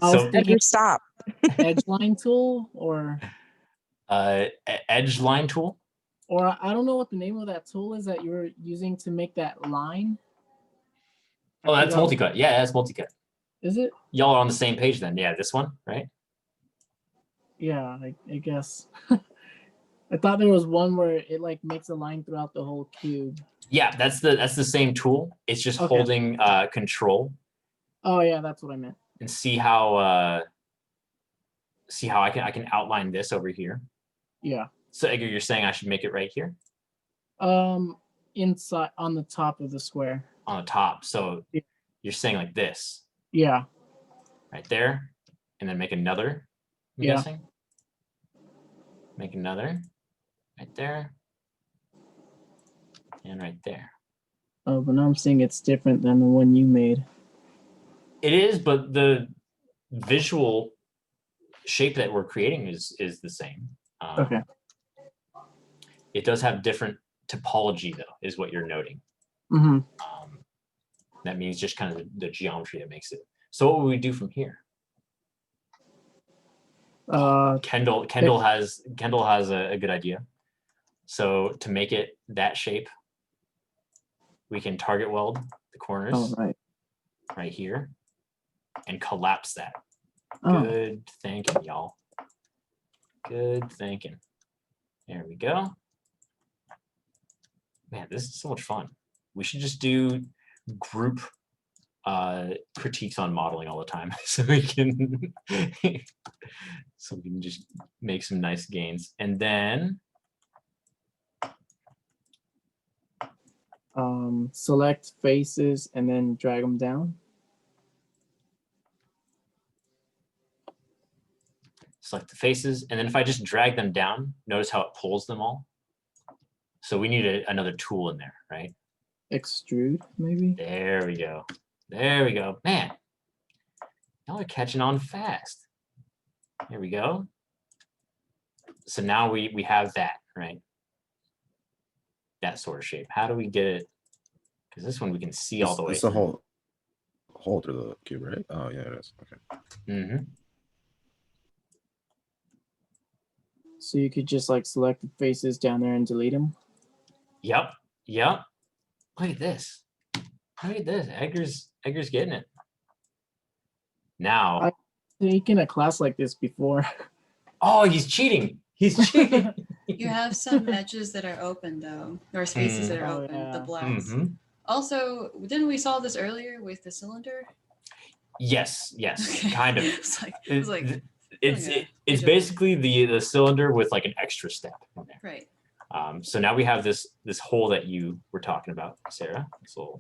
So Edgar, stop. Edge line tool or edge line tool. Or I don't know what the name of that tool is that you're using to make that line. Oh, that's Multicut. Yeah, that's Multicut. Is it? Y'all are on the same page then. Yeah, this one, right? Yeah, I guess. I thought there was one where it like makes a line throughout the whole cube. Yeah, that's the same tool. It's just holding control. Oh yeah, that's what I meant. And see how I can outline this over here. Yeah. So Edgar, you're saying I should make it right here? Inside on the top of the square. On the top. So you're saying like this. Yeah. Right there. And then make another, I'm guessing. Make another. Right there. And right there. Oh, but now I'm seeing it's different than the one you made. It is, but the visual shape that we're creating is the same. Okay. It does have different topology, though, is what you're noting. Mm-hmm. That means just kind of the geometry that makes it. So what would we do from here? Kendall has a good idea. So to make it that shape, we can target weld the corners right here and collapse that. Oh. Good thinking, y'all. Good thinking. There we go. Man, this is so much fun. We should just do group critiques on modeling all the time so we can just make some nice gains. And then select faces and then drag them down. Select the faces, and then if I just drag them down, notice how it pulls them all. So we need another tool in there, right? Extrude, maybe? There we go. There we go. Man, Y'all are catching on fast. Here we go. So now we have that, right? That sort of shape. How do we get it? Because this one we can see all the way. It's a hole through the cube, right? Oh yeah, it is. Okay. Mm-hmm. So you could just like select the faces down there and delete them. Yep. Yep. Look at this. Look at this. Edgar's getting it. Now. I've taken a class like this before. Oh, he's cheating. He's cheating. You have some edges that are open though, or spaces that are Oh, open, yeah. the blacks. Mhm. Also, didn't we solve this earlier with the cylinder? Yes. Yes. Okay. Kind of. It's like, It's basically the cylinder with like an extra step in there. right. So now we have this hole that you were talking about, Sarah. So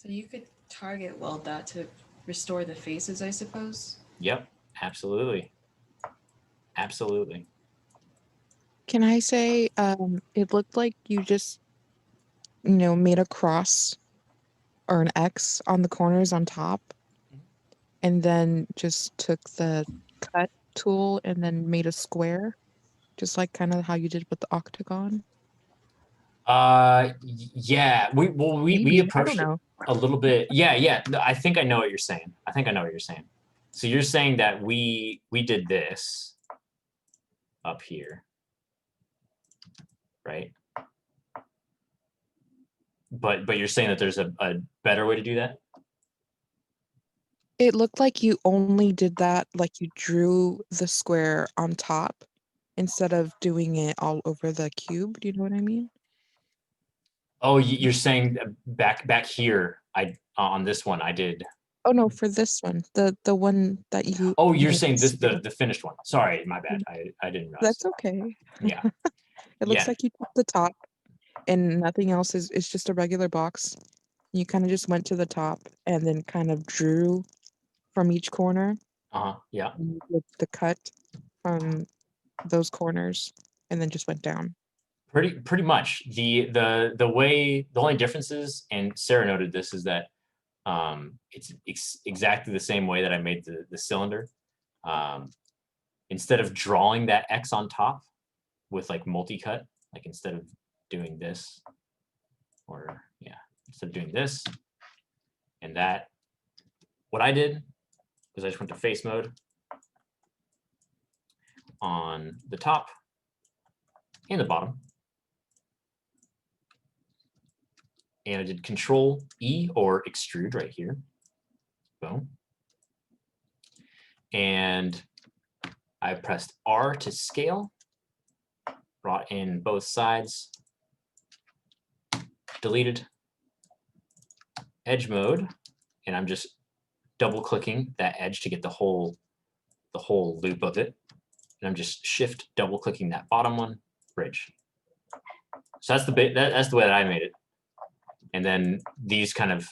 you could target weld that to restore the faces, I suppose. yep, absolutely. Absolutely. Can I say it looked like you just, made a cross or an X on the corners on top and then just took the cut tool and then made a square, just like kind of how you did with the octagon? Yeah, we Maybe, I don't approached it know. a little bit. Yeah. No, I think I know what you're saying. So you're saying that we did this up here, right? But you're saying that there's a better way to do that? It looked like you only did that, like you drew the square on top instead of doing it all over the cube. Do you know what I mean? Oh, you're saying back here, on this one I did. Oh no, for this one, the one that you. Oh, you're made saying this square. the finished one. Sorry, my bad. I didn't realize. That's okay. Yeah. It looks Yeah. like you took the top and nothing else is just a regular box. You kind of just went to the top and then kind of drew from each corner. Yeah. And you did the cut from those corners and then just went down. Pretty much. The only difference is, and Sarah noted this, is that it's exactly the same way that I made the cylinder. Instead of drawing that X on top with like multi-cut, like instead of doing this, or yeah, instead of doing this and that, what I did was I just went to face mode on the top and the bottom. And I did Control E or extrude right here. Boom. And I pressed R to scale, brought in both sides, deleted, edge mode, and I'm just double clicking that edge to get the whole loop of it. And I'm just shift double clicking that bottom one, bridge. So that's the that's the way that I made it. And then these kind of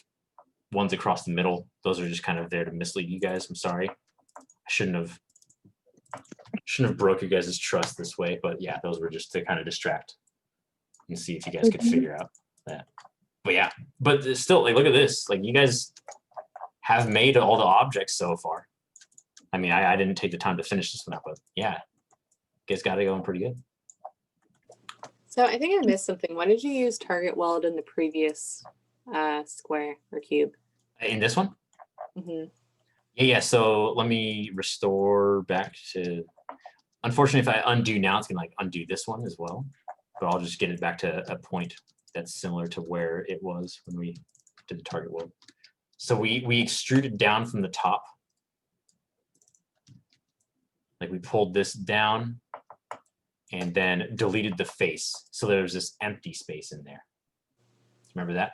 ones across the middle, those are just kind of there to mislead you guys. I'm sorry. I shouldn't have broke you guys' trust this way, but yeah, those were just to kind of distract and see if you guys could figure out that. But yeah, but still, like, look at this. Like, you guys have made all the objects so far. I mean, I didn't take the time to finish this one up, but yeah, you guys got it going pretty good. So I think I missed something. Why did you use target weld in the previous square or cube? In this one? Mm-hmm. Yeah. So let me restore back to. Unfortunately, if I undo now, it's gonna like undo this one as well. But I'll just get it back to a point that's similar to where it was when we did the target weld. So we extruded down from the top. Like, we pulled this down and then deleted the face. So there's this empty space in there. Remember that?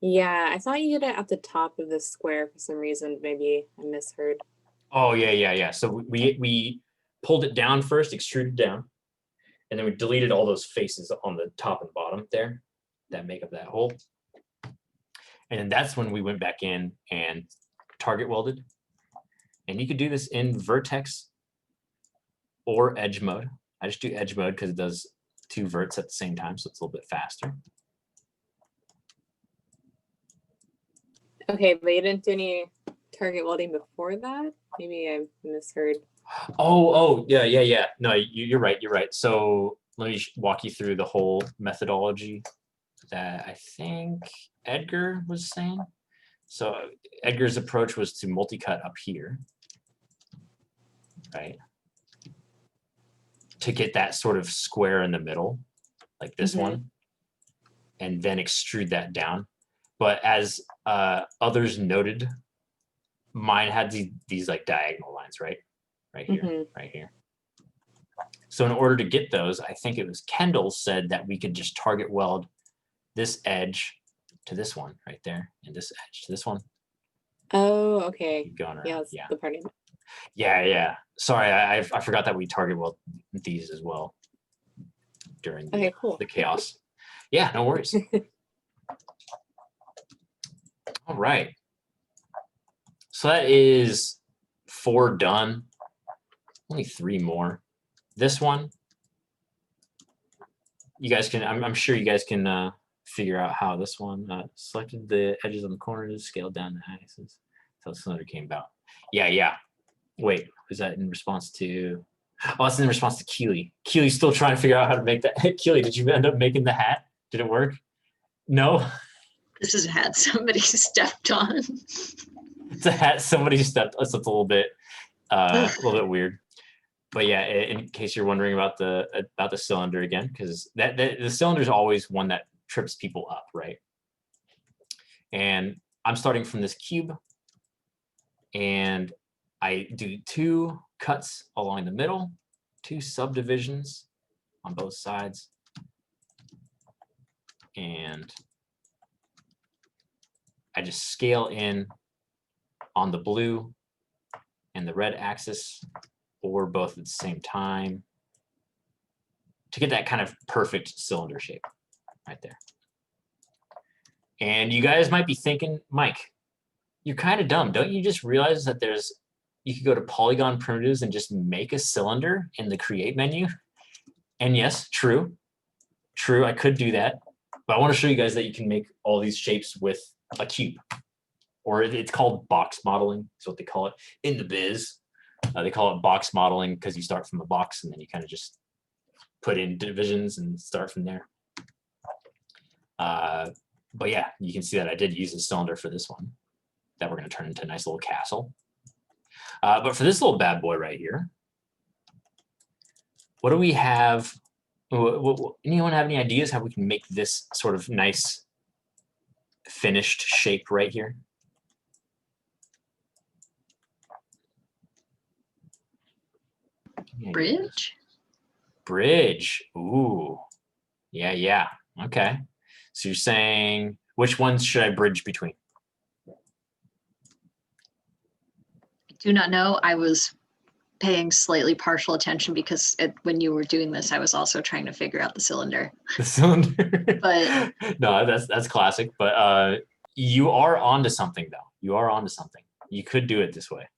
Yeah, I thought you did it at the top of the square for some reason. Maybe I misheard. Oh, yeah. So we pulled it down first, extruded down, and then we deleted all those faces on the top and bottom there that make up that hole. And then that's when we went back in and target welded. And you could do this in vertex or edge mode. I just do edge mode because it does 2 verts at the same time, so it's a little bit faster. Okay, but you didn't do any target welding before that? Maybe I misheard. Oh, yeah. No, you're right. You're right. So let me walk you through the whole methodology that I think Edgar was saying. So Edgar's approach was to multi-cut up here, right? To get that sort of square in the middle, like this one, and then extrude that down. But as others noted, mine had these like diagonal lines, right? Right here, right here. So in order to get those, I think it was Kendall said that we could just target weld this edge to this one right there, and this edge to this one. Oh, okay. Keep going around. Yeah, that's the part. Yeah. Sorry, I forgot that we target weld these as well during the, the chaos. Yeah, no worries. All right. So that is 4 done. Only 3 more. This one, you guys can, I'm sure you guys can figure out how this one selected the edges on the corners, scaled down the axis. So the cylinder came about. Yeah. Wait, was that in response to? Oh, that's in response to Keely. Keely's still trying to figure out how to make that. Keely, did you end up making the hat? Did it work? No? This is a hat somebody stepped on. It's a hat somebody stepped on. So it's a little bit weird. But yeah, in case you're wondering about the cylinder again, because the cylinder is always one that trips people up, right? And I'm starting from this cube, and I do 2 cuts along the middle, 2 subdivisions on both sides, and I just scale in on the blue and the red axis, or both at the same time, to get that kind of perfect cylinder shape right there. And you guys might be thinking, Mike, you're kind of dumb. Don't you just realize that you could go to Polygon Primitives and just make a cylinder in the create menu? And yes, true, I could do that. But I want to show you guys that you can make all these shapes with a cube. Or it's called box modeling, is what they call it in the biz. They call it box modeling because you start from a box and then you kind of just put in divisions and start from there. But yeah, you can see that I did use a cylinder for this one that we're going to turn into a nice little castle. But for this little bad boy right here, what do we have? Anyone have any ideas how we can make this sort of nice finished shape right here? Bridge. Ooh. Yeah. Okay. So you're saying, which ones should I bridge between? I do not know. I was paying slightly partial attention because when you were doing this, I was also trying to figure out the cylinder. The cylinder. But no, that's classic. But you are onto something, though. You are onto something. You could do it this way.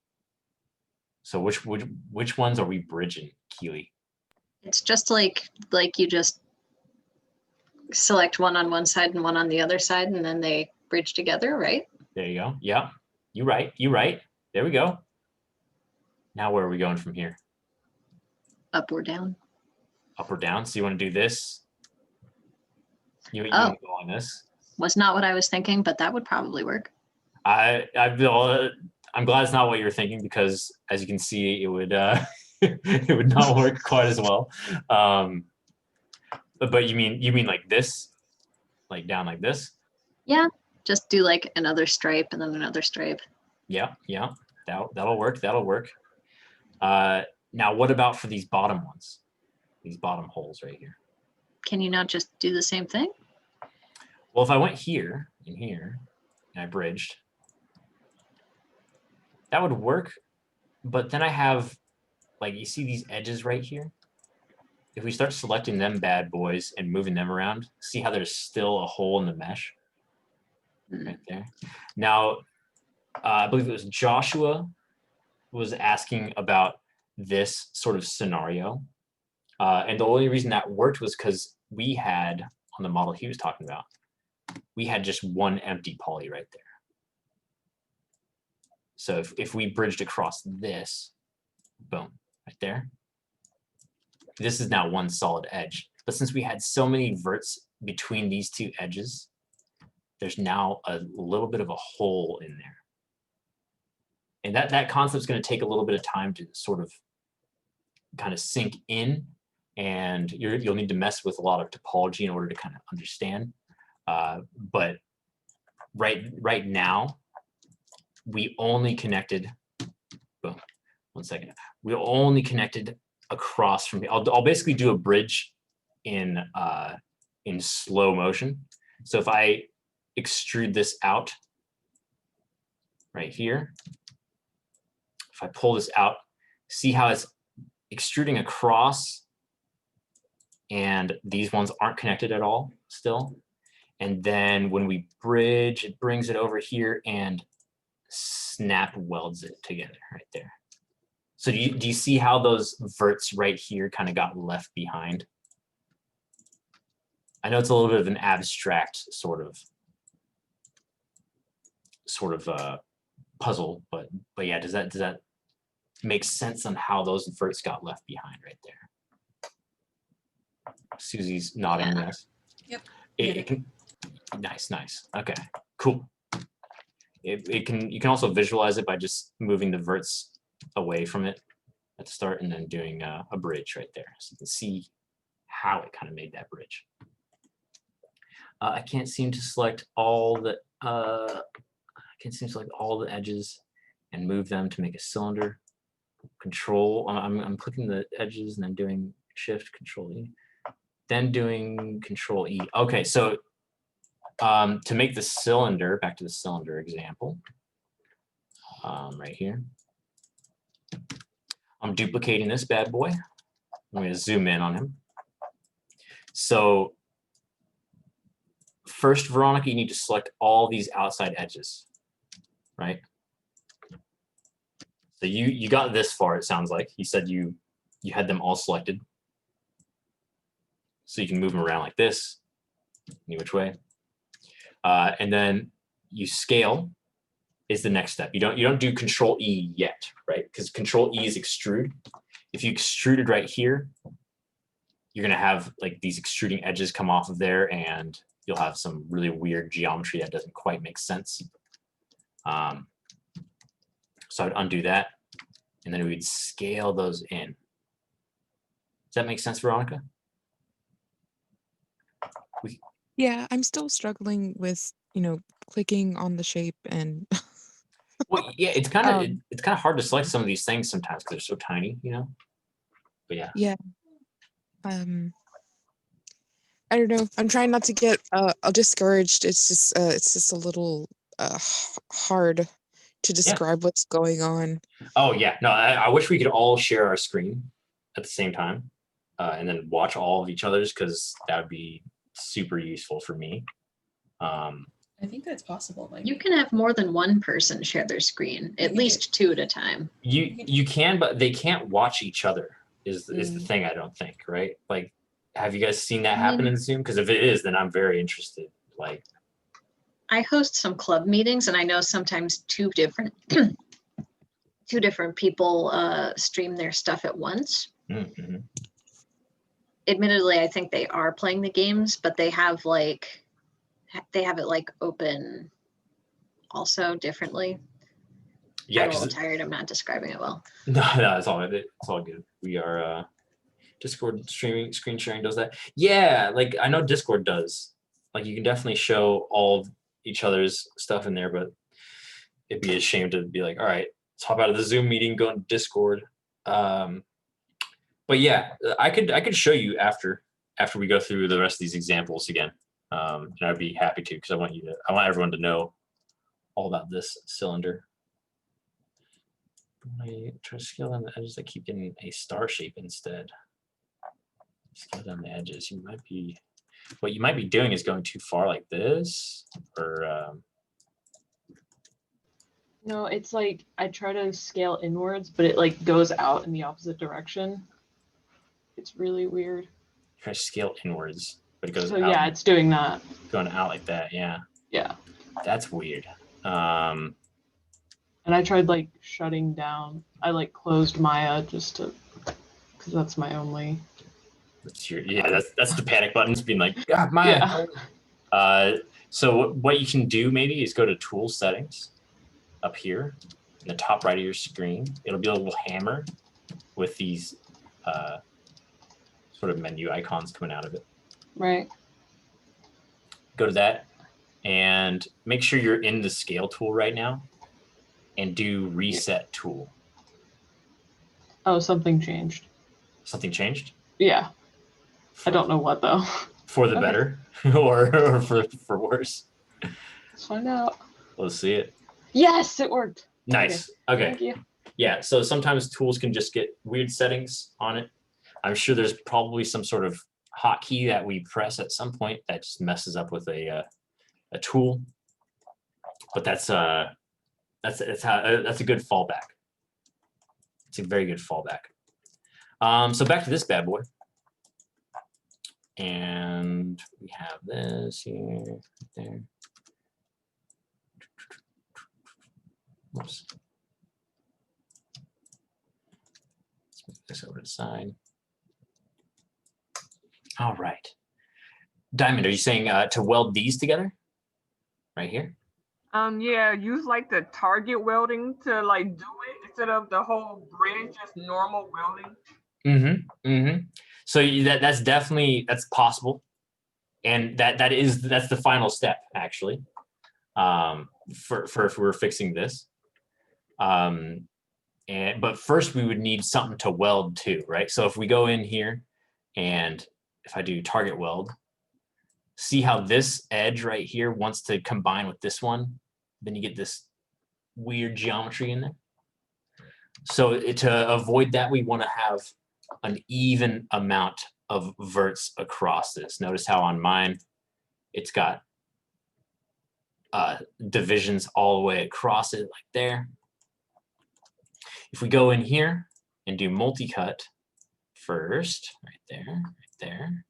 So which ones are we bridging, Keely? it's just like you just select one on one side and one on the other side, and then they bridge together, right? There you go. Yeah, you right. There we go. Now where are we going from here? Up or down? Up or down. So you want to do this? You want to go on this? Was not what I was thinking, but that would probably work. I'm glad it's not what you were thinking, because as you can see, it would it would not work quite as well. But you mean like this, like down like this? Yeah, just do like another stripe and then another stripe. Yeah, that'll work. Now, what about for these bottom ones? These bottom holes right here. Can you not just do the same thing? Well, if I went here and here, and I bridged, that would work. But then I have, like, you see these edges right here? If we start selecting them bad boys and moving them around, see how there's still a hole in the mesh? Right there. Now, I believe it was Joshua was asking about this sort of scenario. And the only reason that worked was because we had, on the model he was talking about, we had just one empty poly right there. So if we bridged across this, boom, right there, this is now one solid edge. But since we had so many verts between these two edges, there's now a little bit of a hole in there. And that concept's going to take a little bit of time to sort of kind of sink in, and you'll need to mess with a lot of topology in order to kind of understand. But right now, we only connected, boom, 1 second. We only connected across from, I'll basically do a bridge in slow motion. So if I extrude this out right here, if I pull this out, see how it's extruding across and these ones aren't connected at all still. And then when we bridge, it brings it over here and snap welds it together right there. So do you see how those verts right here kind of got left behind? I know it's a little bit of an abstract sort of puzzle, but yeah, does that make sense on how those verts got left behind right there? Susie's nodding yes. Yep. It can, nice. Okay, cool. You can also visualize it by just moving the verts away from it at the start and then doing a bridge right there. So you can see how it kind of made that bridge. I can't seem to select all the edges and move them to make a cylinder. Control, I'm clicking the edges and then doing Shift Control E, then doing Control E. Okay, so to make the cylinder, back to the cylinder example, right here, I'm duplicating this bad boy. I'm going to zoom in on him. So first, Veronica, you need to select all these outside edges, right? So you got this far, it sounds like. You said you had them all selected. So you can move them around like this, any which way. And then you scale is the next step. You don't do Control E yet, right? Because Control E is extrude. If you extruded right here, you're gonna have like these extruding edges come off of there, and you'll have some really weird geometry that doesn't quite make sense. So I would undo that, and then we'd scale those in. Does that make sense, Veronica? Yeah, I'm still struggling with, clicking on the shape and Well, yeah, it's kind of hard to select some of these things sometimes because they're so tiny, But yeah. yeah. I don't know. I'm trying not to get discouraged. It's just a little hard to describe what's going on. Oh yeah, no, I wish we could all share our screen at the same time, and then watch all of each other's, because that would be super useful for me. I think that's possible. Like, You can have more than one person share their screen, at least two at a time. You can, but they can't watch each other. Is the thing, I don't think, right? Like, have you guys seen that happen in Zoom? Because if it is, then I'm very interested. Like, I host some club meetings, and I know sometimes two different people stream their stuff at once. mm-hmm. Admittedly, I think they are playing the games, but they have it like open also differently. Yeah, I'm a little tired. I'm not describing it well. No, it's all good. It's all good. We are Discord screen sharing does that. Yeah, like I know Discord does. Like you can definitely show all of each other's stuff in there, but it'd be a shame to be like, all right, let's hop out of the Zoom meeting, go into Discord. But yeah, I could show you after we go through the rest of these examples again. And I'd be happy to, because I want everyone to know all about this cylinder. When I try to scale down the edges, I keep getting a star shape instead. Scale down the edges. What you might be doing is going too far like this, or No, it's like I try to scale inwards, but it like goes out in the opposite direction. It's really weird. Try to scale inwards, but it goes So out. yeah, it's doing that. Going out like that, yeah. Yeah. That's weird. And I tried like shutting down. I like closed Maya just to, because that's my only. That's the panic buttons being like, God, Maya. Yeah. So what you can do maybe is go to Tool Settings up here in the top right of your screen. It'll be a little hammer with these sort of menu icons coming out of it. Right. Go to that and make sure you're in the scale tool right now and do reset tool. Oh, something changed. Something changed? Yeah. I don't know what though. For the Okay. better or for worse? Let's find out. Let's see it. Yes, it worked. Nice. Okay. Thank you. Yeah, so sometimes tools can just get weird settings on it. I'm sure there's probably some sort of hotkey that we press at some point that just messes up with a tool. But that's a good fallback. It's a very good fallback. So back to this bad boy. And we have this here, there. Oops. Let's move this over to the side. All right. Diamond, are you saying to weld these together? Right here? Yeah, use like the target welding to like do it instead of the whole bridge, just normal welding. So that's possible. And that's the final step actually. For if we're fixing this. But first we would need something to weld to, right? So if we go in here and if I do target weld, see how this edge right here wants to combine with this one, then you get this weird geometry in there. So to avoid that, we want to have an even amount of verts across this. Notice how on mine, it's got divisions all the way across it like there. If we go in here and do multi-cut first, right there, right there,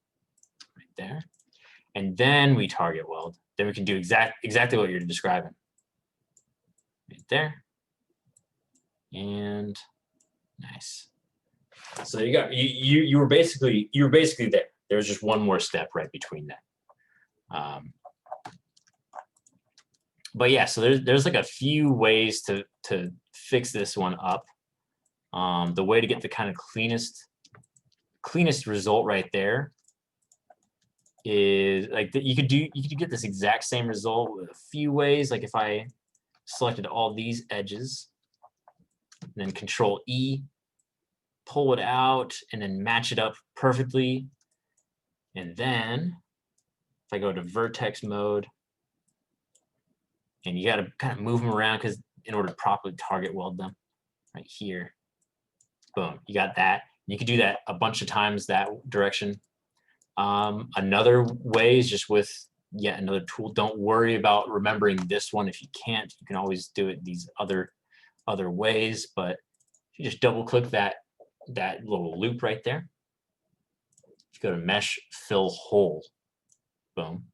right there, and then we target weld, then we can do exactly what you're describing. Right there. And nice. So there you go. You were basically there. There's just one more step right between that. But yeah, so there's like a few ways to fix this one up. The way to get the kind of cleanest result right there is like you could get this exact same result with a few ways. Like if I selected all these edges, and then Control E, pull it out, and then match it up perfectly. And then if I go to Vertex Mode, and you got to kind of move them around because in order to properly target weld them, right here, boom, you got that. You can do that a bunch of times that direction. Another way is just with yet another tool. Don't worry about remembering this one if you can't. You can always do it these other ways, but if you just double click that little loop right there, if you go to Mesh, Fill Hole, boom,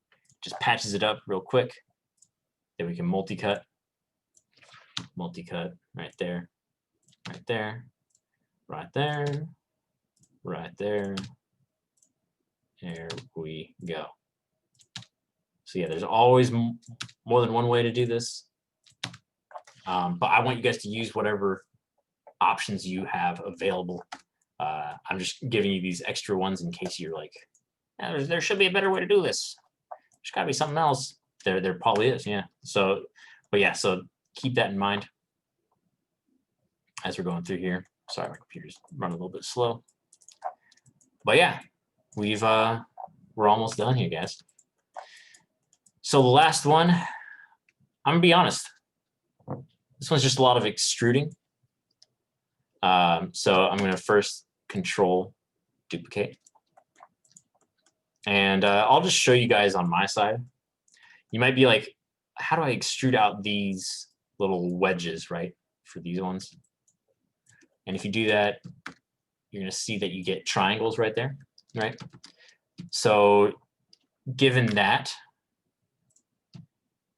just patches it up real quick. Then we can multi-cut right there, right there, right there, right there. There we go. So yeah, there's always more than one way to do this. But I want you guys to use whatever options you have available. I'm just giving you these extra ones in case you're like, yeah, there should be a better way to do this. There's gotta be something else. There probably is, yeah. So, but yeah, so keep that in mind as we're going through here. Sorry, my computer's running a little bit slow. But yeah, we're almost done here, guys. So the last one, I'm gonna be honest. This one's just a lot of extruding. So I'm gonna first Control Duplicate. And I'll just show you guys on my side. You might be like, how do I extrude out these little wedges, right? For these ones. And if you do that, you're gonna see that you get triangles right there, right? So given that,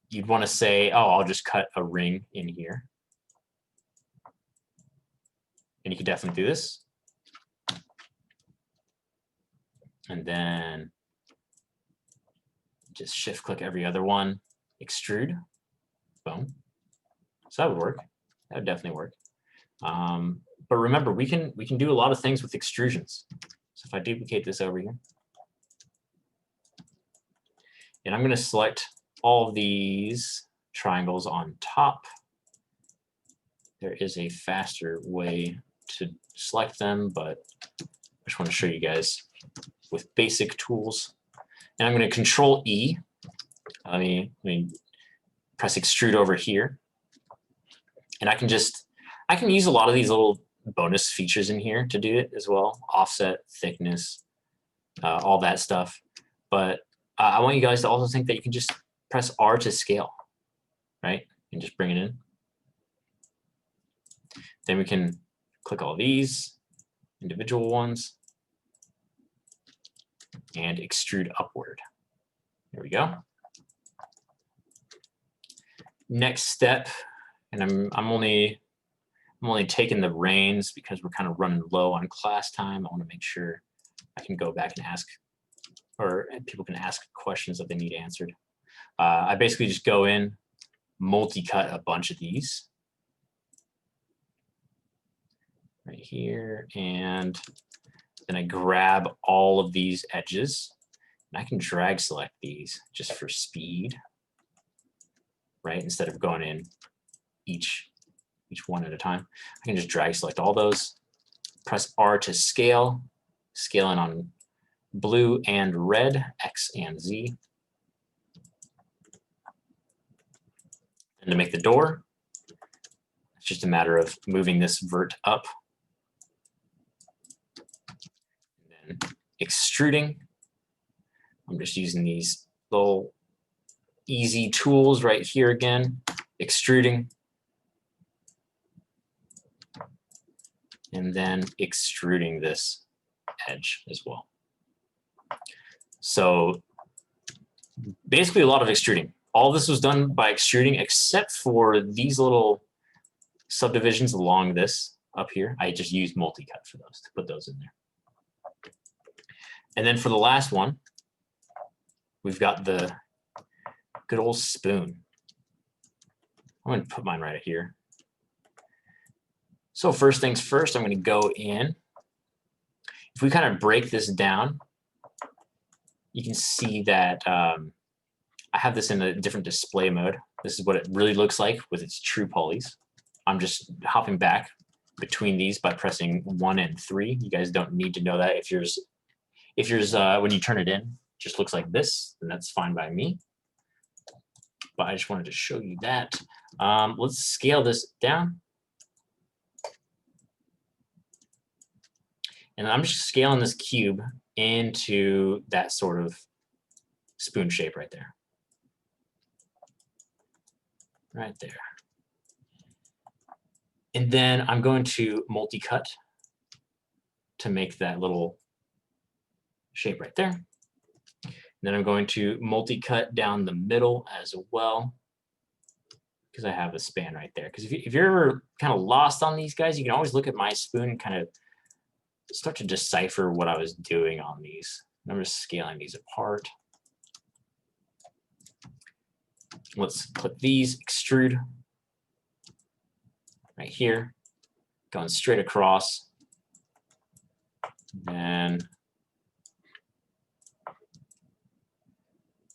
you'd wanna say, oh, I'll just cut a ring in here. And you can definitely do this. And then just shift click every other one, extrude, boom. So that would work. That would definitely work. But remember, we can do a lot of things with extrusions. So if I duplicate this over here, and I'm going to select all of these triangles on top. There is a faster way to select them, but I just want to show you guys with basic tools. And I'm going to Control E. Let me press extrude over here. And I can use a lot of these little bonus features in here to do it as well. Offset, thickness, all that stuff. But I want you guys to also think that you can just press R to scale, right? And just bring it in. Then we can click all these individual ones and extrude upward. There we go. Next step, and I'm only taking the reins because we're kind of running low on class time. I want to make sure I can go back and ask, or people can ask questions that they need answered. I basically just go in, multi-cut a bunch of these right here, and then I grab all of these edges, and I can drag select these just for speed, right? Instead of going in each one at a time, I can just drag select all those, press R to scale, scaling on blue and red, X and Z. And to make the door, it's just a matter of moving this vert up. And then extruding. I'm just using these little easy tools right here again, extruding. And then extruding this edge as well. So basically a lot of extruding. All this was done by extruding except for these little subdivisions along this up here. I just used multi-cut for those, to put those in there. And then for the last one, we've got the good old spoon. I'm going to put mine right here. So first things first, I'm going to go in. If we kind of break this down, you can see that I have this in a different display mode. This is what it really looks like with its true polys. I'm just hopping back between these by pressing 1 and 3. You guys don't need to know that. If yours when you turn it in, just looks like this, then that's fine by me. But I just wanted to show you that. Let's scale this down. And I'm just scaling this cube into that sort of spoon shape right there. Right there. And then I'm going to multi-cut to make that little shape right there. And then I'm going to multi-cut down the middle as well, because I have a span right there. Because if you're ever kind of lost on these guys, you can always look at my spoon and kind of start to decipher what I was doing on these. I'm just scaling these apart. Let's click these, extrude right here, going straight across. Then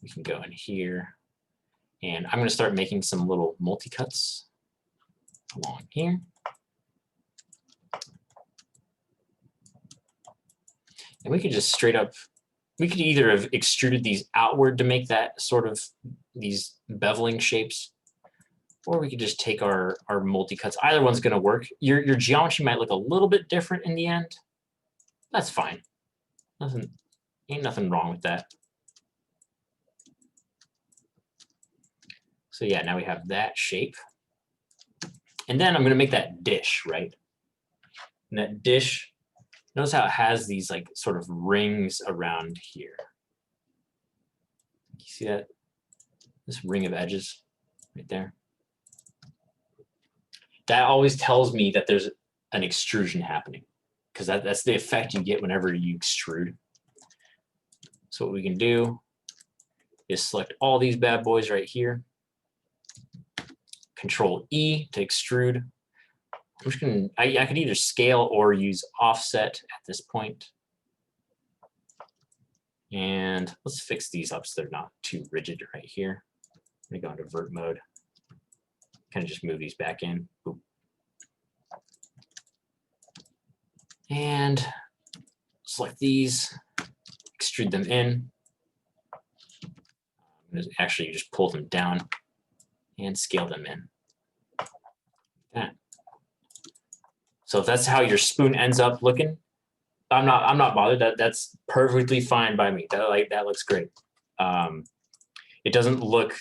we can go in here, and I'm going to start making some little multi-cuts along here. And we could just straight up, we could either have extruded these outward to make that sort of these beveling shapes, or we could just take our multi-cuts. Either one's going to work. Your geometry might look a little bit different in the end. That's fine. Ain't nothing wrong with that. So yeah, now we have that shape. And then I'm going to make that dish, right? And that dish, notice how it has these like sort of rings around here. You see that? This ring of edges right there. That always tells me that there's an extrusion happening, because that's the effect you get whenever you extrude. So what we can do is select all these bad boys right here. Control E to extrude. I'm just gonna, I could either scale or use offset at this point. And let's fix these up so they're not too rigid right here. Let me go into vert mode. Kind of just move these back in. Boop. And select these, extrude them in. Actually, you just pull them down and scale them in. Like that. So if that's how your spoon ends up looking, I'm not bothered. That's perfectly fine by me. That looks great. It doesn't look.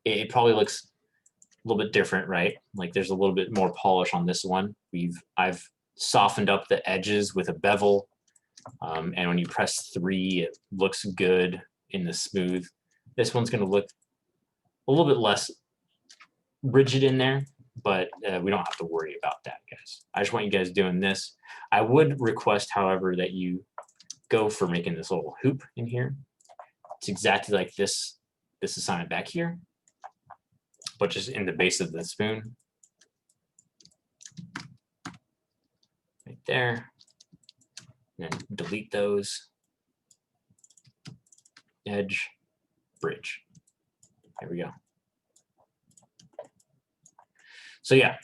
It probably looks a little bit different, right? Like there's a little bit more polish on this one. I've softened up the edges with a bevel, and when you press 3, it looks good in the smooth. This one's going to look a little bit less rigid in there, but we don't have to worry about that, guys. I just want you guys doing this. I would request, however, that you go for making this little hoop in here. It's exactly like this assignment back here, but just in the base of the spoon. Right there. And then delete those. Edge, bridge. There we go. So yeah,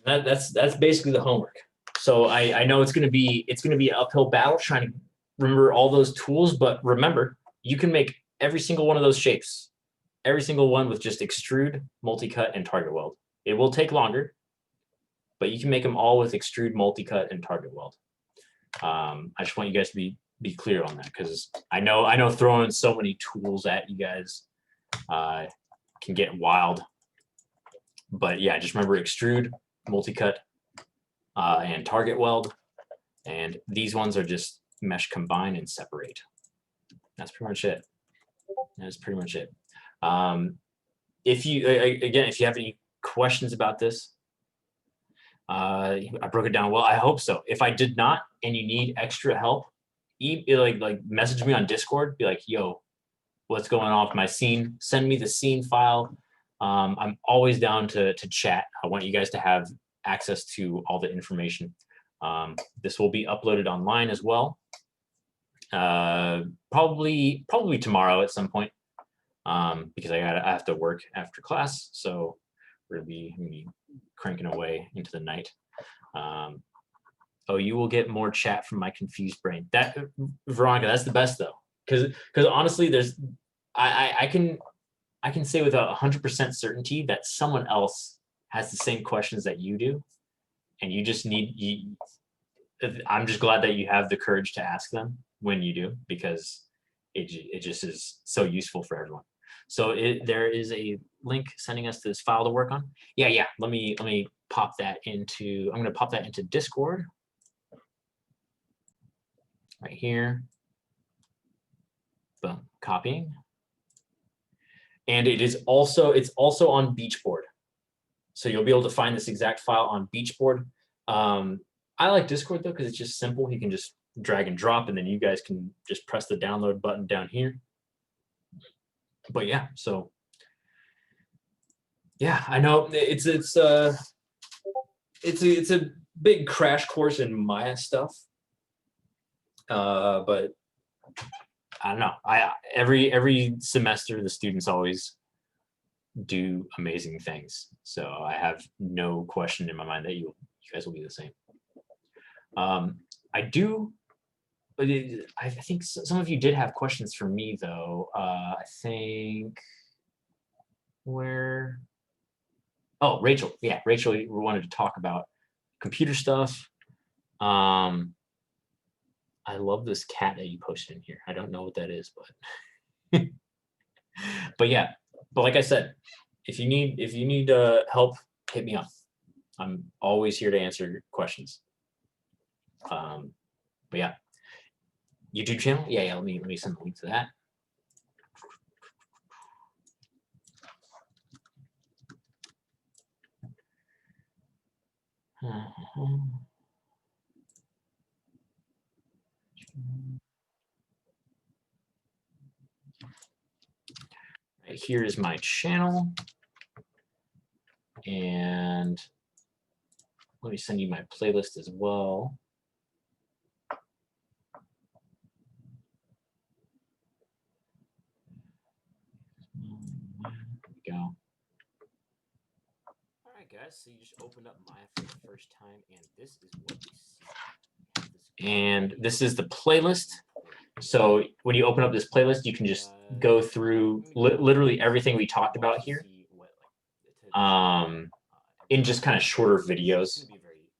that's basically the homework. So I know it's gonna be an uphill battle trying to remember all those tools, but remember, you can make every single one of those shapes, every single one with just extrude, multicut, and target weld. It will take longer, but you can make them all with extrude, multicut, and target weld. I just want you guys to be clear on that, because I know throwing so many tools at you guys can get wild. But yeah, just remember extrude, multicut, and target weld. And these ones are just mesh, combine, and separate. That's pretty much it. That's pretty much it. If you have any questions about this, I broke it down well. I hope so. If I did not, and you need extra help, like message me on Discord. Be like, yo, what's going on with my scene? Send me the scene file. I'm always down to chat. I want you guys to have access to all the information. This will be uploaded online as well. Probably tomorrow at some point, because I have to work after class. So we're gonna be cranking away into the night. Oh, you will get more chat from my confused brain. That, Veronica, that's the best though, because honestly, I can say with 100% certainty that someone else has the same questions that you do, and you just I'm just glad that you have the courage to ask them when you do, because it just is so useful for everyone. So there is a link sending us this file to work on. Yeah. Let me pop that into. I'm going to pop that into Discord right here. Boom, copying. And it's also on Beachboard. So you'll be able to find this exact file on Beachboard. I like Discord though, because it's just simple. You can just drag and drop, and then you guys can just press the download button down here. But yeah, so yeah, I know it's a big crash course in Maya stuff. But I don't know. Every semester the students always do amazing things. So I have no question in my mind that you guys will be the same. I think some of you did have questions for me though. I think Rachel. Yeah, Rachel, we wanted to talk about computer stuff. I love this cat that you posted in here. I don't know what that is, but but yeah. But like I said, if you need help, hit me up. I'm always here to answer your questions. But yeah, YouTube channel. Yeah. Let me send the link to that. Right here is my channel. And let me send you my playlist as well. There we go. All right, guys. So you just opened up Maya for the first time, and this is what you see. And this is the playlist. So when you open up this playlist, you can just go through literally everything we talked about here. In just kind of shorter videos,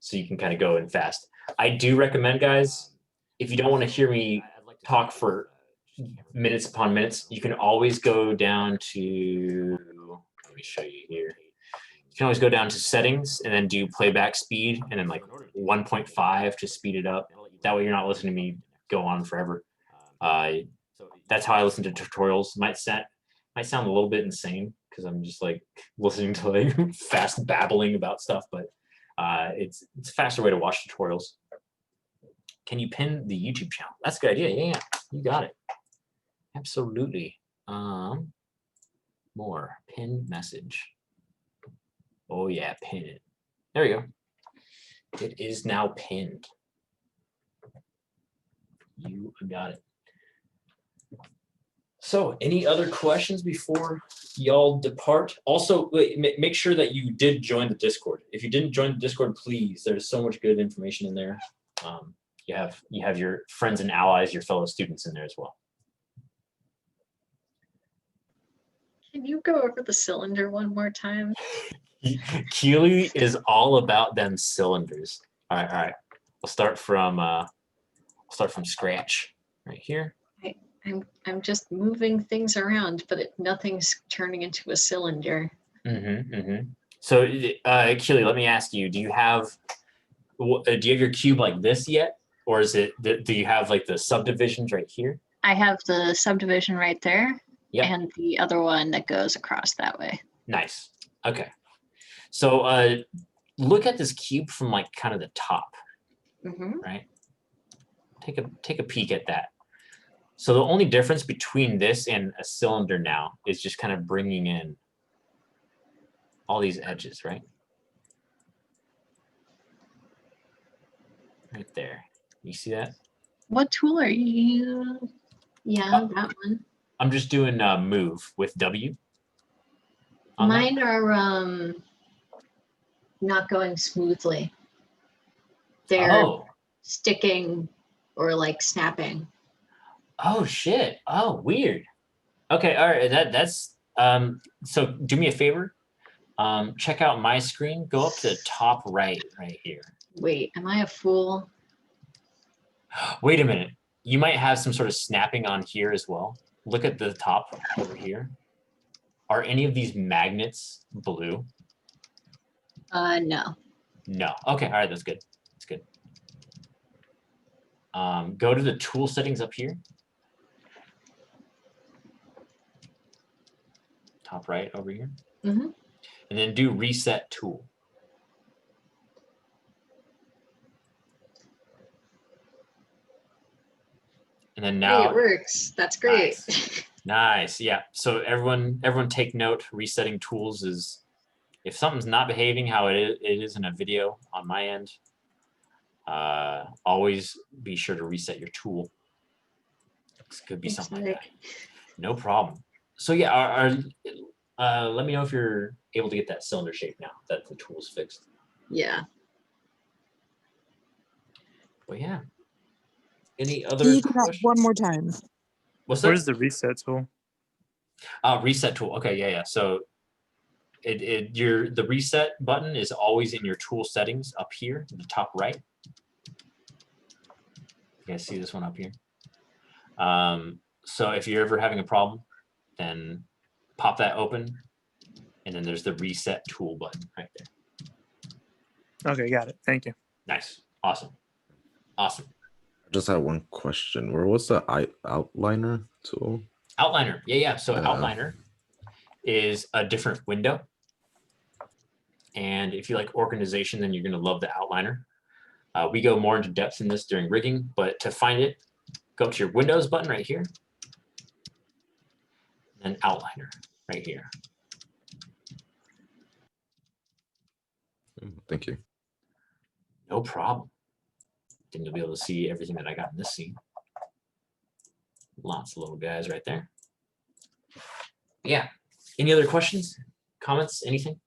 so you can kind of go in fast. I do recommend, guys, if you don't want to hear me talk for minutes upon minutes, you can always go down to, let me show you here. You can always go down to settings and then do playback speed and then like 1.5 to speed it up. That way you're not listening to me go on forever. That's how I listen to tutorials. Might sound a little bit insane because I'm just like listening to like fast babbling about stuff, but it's a faster way to watch tutorials. Can you pin the YouTube channel? That's a good idea. Yeah, you got it. Absolutely. More pin message. Oh yeah, pin it. There we go. It is now pinned. You got it. So any other questions before y'all depart? Also, make sure that you did join the Discord. If you didn't join the Discord, please, there's so much good information in there. You have your friends and allies, your fellow students in there as well. Can you go over the cylinder one more time? Keely is all about them cylinders. All right. We'll start from scratch right here. I'm just moving things around, but nothing's turning into a cylinder. So, Keely, let me ask you: do you have your cube like this yet, or is it? Do you have like the subdivisions right here? I have the subdivision right there, Yep. and the other one that goes across that way. Nice. Okay. So, look at this cube from like kind of the top, right? Take a peek at that. So the only difference between this and a cylinder now is just kind of bringing in all these edges, right? Right there. You see that? What tool are you? Yeah, that one. I'm just doing move with W. Mine are not going smoothly. They're sticking or like snapping. Oh shit. Oh, weird. Okay, all right. That's so do me a favor. Check out my screen. Go up to the top right here. Wait, am I a fool? Wait a minute. You might have some sort of snapping on here as well. Look at the top over here. Are any of these magnets blue? No. No. Okay, all right, that's good. That's good. Go to the tool settings up here. Top right over here. And then do reset tool. And then now it works. That's great. Nice. Yeah. So everyone take note. Resetting tools is if something's not behaving how it is in a video on my end, always be sure to reset your tool. This could be something like that. No problem. So yeah, let me know if you're able to get that cylinder shape now that the tool's fixed. Yeah. But yeah. Any other Can you do that questions? one more time? What's that? Where's the reset tool? Reset tool. Okay, yeah. So the reset button is always in your tool settings up here in the top right. You guys see this one up here? So if you're ever having a problem, then pop that open, and then there's the reset tool button right there. Okay, got it. Thank you. Nice. Awesome. Awesome. I just had one question. Where was the outliner tool? Outliner. Yeah. So outliner is a different window. And if you like organization, then you're going to love the outliner. We go more into depth in this during rigging, but to find it, go to your Windows button right here, and outliner right here. Thank you. No problem. Then you'll be able to see everything that I got in this scene. Lots of little guys right there. Yeah. Any other questions, comments, anything?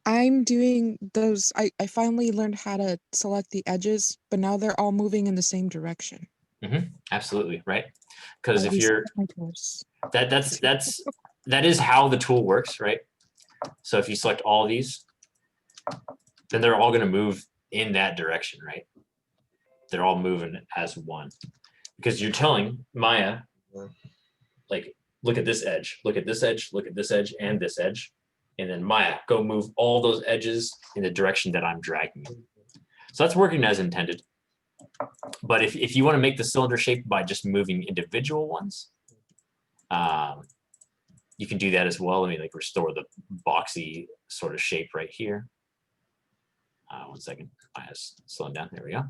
I'm doing those. I finally learned how to select the edges, but now they're all moving in the same direction. Absolutely, right? Because if Always you're my toes. that is how the tool works, right? So if you select all these, then they're all going to move in that direction, right? They're all moving as one, because you're telling Maya, like, look at this edge, look at this edge, look at this edge, and this edge. And then Maya, go move all those edges in the direction that I'm dragging you. So that's working as intended. But if you want to make the cylinder shape by just moving individual ones, you can do that as well. Let me like restore the boxy sort of shape right here. 1 second, Maya's slowing down. There we go.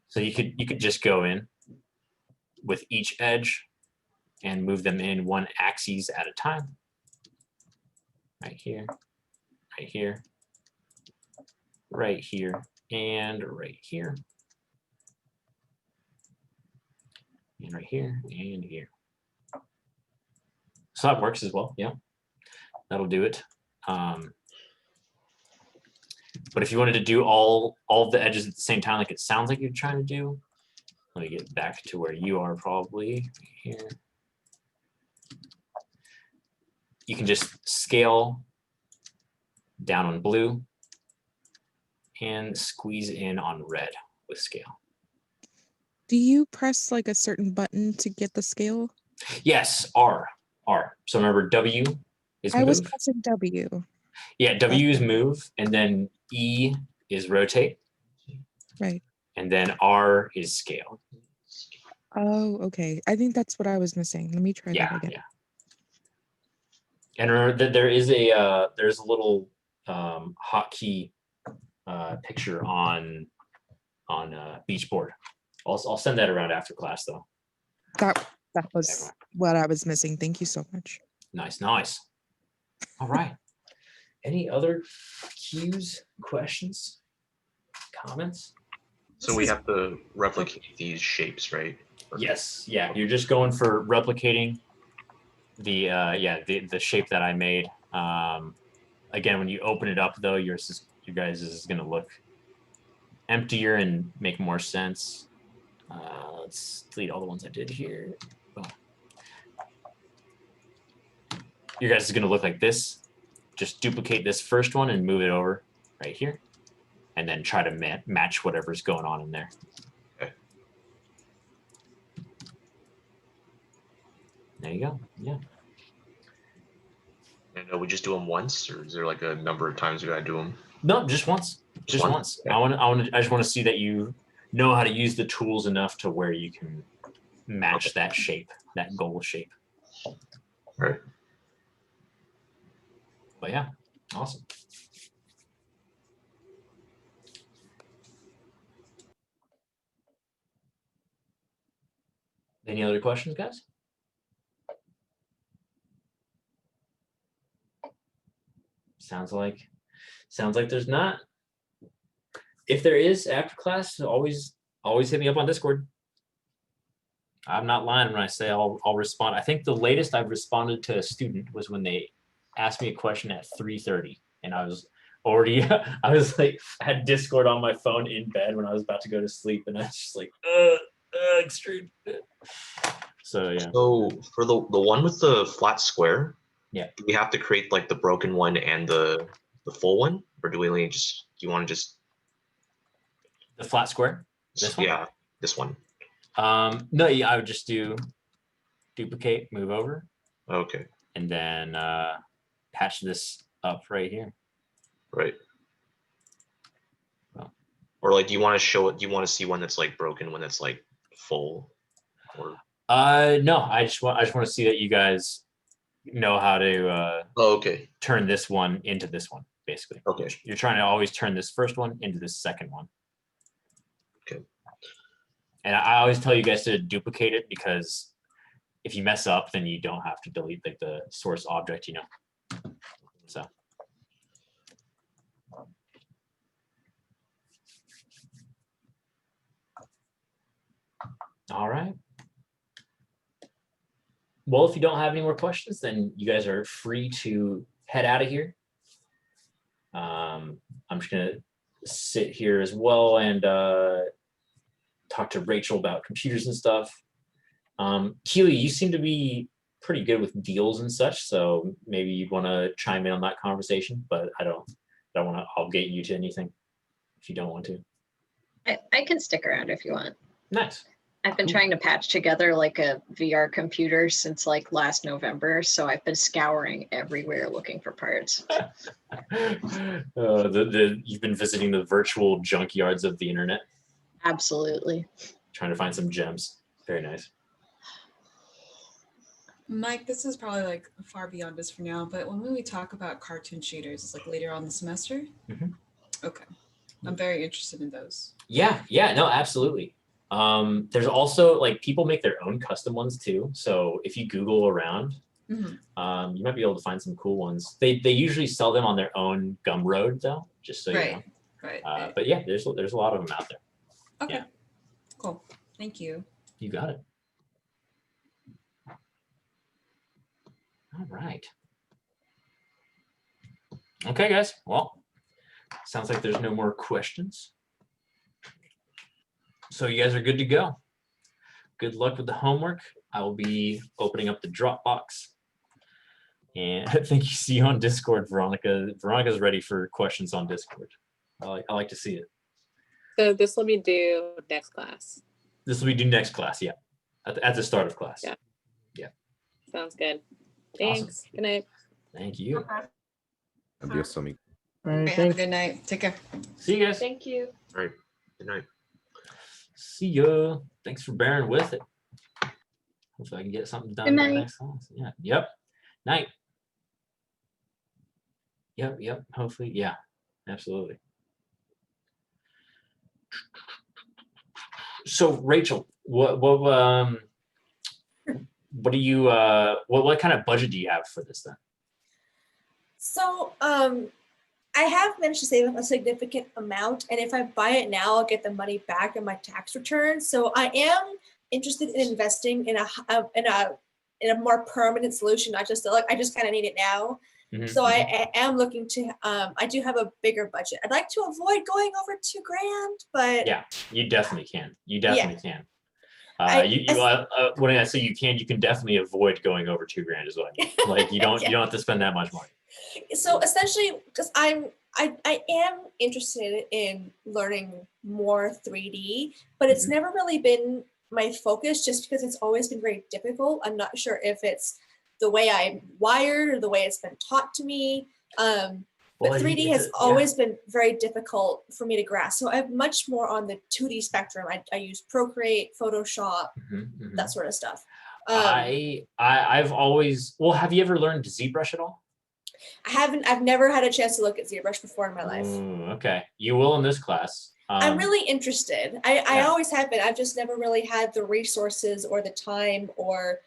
So you could just go in with each edge and move them in one axis at a time. Right here, right here, right here, and right here. And right here, and here. So that works as well, yeah. That'll do it. But if you wanted to do all of the edges at the same time, like it sounds like you're trying to do, let me get back to where you are probably here. You can just scale down on blue and squeeze in on red with scale. Do you press like a certain button to get the scale? Yes, R. So remember W is move. I was pressing W. Yeah, W is move, and then E is rotate. Right. And then R is scale. Oh, okay. I think that's what I was missing. Let me try that again. Yeah. And remember that there's a little hotkey picture on Beachboard. I'll send that around after class though. That was what I was missing. Thank you so much. Nice. All right. Any other cues, questions, comments? So we have to replicate these shapes, right? Yes. Yeah. You're just going for replicating the shape that I made. Again, when you open it up though, your guys is going to look emptier and make more sense. Let's delete all the ones I did here. Oh. Your guys is going to look like this. Just duplicate this first one and move it over right here, and then try to match whatever's going on in there. Okay. There you go. Yeah. And we just do them once, or is there like a number of times we gotta do them? No, just once. Just once. Okay. I just want to see that you know how to use the tools enough to where you can match that shape, that goal shape. All right. But yeah, awesome. Any other questions, guys? Sounds like there's not. If there is after class, always hit me up on Discord. I'm not lying when I say I'll respond. I think the latest I've responded to a student was when they asked me a question at 3:30, and I was already I had Discord on my phone in bed when I was about to go to sleep, and I was just like extrude. So yeah. So for the one with the flat square, yeah, do we have to create like the broken one and the full one, or do we only do you want to just the flat square? This one? Yeah, this one. No, yeah, I would just do duplicate, move over. Okay. And then patch this up right here. Right. Well, or like, do you want to show it? Do you want to see one that's like broken, one that's like full? Or no, I just want to see that you guys know how to Oh, okay. turn this one into this one, basically. Okay. You're trying to always turn this first one into this second one. Okay. And I always tell you guys to duplicate it, because if you mess up, then you don't have to delete like the source object, you know. So. All right. Well, if you don't have any more questions, then you guys are free to head out of here. I'm just gonna sit here as well and talk to Rachel about computers and stuff. Keely, you seem to be pretty good with deals and such, so maybe you'd want to chime in on that conversation, but I don't want to obligate you to anything if you don't want to. I can stick around if you want. Nice. I've been trying to patch together like a VR computer since like last November, so I've been scouring everywhere looking for parts. You've been visiting the virtual junkyards of the internet. Absolutely. Trying to find some gems. Very nice. Mike, this is probably like far beyond us for now, but when we talk about cartoon shaders, it's like later on the semester. Okay, I'm very interested in those. Yeah, no, absolutely. There's also like people make their own custom ones too. So if you Google around, you might be able to find some cool ones. They usually sell them on their own Gumroad though, just so you know. Right. But yeah, there's a lot of them out there. Okay. Yeah. Cool. Thank you. You got it. All right. Okay, guys. Well, sounds like there's no more questions. So you guys are good to go. Good luck with the homework. I will be opening up the Dropbox. And I think you see you on Discord, Veronica. Veronica's ready for questions on Discord. I like to see it. So this will be due next class. This will be due next class, yeah. At the start of class. Yeah. Yeah. Sounds good. Thanks. Awesome. Good night. Thank you. Adios, amigo. All right, Have a good night. Take care. See you guys. Thank you. All right. Good night. See ya. Thanks for bearing with it. Hopefully I can get something done Good by night. next class. Yeah. Yep. Night. Yep. Hopefully. Yeah. Absolutely. So Rachel, what do you what kind of budget do you have for this then? So I have managed to save a significant amount, and if I buy it now, I'll get the money back in my tax return. So I am interested in investing in a more permanent solution, not just like I just kind of need it now. So I am looking to I do have a bigger budget. I'd like to avoid going over $2,000, but yeah, you definitely can. You definitely can. When I say you can definitely avoid going over $2,000 as well. Like you don't you don't have to spend that much money. So essentially, because I am interested in learning more 3D, but it's never really been my focus just because it's always been very difficult. I'm not sure if it's the way I'm wired or the way it's been taught to me. But 3D has always been very difficult for me to grasp. So I'm much more on the 2D spectrum. I use Procreate, Photoshop, that sort of stuff. I've always, well, have you ever learned ZBrush at all? I've never had a chance to look at ZBrush before in my life. Okay, you will in this class. I'm really interested. I always have been. I've just never really had the resources or the time or